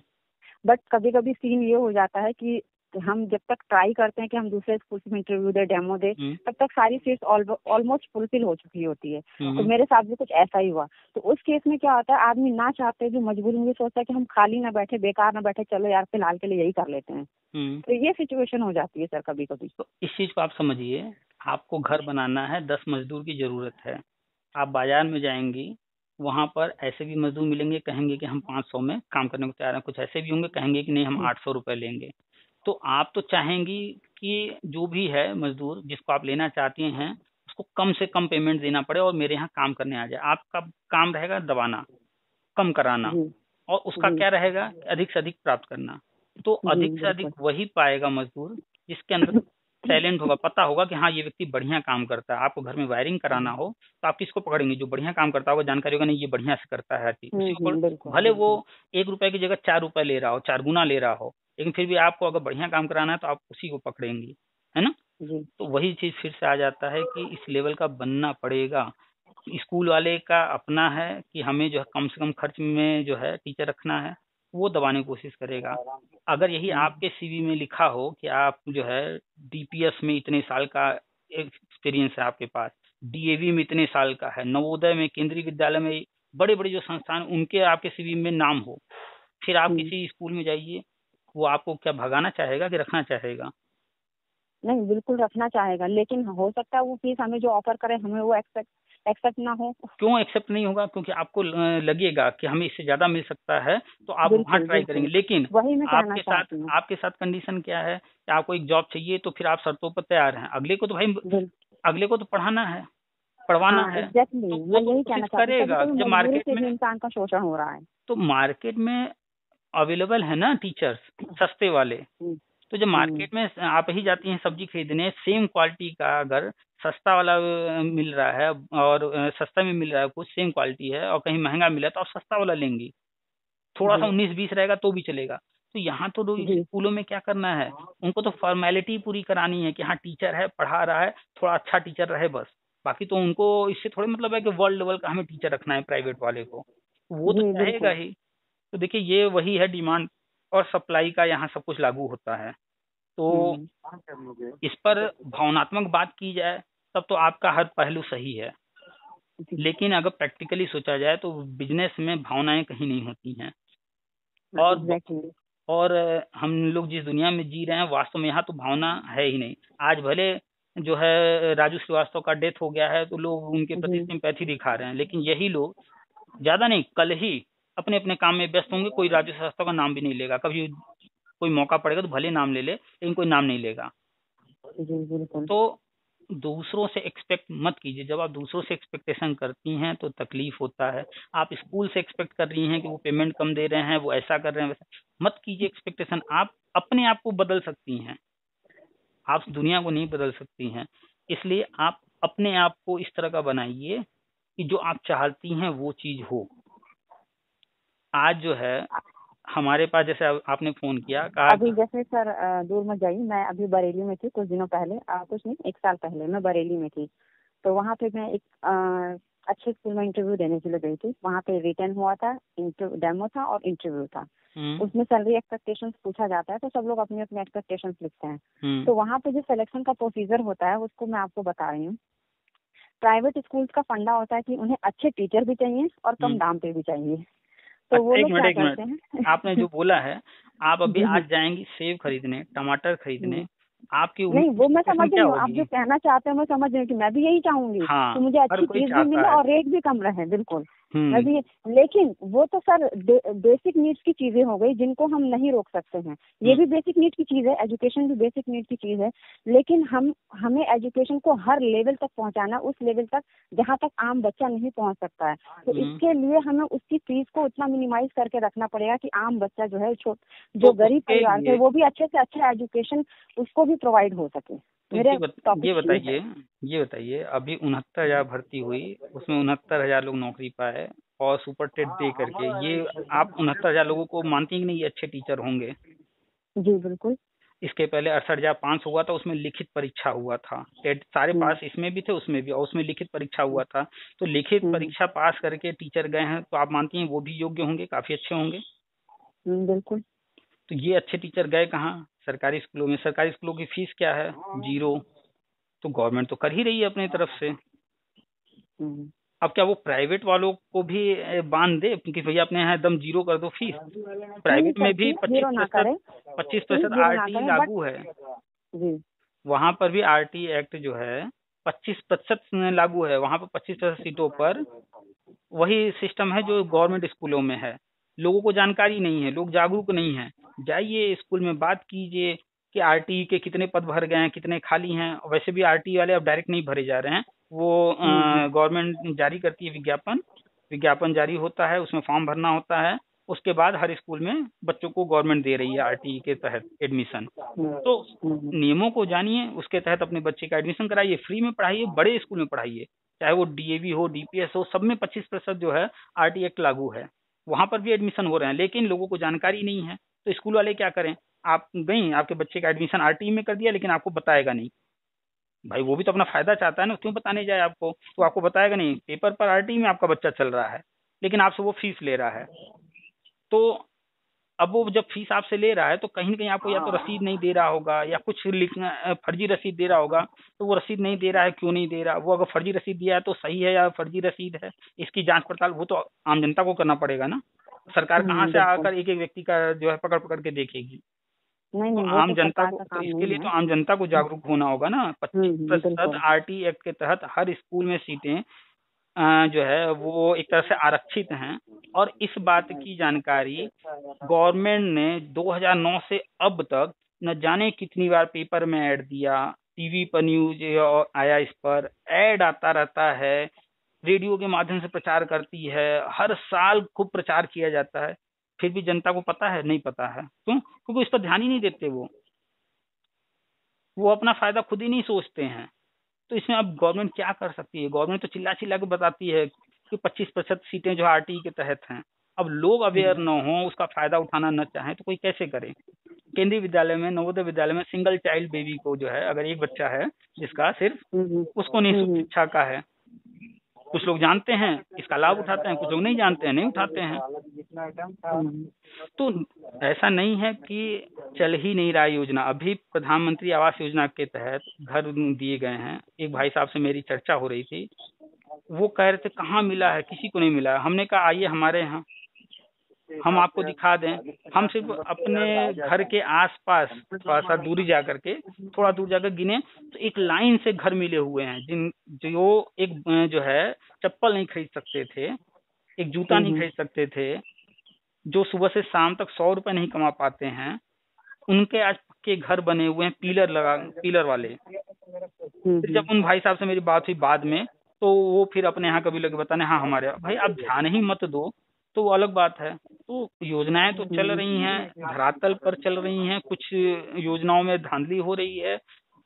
बट कभी कभी सीन ये हो जाता है कि हम जब तक ट्राई करते हैं कि हम दूसरे स्कूल में इंटरव्यू दे, डेमो दे, तब तक सारी सीट्स ऑलमोस्ट फुलफिल हो चुकी होती है। तो मेरे साथ भी कुछ ऐसा ही हुआ। तो उस केस में क्या होता है, आदमी ना चाहते भी मजबूरी में सोचता है कि हम खाली ना बैठे, बेकार ना बैठे, चलो यार फिलहाल के लिए यही कर लेते हैं। तो ये सिचुएशन हो जाती है सर कभी कभी। तो इस चीज को आप समझिए, आपको घर बनाना है, 10 मजदूर की जरूरत है। आप बाजार में जाएंगी, वहां पर ऐसे भी मजदूर मिलेंगे कहेंगे कि हम 500 में काम करने को तैयार हैं, कुछ ऐसे भी होंगे कहेंगे कि नहीं हम 800 रुपए लेंगे। तो आप तो चाहेंगी कि जो भी है मजदूर जिसको आप लेना चाहती हैं उसको कम से कम पेमेंट देना पड़े और मेरे यहाँ काम करने आ जाए। आपका काम रहेगा दबाना, कम कराना, और उसका क्या रहेगा, अधिक से अधिक प्राप्त करना। तो अधिक से अधिक वही पाएगा मजदूर जिसके अंदर टैलेंट होगा, पता होगा कि हाँ ये व्यक्ति बढ़िया काम करता है। आपको घर में वायरिंग कराना हो तो आप किसको पकड़ेंगे? जो बढ़िया काम करता होगा, जानकारी होगा नहीं ये बढ़िया से करता है हर चीज, उसी को भले वो 1 रुपए की जगह 4 रुपए ले रहा हो, 4 गुना ले रहा हो, लेकिन फिर भी आपको अगर बढ़िया काम कराना है तो आप उसी को पकड़ेंगी, है ना? तो वही चीज फिर से आ जाता है कि इस लेवल का बनना पड़ेगा। स्कूल वाले का अपना है कि हमें जो है कम से कम खर्च में जो है टीचर रखना है, वो दबाने की कोशिश करेगा। अगर यही आपके सीवी में लिखा हो कि आप जो है डीपीएस में इतने साल का एक्सपीरियंस है आपके पास, डीएवी में इतने साल का है, नवोदय में, केंद्रीय विद्यालय में, बड़े बड़े जो संस्थान उनके आपके सीवी में नाम हो, फिर आप किसी स्कूल में जाइए, वो आपको क्या भगाना चाहेगा कि रखना चाहेगा? नहीं, बिल्कुल रखना चाहेगा, लेकिन हो सकता है वो फीस हमें जो ऑफर करे हमें वो एक्सेप्ट ना हो। क्यों एक्सेप्ट नहीं होगा? क्योंकि आपको लगेगा कि हमें इससे ज्यादा मिल सकता है तो आप वहाँ ट्राई करेंगे। लेकिन आपके साथ कंडीशन क्या है कि आपको एक जॉब चाहिए तो फिर आप शर्तों पर तैयार हैं। अगले को तो भाई अगले को तो पढ़ाना है, पढ़वाना है, तो वो तो कोशिश करेगा। जब मार्केट में इंसान का शोषण हो रहा है तो मार्केट में अवेलेबल है ना टीचर्स सस्ते वाले, तो जब मार्केट में आप ही जाती हैं सब्जी खरीदने, सेम क्वालिटी का अगर सस्ता वाला मिल रहा है और सस्ता में मिल रहा है, कुछ सेम क्वालिटी है और कहीं महंगा मिला तो आप सस्ता वाला लेंगी। थोड़ा सा 19-20 रहेगा तो भी चलेगा, तो यहाँ तो जी स्कूलों में क्या करना है, उनको तो फॉर्मेलिटी पूरी करानी है कि हाँ टीचर है, पढ़ा रहा है, थोड़ा अच्छा टीचर रहे बस। बाकी तो उनको इससे थोड़े मतलब है कि वर्ल्ड लेवल का हमें टीचर रखना है प्राइवेट वाले को, वो तो जी चाहेगा बिल्कुल। ही। तो देखिए ये वही है, डिमांड और सप्लाई का यहाँ सब कुछ लागू होता है। तो हम्म। इस पर भावनात्मक बात की जाए तब तो आपका हर पहलू सही है, जी लेकिन अगर प्रैक्टिकली सोचा जाए तो बिजनेस में भावनाएं कहीं नहीं होती हैं। और एग्जैक्टली। और हम लोग जिस दुनिया में जी रहे हैं वास्तव में यहाँ तो भावना है ही नहीं। आज भले जो है राजू श्रीवास्तव का डेथ हो गया है तो लोग उनके प्रति जी सिंपैथी दिखा रहे हैं, लेकिन यही लोग ज्यादा नहीं कल ही अपने अपने काम में व्यस्त होंगे, कोई राजू श्रीवास्तव का नाम भी नहीं लेगा। कभी कोई मौका पड़ेगा तो भले नाम ले ले, लेकिन कोई नाम नहीं लेगा। जी बिल्कुल। तो दूसरों से एक्सपेक्ट मत कीजिए। जब आप दूसरों से एक्सपेक्टेशन करती हैं तो तकलीफ होता है। आप स्कूल से एक्सपेक्ट कर रही हैं कि वो पेमेंट कम दे रहे हैं, वो ऐसा कर रहे हैं, वैसा मत कीजिए एक्सपेक्टेशन। आप अपने आप को बदल सकती हैं, आप दुनिया को नहीं बदल सकती हैं। इसलिए आप अपने आप को इस तरह का बनाइए कि जो आप चाहती हैं वो चीज हो। आज जो है हमारे पास, जैसे आपने फोन किया, कहा अभी जैसे सर दूर मत जाइए, मैं अभी बरेली में थी कुछ दिनों पहले, कुछ नहीं 1 साल पहले मैं बरेली में थी। तो वहाँ पे मैं एक अच्छे स्कूल में इंटरव्यू देने के लिए गई थी। वहाँ पे रिटर्न हुआ था, डेमो था और इंटरव्यू था। उसमें सैलरी एक्सपेक्टेशंस पूछा जाता है, तो सब लोग अपनी अपनी एक्सपेक्टेशंस लिखते हैं। तो वहाँ पे जो सिलेक्शन का प्रोसीजर होता है उसको मैं आपको बता रही हूँ। प्राइवेट स्कूल्स का फंडा होता है कि उन्हें अच्छे टीचर भी चाहिए और कम दाम पे भी चाहिए। तो वो अच्छा, लोग क्या एक करते मिनट, हैं आपने जो बोला है, आप अभी जी आज जाएंगी सेब खरीदने, टमाटर खरीदने, जी। आपकी नहीं, वो मैं समझ एक्सपेक्टेशन क्या रही हूँ, आप जो होगी? कहना चाहते हैं मैं समझ रही हूँ कि मैं भी यही चाहूंगी कि हाँ, मुझे हर अच्छी कोई चीज भी चाहता मिले है। और रेट भी कम रहे। बिल्कुल, मैं हम्म। भी। लेकिन वो तो सर बेसिक नीड्स की चीजें हो गई जिनको हम नहीं रोक सकते हैं। ये हम्म। भी बेसिक नीड की चीज है, एजुकेशन भी बेसिक नीड की चीज है। लेकिन हमें एजुकेशन को हर लेवल तक पहुंचाना, उस लेवल तक जहाँ तक आम बच्चा नहीं पहुंच सकता है। तो इसके लिए हमें उसकी फीस को उतना मिनिमाइज करके रखना पड़ेगा कि आम बच्चा जो है जो तो गरीब उसके परिवार से, लिए वो भी अच्छे से अच्छा एजुकेशन उसको भी प्रोवाइड हो सके। तो मेरे ये टॉपिक ये है। बताइए, ये बताइए, अभी 69,000 भर्ती हुई, उसमें 69,000 लोग नौकरी पाए और सुपर टेट दे करके, ये आप 69,000 लोगों को मानती हैं कि नहीं ये अच्छे टीचर होंगे? जी बिल्कुल। इसके पहले 68,500 हुआ था, उसमें लिखित परीक्षा हुआ था, टेट सारे हम्म पास इसमें भी थे उसमें भी, और उसमें लिखित परीक्षा हुआ था। तो लिखित हम्म परीक्षा पास करके टीचर गए हैं, तो आप मानती हैं वो भी योग्य होंगे, काफी अच्छे होंगे? बिल्कुल। तो ये अच्छे टीचर गए कहाँ? सरकारी स्कूलों में। सरकारी स्कूलों की फीस क्या है? 0। तो गवर्नमेंट तो कर ही रही है अपनी तरफ से। हम्म। अब क्या वो प्राइवेट वालों को भी बांध दे कि भैया अपने यहाँ एकदम 0 कर दो फीस? नहीं प्राइवेट सर, में भी फीस पच्चीस जीरो ना प्रतिशत करें, पच्चीस फीस प्रतिशत जीरो ना आरटी करें, बट लागू है। जी। वहां पर भी आरटी एक्ट जो है 25% लागू है, वहां पर 25% सीटों पर वही सिस्टम है जो गवर्नमेंट स्कूलों में है। लोगों को जानकारी नहीं है, लोग जागरूक नहीं है। जाइए स्कूल में बात कीजिए कि आरटी के कितने पद भर गए हैं, कितने खाली हैं। वैसे भी आरटी वाले अब डायरेक्ट नहीं भरे जा रहे हैं, वो हम्म गवर्नमेंट जारी करती है विज्ञापन, विज्ञापन जारी होता है, उसमें फॉर्म भरना होता है। उसके बाद हर स्कूल में बच्चों को गवर्नमेंट दे रही है आरटी के तहत एडमिशन। हम्म तो हम्म नियमों को जानिए, उसके तहत अपने बच्चे का एडमिशन कराइए, फ्री में पढ़ाइए, बड़े स्कूल में पढ़ाइए, चाहे वो डीएवी हो, डीपीएस हो, सब में 25% जो है आरटी एक्ट लागू है। वहां पर भी एडमिशन हो रहे हैं, लेकिन लोगों को जानकारी नहीं है। तो स्कूल वाले क्या करें? आप गई, आपके बच्चे का एडमिशन आरटी में कर दिया, लेकिन आपको बताएगा नहीं। भाई वो भी तो अपना फायदा चाहता है ना, क्यों बताने जाए आपको? तो आपको बताएगा नहीं, पेपर पर आरटी में आपका बच्चा चल रहा है, लेकिन आपसे वो फीस ले रहा है। तो अब वो जब फीस आपसे ले रहा है तो कहीं ना कहीं आपको या तो रसीद नहीं दे रहा होगा, या कुछ लिखना फर्जी रसीद दे रहा होगा। तो वो रसीद नहीं दे रहा है, क्यों नहीं दे रहा? वो अगर फर्जी रसीद दिया है तो सही है या फर्जी रसीद है, इसकी जांच पड़ताल वो तो आम जनता को करना पड़ेगा ना। सरकार कहाँ से बिल्कुल। आकर एक एक व्यक्ति का जो है पकड़ पकड़ के देखेगी? नहीं तो नहीं, वो आम तो जनता सरकार को, का तो काम इसके नहीं लिए है। तो आम जनता को जागरूक होना होगा ना। 25% बिल्कुल। आरटी एक्ट के तहत हर स्कूल में सीटें जो है वो एक तरह से आरक्षित हैं। और इस बात की जानकारी गवर्नमेंट ने 2009 से अब तक न जाने कितनी बार पेपर में ऐड दिया, टीवी पर न्यूज आया, इस पर ऐड आता रहता है, रेडियो के माध्यम से प्रचार करती है, हर साल खूब प्रचार किया जाता है। फिर भी जनता को पता है? नहीं पता है। क्यों? क्योंकि इस पर ध्यान ही नहीं देते। वो अपना फायदा खुद ही नहीं सोचते हैं। तो इसमें अब गवर्नमेंट क्या कर सकती है? गवर्नमेंट तो चिल्ला चिल्ला के बताती है कि 25% सीटें जो आरटी के तहत हैं। अब लोग अवेयर न हो, उसका फायदा उठाना न चाहें तो कोई कैसे करे। केंद्रीय विद्यालय में, नवोदय विद्यालय में सिंगल चाइल्ड बेबी को जो है, अगर एक बच्चा है जिसका सिर्फ, उसको निःशुल्क शिक्षा का है। कुछ लोग जानते हैं, इसका लाभ उठाते हैं, कुछ लोग नहीं जानते हैं, नहीं उठाते हैं। तो ऐसा नहीं है कि चल ही नहीं रहा है योजना। अभी प्रधानमंत्री आवास योजना के तहत घर दिए गए हैं। एक भाई साहब से मेरी चर्चा हो रही थी, वो कह रहे थे कहाँ मिला है, किसी को नहीं मिला है। हमने कहा आइए हमारे यहाँ, हम आपको दिखा दें। हम सिर्फ अपने घर के आसपास थोड़ा सा दूरी जा करके, थोड़ा दूर जाकर गिने तो एक लाइन से घर मिले हुए हैं, जो एक जो है चप्पल नहीं खरीद सकते थे, एक जूता नहीं खरीद सकते थे, जो सुबह से शाम तक 100 रुपए नहीं कमा पाते हैं, उनके आज पक्के घर बने हुए हैं, पीलर वाले। फिर जब उन भाई साहब से मेरी बात हुई बाद में, तो वो फिर अपने यहाँ कभी लगे बताने, हाँ हमारे यहाँ। भाई आप ध्यान ही मत दो तो वो अलग बात है। तो योजनाएं तो चल रही हैं, धरातल पर चल रही हैं, कुछ योजनाओं में धांधली हो रही है,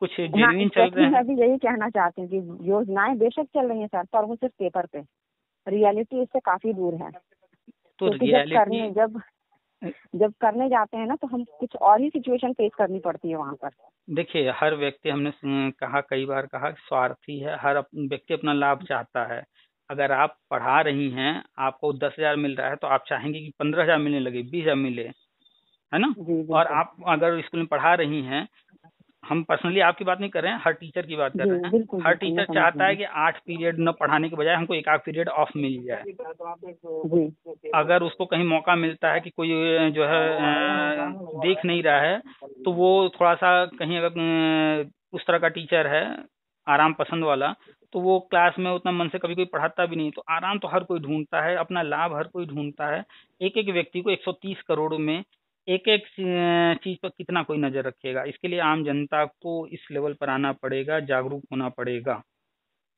कुछ जेन्युइन चल रहे हैं। मैं भी यही कहना चाहती हूँ कि योजनाएं बेशक चल रही हैं सर, पर वो सिर्फ पेपर पे, रियलिटी इससे काफी दूर है। तो रियलिटी जब करने जाते हैं ना, तो हम कुछ और ही सिचुएशन फेस करनी पड़ती है वहाँ पर। देखिए, हर व्यक्ति, हमने कहा कई बार कहा, स्वार्थी है। हर व्यक्ति अपना लाभ चाहता है। अगर आप पढ़ा रही हैं, आपको 10,000 मिल रहा है, तो आप चाहेंगे कि 15,000 मिलने लगे, 20,000 मिले, है ना। और आप अगर स्कूल में पढ़ा रही हैं, हम पर्सनली आपकी बात नहीं कर रहे हैं, हर टीचर की बात कर रहे हैं। हर टीचर चाहता है कि 8 पीरियड न पढ़ाने के बजाय हमको एक आध पीरियड ऑफ मिल जाए। अगर उसको कहीं मौका मिलता है कि कोई जो है देख नहीं रहा है, तो वो थोड़ा सा कहीं, अगर उस तरह का टीचर है आराम पसंद वाला, तो वो क्लास में उतना मन से कभी कोई पढ़ाता भी नहीं। तो आराम तो हर कोई ढूंढता है, अपना लाभ हर कोई ढूंढता है। एक एक व्यक्ति को 130 करोड़ में एक एक चीज पर कितना कोई नजर रखेगा। इसके लिए आम जनता को इस लेवल पर आना पड़ेगा, जागरूक होना पड़ेगा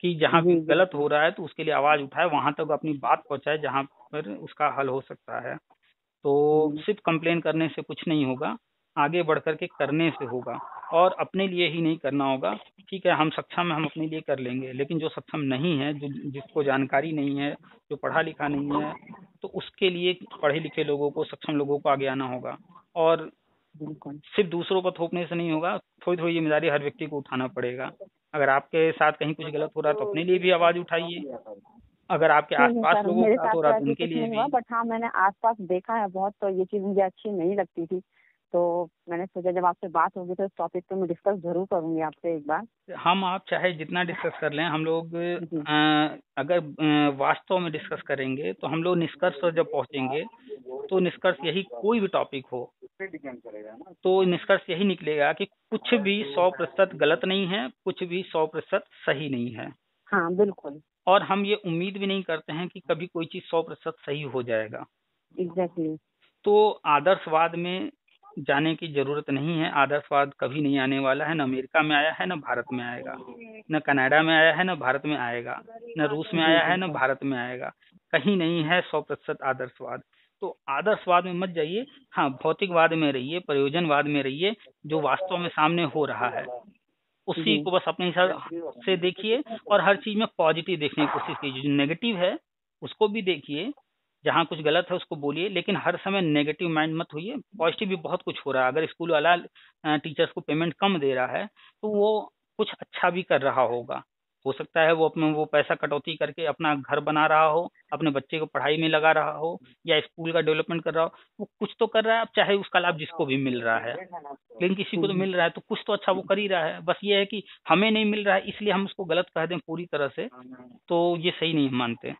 कि जहाँ भी गलत हो रहा है तो उसके लिए आवाज उठाए, वहां तक अपनी बात पहुंचाए जहां पर उसका हल हो सकता है। तो सिर्फ कंप्लेन करने से कुछ नहीं होगा, आगे बढ़ करके करने से होगा। और अपने लिए ही नहीं करना होगा। ठीक है, हम सक्षम है, हम अपने लिए कर लेंगे, लेकिन जो सक्षम नहीं है, जिसको जानकारी नहीं है, जो पढ़ा लिखा नहीं है, तो उसके लिए पढ़े लिखे लोगों को, सक्षम लोगों को आगे आना होगा। और सिर्फ दूसरों पर थोपने से नहीं होगा, थोड़ी थोड़ी जिम्मेदारी हर व्यक्ति को उठाना पड़ेगा। अगर आपके साथ कहीं कुछ गलत हो रहा है तो अपने लिए भी आवाज उठाइए। अगर आपके आसपास लोगों के साथ हो रहा है तो उनके लिए भी। बट हाँ, मैंने आसपास देखा है बहुत, तो ये चीज मुझे अच्छी नहीं लगती थी। तो मैंने सोचा जब आपसे बात होगी तो इस टॉपिक पे मैं डिस्कस जरूर करूंगी आपसे एक बार। हम आप चाहे जितना डिस्कस कर लें, हम लोग अगर वास्तव में डिस्कस करेंगे तो हम लोग निष्कर्ष पर जब पहुंचेंगे तो निष्कर्ष यही, कोई भी टॉपिक हो तो निष्कर्ष यही निकलेगा कि कुछ भी 100% गलत नहीं है, कुछ भी 100% सही नहीं है। हाँ बिल्कुल। और हम ये उम्मीद भी नहीं करते हैं कि कभी कोई चीज 100% सही हो जाएगा। एग्जैक्टली। तो आदर्शवाद में जाने की जरूरत नहीं है। आदर्शवाद कभी नहीं आने वाला है, न अमेरिका में आया है, न भारत में आएगा, न कनाडा में आया है, न भारत में आएगा, न रूस में आया है, न भारत में आएगा। कहीं नहीं है 100% आदर्शवाद। तो आदर्शवाद में मत जाइए। हाँ, भौतिकवाद में रहिए, प्रयोजनवाद में रहिए, जो वास्तव में सामने हो रहा है उसी को बस अपने हिसाब से देखिए। और हर चीज में पॉजिटिव देखने की कोशिश कीजिए। जो नेगेटिव है उसको भी देखिए, जहाँ कुछ गलत है उसको बोलिए, लेकिन हर समय नेगेटिव माइंड मत होइए। पॉजिटिव भी बहुत कुछ हो रहा है। अगर स्कूल वाला टीचर्स को पेमेंट कम दे रहा है तो वो कुछ अच्छा भी कर रहा होगा। हो सकता है वो अपना वो पैसा कटौती करके अपना घर बना रहा हो, अपने बच्चे को पढ़ाई में लगा रहा हो, या स्कूल का डेवलपमेंट कर रहा हो। वो कुछ तो कर रहा है, अब चाहे उसका लाभ जिसको भी मिल रहा है, लेकिन किसी को तो मिल रहा है, तो कुछ तो अच्छा वो कर ही रहा है। बस ये है कि हमें नहीं मिल रहा है इसलिए हम उसको गलत कह दें पूरी तरह से, तो ये सही नहीं मानते।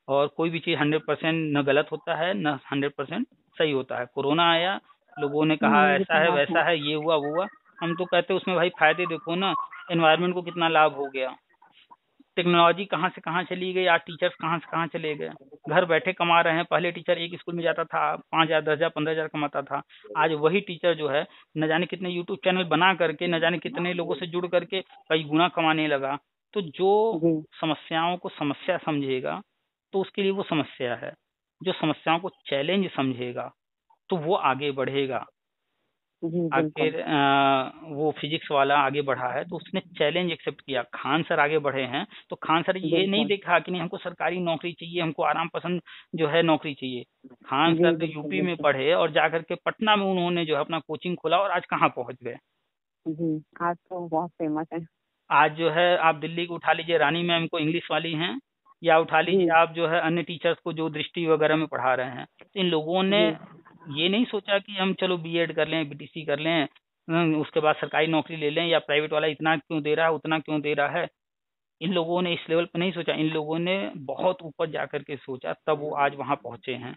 और कोई भी चीज 100% न गलत होता है, न 100% सही होता है। कोरोना आया, लोगों ने कहा ऐसा है वैसा है, ये हुआ वो हुआ। हम तो कहते उसमें भाई फायदे देखो ना, एनवायरनमेंट को कितना लाभ हो गया। टेक्नोलॉजी कहाँ से कहाँ चली गई, आज टीचर्स कहाँ से कहाँ चले गए, घर बैठे कमा रहे हैं। पहले टीचर एक स्कूल में जाता था 5,000 10,000 15,000 कमाता था। आज वही टीचर जो है न जाने कितने यूट्यूब चैनल बना करके, न जाने कितने लोगों से जुड़ करके कई गुना कमाने लगा। तो जो समस्याओं को समस्या समझेगा तो उसके लिए वो समस्या है, जो समस्याओं को चैलेंज समझेगा तो वो आगे बढ़ेगा। जी बिल्कुल। आखिर वो फिजिक्स वाला आगे बढ़ा है तो उसने चैलेंज एक्सेप्ट किया। खान सर आगे बढ़े हैं तो खान सर ये नहीं बिल्कुल। देखा कि नहीं हमको सरकारी नौकरी चाहिए, हमको आराम पसंद जो है नौकरी चाहिए। खान जी सर बिल्कुल यूपी में बिल्कुल। पढ़े और जाकर के पटना में उन्होंने जो है अपना कोचिंग खोला और आज कहाँ पहुंच गए। जी आज तो बहुत फेमस है। आज जो है आप दिल्ली को उठा लीजिए, रानी मैम को इंग्लिश वाली हैं, या उठा लीजिए जी आप जो है अन्य टीचर्स को जो दृष्टि वगैरह में पढ़ा रहे हैं। तो इन लोगों ने जी ये नहीं सोचा कि हम चलो बीएड कर लें, बीटीसी कर लें, उसके बाद सरकारी नौकरी ले लें, या प्राइवेट वाला इतना क्यों दे रहा है उतना क्यों दे रहा है। इन लोगों ने इस लेवल पर नहीं सोचा, इन लोगों ने बहुत ऊपर जाकर के सोचा, तब वो आज वहां पहुंचे हैं।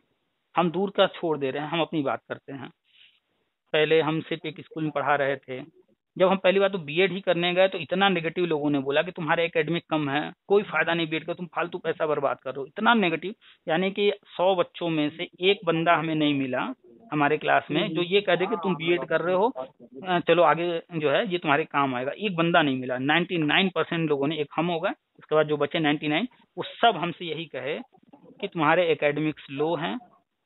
हम दूर का छोड़ दे रहे हैं, हम अपनी बात करते हैं। पहले हम सिर्फ एक स्कूल में पढ़ा रहे थे। जब हम पहली बार तो बीएड ही करने गए तो इतना नेगेटिव लोगों ने बोला कि तुम्हारे एकेडमिक कम है, कोई फायदा नहीं बीएड का, तुम फालतू पैसा बर्बाद कर रहे हो, इतना नेगेटिव। यानी कि 100 बच्चों में से एक बंदा हमें नहीं मिला हमारे क्लास में जो ये कह दे कि तुम बीएड कर रहे हो, चलो आगे जो है ये तुम्हारे काम आएगा। एक बंदा नहीं मिला। 99% लोगों ने, एक हम हो गए, उसके बाद जो बचे 99 वो सब हमसे यही कहे कि तुम्हारे एकेडमिक्स लो हैं,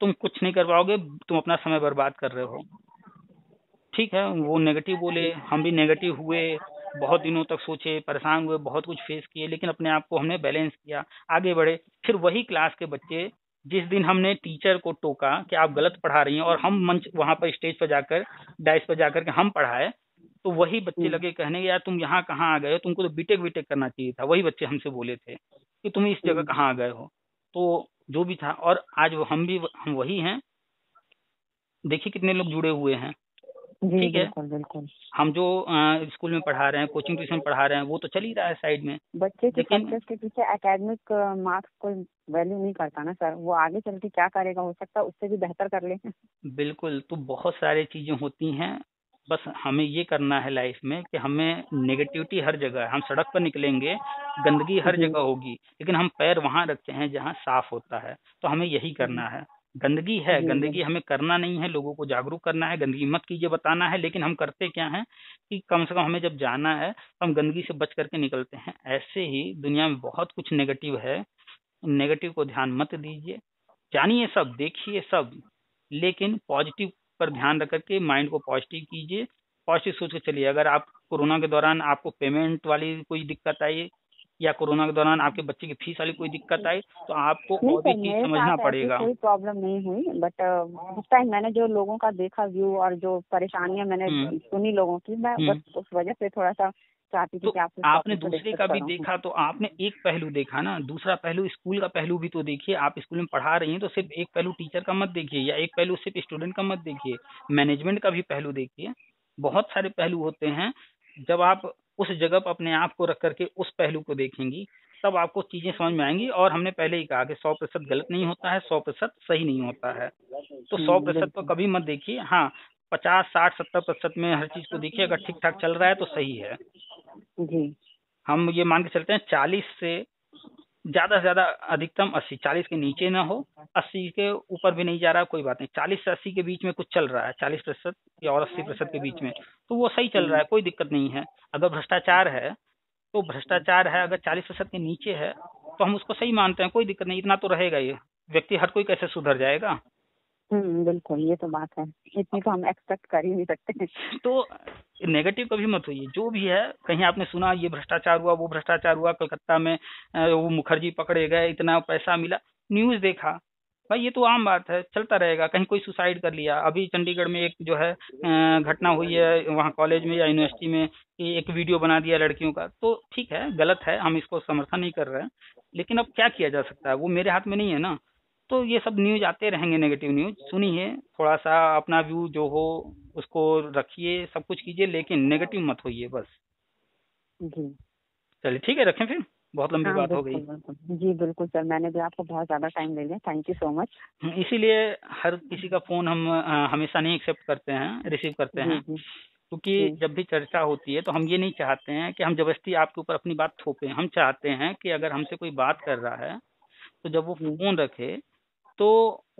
तुम कुछ नहीं कर पाओगे, तुम अपना समय बर्बाद कर रहे हो। ठीक है, वो नेगेटिव बोले, हम भी नेगेटिव हुए, बहुत दिनों तक सोचे, परेशान हुए, बहुत कुछ फेस किए, लेकिन अपने आप को हमने बैलेंस किया, आगे बढ़े। फिर वही क्लास के बच्चे, जिस दिन हमने टीचर को टोका कि आप गलत पढ़ा रही हैं और हम मंच वहां पर स्टेज पर जाकर, डाइस पर जाकर के हम पढ़ाए, तो वही बच्चे जी लगे कहने यार तुम यहाँ कहाँ आ गए हो, तुमको तो बीटेक बीटेक करना चाहिए था। वही बच्चे हमसे बोले थे कि तुम इस जगह जी कहाँ आ गए हो। तो जो भी था, और आज हम वही हैं। देखिए कितने लोग जुड़े हुए हैं। जी ठीक है, बिल्कुल बिल्कुल। हम जो स्कूल में पढ़ा रहे हैं, कोचिंग ट्यूशन पढ़ा रहे हैं, वो तो चल ही रहा है साइड में। बच्चे के लेकिन सक्सेस के पीछे एकेडमिक मार्क्स कोई वैल्यू नहीं करता ना सर, वो आगे चल के क्या करेगा, हो सकता है उससे भी बेहतर कर ले। बिल्कुल, तो बहुत सारी चीजें होती हैं। बस हमें ये करना है लाइफ में कि हमें, नेगेटिविटी हर जगह है, हम सड़क पर निकलेंगे गंदगी हर जी जगह होगी, लेकिन हम पैर वहां रखते हैं जहां साफ होता है। तो हमें यही जी करना है। गंदगी है, जी गंदगी हमें करना नहीं है, लोगों को जागरूक करना है, गंदगी मत कीजिए बताना है। लेकिन हम करते क्या है कि कम से कम हमें जब जाना है तो हम गंदगी से बच करके निकलते हैं। ऐसे ही दुनिया में बहुत कुछ नेगेटिव है, नेगेटिव को ध्यान मत दीजिए, जानिए सब, देखिए सब, लेकिन पॉजिटिव पर ध्यान रख करके माइंड को पॉजिटिव कीजिए। पॉजिटिव सोच के चलिए। अगर आप कोरोना के दौरान आपको पेमेंट वाली कोई दिक्कत आई, या कोरोना के दौरान आपके बच्चे की फीस वाली कोई दिक्कत आई, तो आपको नहीं और भी सर, चीज मेरे समझना साथ ऐसी पड़ेगा। कोई प्रॉब्लम नहीं हुई, बट उस टाइम मैंने जो लोगों का देखा व्यू और जो परेशानियां मैंने हम्म सुनी लोगों की, मैं हम्म बस उस वजह से थोड़ा सा चाहती थी तो कि आपसे इस आपने टॉपिक को दूसरे डिस्कस का भी करूं। देखा, तो आपने एक पहलू देखा ना, दूसरा पहलू स्कूल का पहलू भी तो देखिए। आप स्कूल में पढ़ा रही हैं तो सिर्फ एक पहलू टीचर का मत देखिए, या एक पहलू सिर्फ स्टूडेंट का मत देखिए, मैनेजमेंट का भी पहलू देखिए। बहुत सारे पहलू होते हैं। जब आप उस जगह पर अपने आप को रख करके उस पहलू को देखेंगी, तब आपको चीजें समझ में आएंगी। और हमने पहले ही कहा कि 100% गलत नहीं होता है, 100% सही नहीं होता है। तो 100% तो बिल्कुल। कभी मत देखिए। हाँ, 50, 60, 70% में हर चीज को देखिए। अगर ठीक ठाक चल रहा है तो सही है। जी हम ये मान के चलते हैं 40 से ज्यादा से ज्यादा, अधिकतम 80, 40 के नीचे ना हो, 80 के ऊपर भी नहीं जा रहा, कोई बात नहीं, 40 से 80 के बीच में कुछ चल रहा है, 40% या और 80% के बीच में, तो वो सही चल रहा है, कोई दिक्कत नहीं है। अगर भ्रष्टाचार है तो भ्रष्टाचार है, अगर 40% के नीचे है तो हम उसको सही मानते हैं, कोई दिक्कत नहीं, इतना तो रहेगा। ये व्यक्ति हर कोई कैसे सुधर जाएगा। बिल्कुल, ये तो बात है, इतनी तो हम एक्सपेक्ट कर ही नहीं सकते। तो नेगेटिव कभी मत होइए। जो भी है, कहीं आपने सुना ये भ्रष्टाचार हुआ, वो भ्रष्टाचार हुआ, कलकत्ता में वो मुखर्जी पकड़े गए, इतना पैसा मिला, न्यूज देखा, भाई ये तो आम बात है, चलता रहेगा। कहीं कोई सुसाइड कर लिया, अभी चंडीगढ़ में एक जो है घटना हुई है वहाँ कॉलेज में या यूनिवर्सिटी में, कि एक वीडियो बना दिया लड़कियों का। तो ठीक है, गलत है, हम इसको समर्थन नहीं कर रहे हैं, लेकिन अब क्या किया जा सकता है, वो मेरे हाथ में नहीं है ना। तो ये सब न्यूज आते रहेंगे, नेगेटिव न्यूज सुनिए, थोड़ा सा अपना व्यू जो हो उसको रखिए, सब कुछ कीजिए, लेकिन नेगेटिव मत होइए बस। जी चलिए ठीक है, रखें फिर, बहुत लंबी हाँ बात हो गई। बिल्कुल बिल्कुल। जी बिल्कुल सर, मैंने भी आपको बहुत ज़्यादा टाइम ले लिया, थैंक यू सो मच। इसीलिए हर किसी का फोन हम हमेशा नहीं एक्सेप्ट करते हैं, रिसीव करते जी हैं। जी क्योंकि जी जब भी चर्चा होती है तो हम ये नहीं चाहते हैं कि हम जबरदस्ती आपके ऊपर अपनी बात थोपें। हम चाहते हैं कि अगर हमसे कोई बात कर रहा है तो जब वो जी फोन रखे तो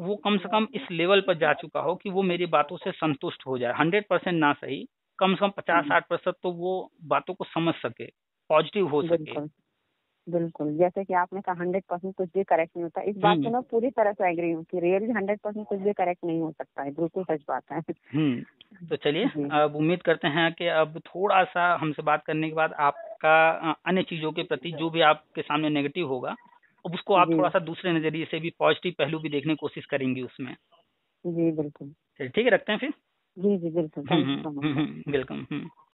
वो कम से कम इस लेवल पर जा चुका हो कि वो मेरी बातों से संतुष्ट हो जाए। 100% ना सही, कम से कम 50-60% तो वो बातों को समझ सके, पॉजिटिव हो सके। बिल्कुल बिल्कुल, जैसे कि आपने कहा 100% कुछ भी करेक्ट नहीं होता। इस बात से मैं पूरी तरह से एग्री हूँ कि रियली 100% कुछ भी करेक्ट नहीं हो सकता है, बिल्कुल सच बात है। तो चलिए, जी, अब उम्मीद करते हैं कि अब थोड़ा सा हमसे बात करने के बाद आपका अन्य चीजों के प्रति जो भी आपके सामने नेगेटिव होगा, अब उसको आप जी, थोड़ा सा दूसरे नजरिए से भी पॉजिटिव पहलू भी देखने की कोशिश करेंगी उसमें। जी, बिल्कुल। चलिए ठीक है, रखते हैं फिर। जी, जी, बिल्कुल। Thank you so much sir. Welcome.